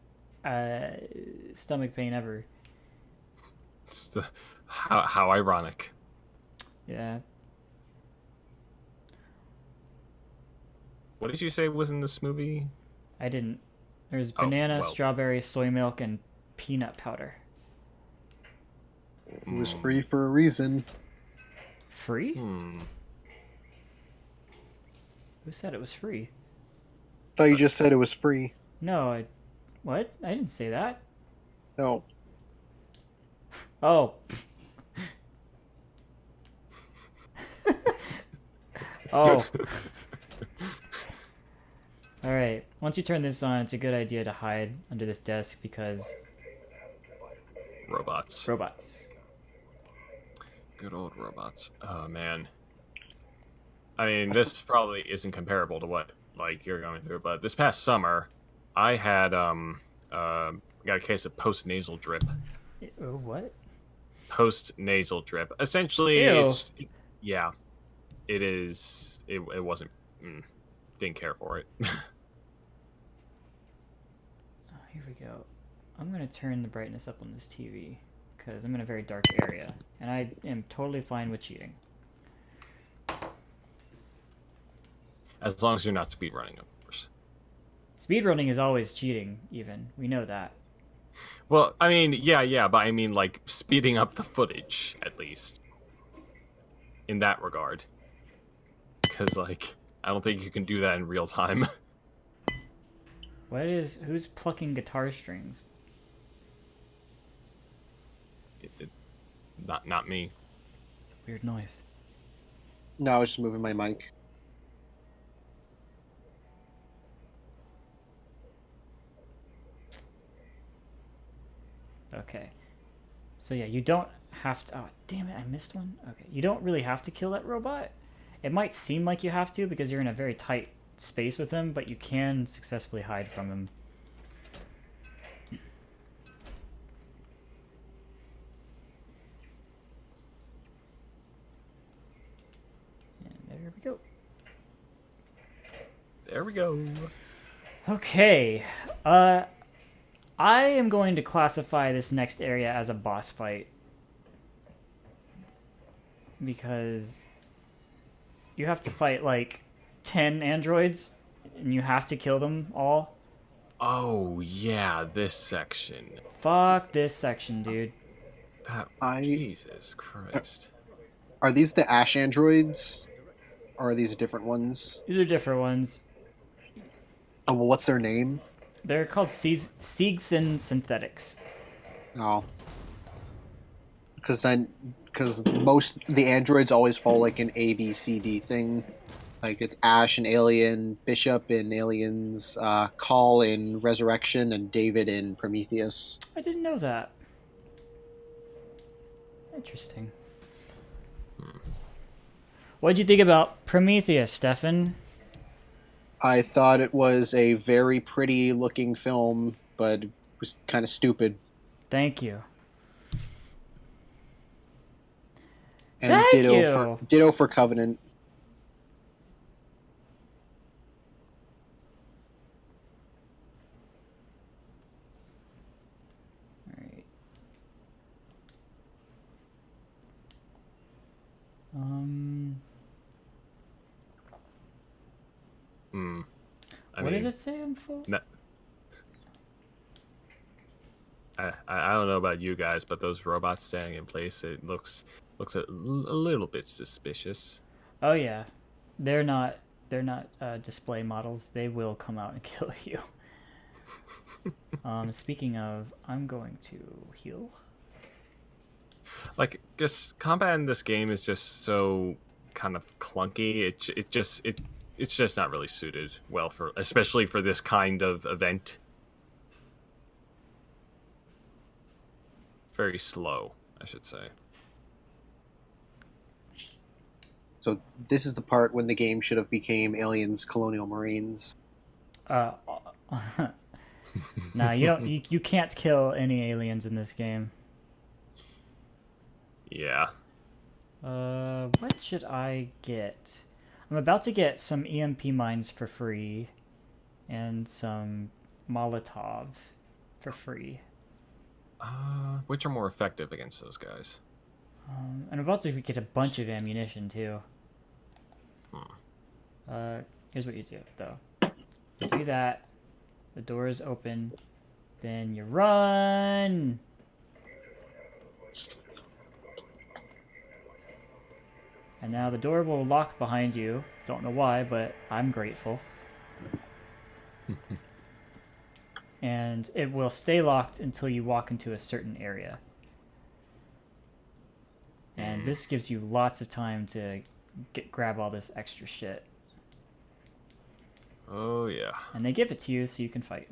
stomach pain ever. It's how ironic. Yeah. What did you say was in this movie? I didn't. There's Oh, banana, well. strawberry, soy milk, and peanut powder. It was free for a reason. Free? Hmm. Who said it was free? Thought you just said it was free. No, what? I didn't say that. No. Oh. Oh. Alright, once you turn this on, it's a good idea to hide under this desk because... Robots. robots. Good old robots. Oh, man. I mean, this probably isn't comparable to what, like, you're going through, but this past summer, I had, got a case of post-nasal drip. Oh, what? Post-nasal drip. Essentially, Ew. yeah, it is, it wasn't didn't care for it. Oh, here we go. I'm gonna turn the brightness up on this TV because I'm in a very dark area, and I am totally fine with cheating. As long as you're not speedrunning, of course. Speedrunning is always cheating, even. We know that. Well, I mean, yeah, but I mean, like, speeding up the footage, at least. In that regard. Because, like, I don't think you can do that in real time. Who's plucking guitar strings? Not me. It's a weird noise. No, I was just moving my mic. Okay. So yeah, you don't have to... Oh, damn it, I missed one? Okay, you don't really have to kill that robot. It might seem like you have to because you're in a very tight space with him, but you can successfully hide from him. And there we go. There we go. Okay, I am going to classify this next area as a boss fight. Because you have to fight like 10 androids and you have to kill them all. Oh, yeah, this section. Fuck this section, dude. Jesus Christ. Are these the Ash androids? Or are these different ones? These are different ones. Oh, well, what's their name? They're called Seegson Synthetics. Oh. Because most the androids always follow like an A, B, C, D thing. Like it's Ash and Alien, Bishop in Aliens, Call in Resurrection, and David in Prometheus. I didn't know that. Interesting. What'd you think about Prometheus, Stefan? I thought it was a very pretty looking film, but it was kind of stupid. Thank you. And Thank ditto for Covenant. Alright. What does it say on full? No, I don't know about you guys, but those robots standing in place, it looks a little bit suspicious. Oh yeah, they're not display models. They will come out and kill you. Speaking of, I'm going to heal. Like, just combat in this game is just so kind of clunky. It's just not really suited well for, especially for this kind of event. Very slow, I should say. So this is the part when the game should have became Aliens Colonial Marines. Nah, you don't. You can't kill any aliens in this game. Yeah. What should I get? I'm about to get some EMP mines for free, and some Molotovs for free. Which are more effective against those guys? And I'm about to get a bunch of ammunition too. Here's what you do though. You do that. The door is open. Then you run. And now the door will lock behind you. Don't know why, but I'm grateful. And it will stay locked until you walk into a certain area. And this gives you lots of time to grab all this extra shit. Oh, yeah. And they give it to you so you can fight.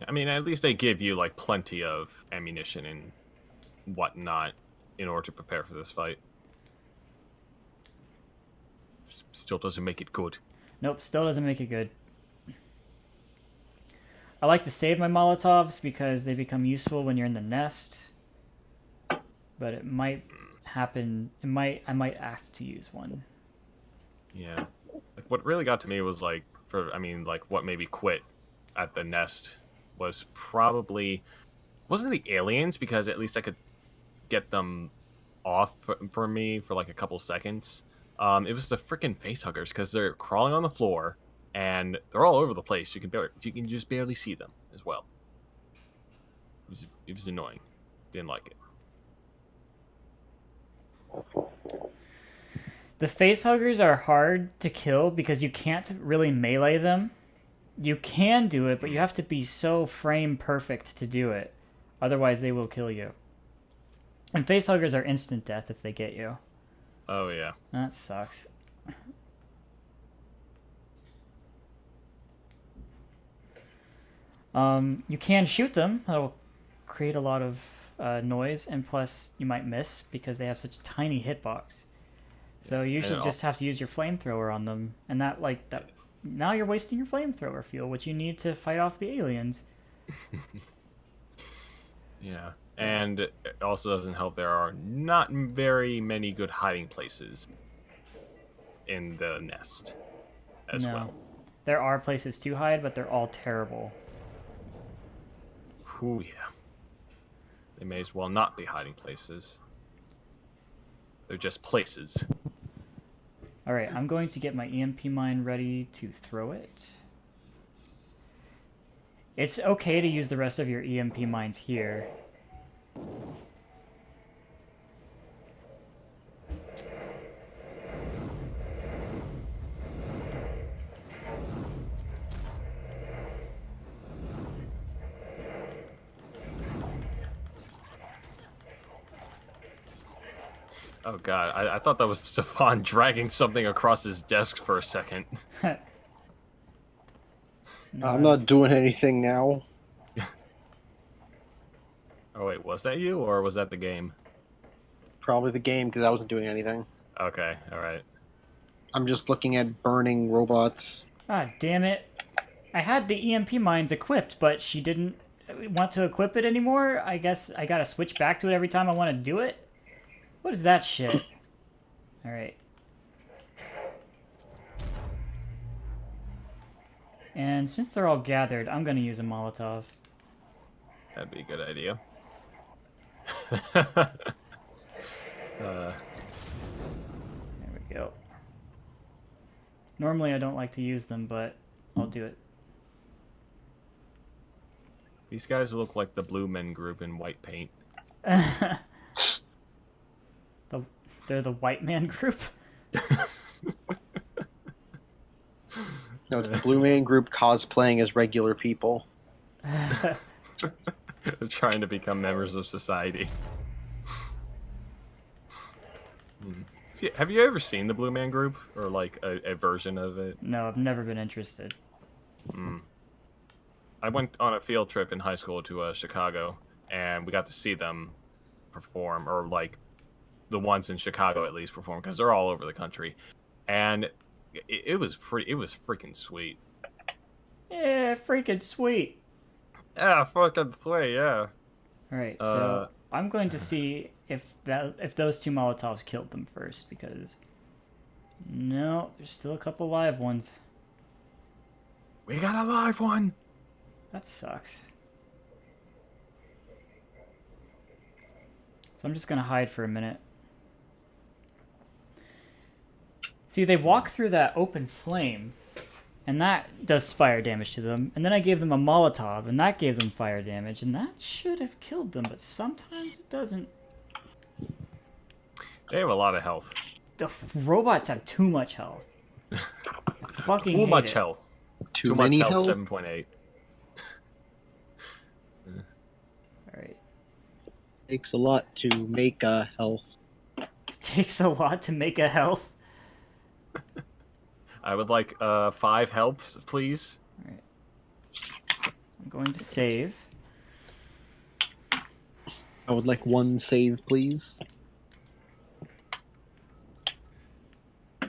I mean, at least they give you, like, plenty of ammunition and whatnot in order to prepare for this fight. Still doesn't make it good. Nope, still doesn't make it good. I like to save my Molotovs because they become useful when you're in the nest. But it might happen. I might have to use one. Yeah. Like, what really got to me was like, what made me quit at the nest was probably wasn't the aliens, because at least I could get them off for me for like a couple seconds. It was the freaking face huggers, because they're crawling on the floor and they're all over the place. You can just barely see them as well. It was annoying. Didn't like it. The face huggers are hard to kill because you can't really melee them. You can do it, but you have to be so frame perfect to do it. Otherwise, they will kill you. And face huggers are instant death if they get you. Oh yeah. That sucks. You can shoot them. That'll create a lot of noise, and plus you might miss because they have such a tiny hitbox. So you usually just have to use your flamethrower on them, and that now you're wasting your flamethrower fuel, which you need to fight off the aliens. Yeah, and it also doesn't help there are not very many good hiding places in the nest as well. There are places to hide, but they're all terrible. Ooh, yeah. They may as well not be hiding places. They're just places. Alright, I'm going to get my EMP mine ready to throw it. It's okay to use the rest of your EMP mines here. Oh god, I thought that was Stefan dragging something across his desk for a second. I'm not doing anything now. Oh wait, was that you, or was that the game? Probably the game, because I wasn't doing anything. Okay, alright. I'm just looking at burning robots. Ah, damn it. I had the EMP mines equipped, but she didn't want to equip it anymore. I guess I gotta switch back to it every time I want to do it. What is that shit? Alright. And since they're all gathered, I'm gonna use a Molotov. That'd be a good idea. There we go. Normally I don't like to use them, but I'll do it. These guys look like the Blue Men Group in white paint. They're the white man group? No, it's the Blue Man Group cosplaying as regular people. They're trying to become members of society. Have you ever seen the Blue Man Group, or like a version of it? No, I've never been interested. I went on a field trip in high school to Chicago, and we got to see them perform, or like the ones in Chicago at least perform, because they're all over the country, and it was freaking sweet. Yeah, freaking sweet. Yeah, fucking sweet, yeah. Alright, so I'm going to see if those two Molotovs killed them first, because no, there's still a couple live ones. We got a live one. That sucks. So I'm just gonna hide for a minute. See, they walk through that open flame, and that does fire damage to them. And then I gave them a Molotov, and that gave them fire damage, and that should have killed them, but sometimes it doesn't. They have a lot of health. The robots have too much health. I fucking Too hate much it. health. Too much many health. health? 7.8. Alright. Takes a lot to make a health. Takes a lot to make a health. I would like 5 healths, please. Alright. I'm going to save. I would like 1 save, please. I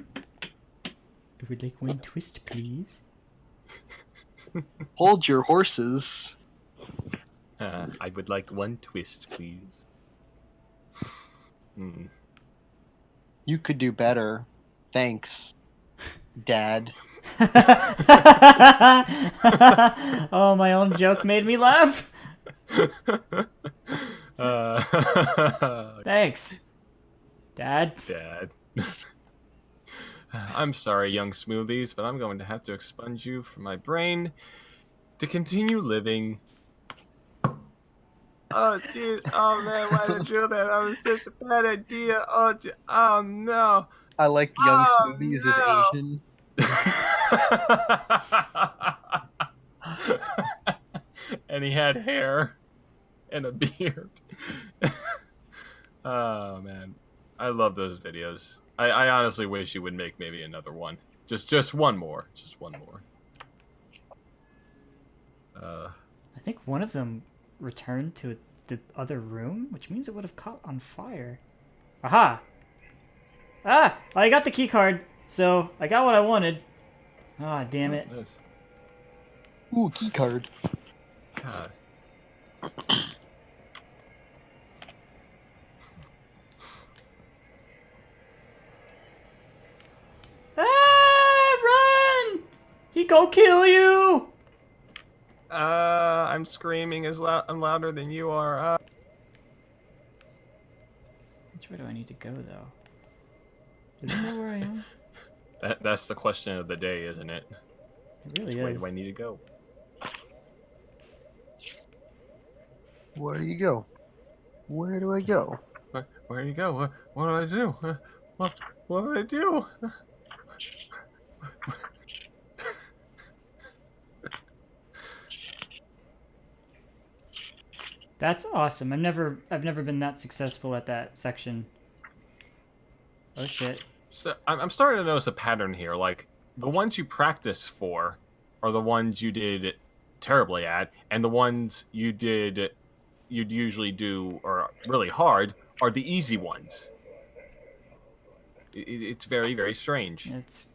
would like 1 twist, please. Hold your horses. I would like 1 twist, please. You could do better. Thanks. Dad. Oh, my own joke made me laugh. Thanks, Dad. Dad. I'm sorry, young Smoothies, but I'm going to have to expunge you from my brain to continue living. Oh, jeez. Oh, man, why did I do that? That was such a bad idea. Oh, oh no. I like young Oh, Smoothies no. as Asian. And he had hair and a beard. Oh, man. I love those videos. I honestly wish you would make maybe another one. Just one more. Just one more. I think one of them returned to the other room, which means it would have caught on fire. Aha! Ah! I got the key card, so I got what I wanted. Ah, damn it. Nice. Ooh, key card. God. Ah! Run! He gonna kill you! I'm screaming as loud. I'm louder than you are. Which way do I need to go, though? Does he know where I am? That's the question of the day, isn't it? It really Which way is. do I need to go? Where do you go? Where do I go? Where do you go? What do I do? What do I do? That's awesome. I've never been that successful at that section. Oh shit. So I'm starting to notice a pattern here. Like the ones you practice for are the ones you did terribly at, and the ones you'd usually do or really hard are the easy ones. It's very, very strange. It's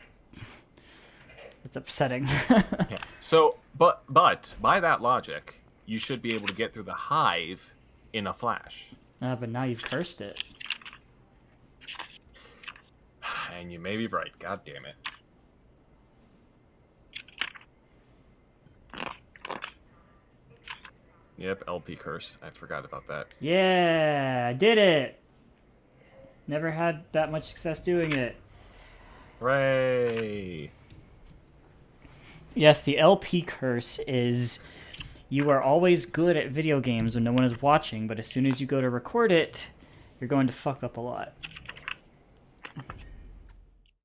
upsetting. Yeah. So, but by that logic, you should be able to get through the hive in a flash. But now you've cursed it. And you may be right. God damn it. Yep, LP curse. I forgot about that. Yeah, I did it. Never had that much success doing it. Hooray! Yes, the LP curse is you are always good at video games when no one is watching, but as soon as you go to record it, you're going to fuck up a lot.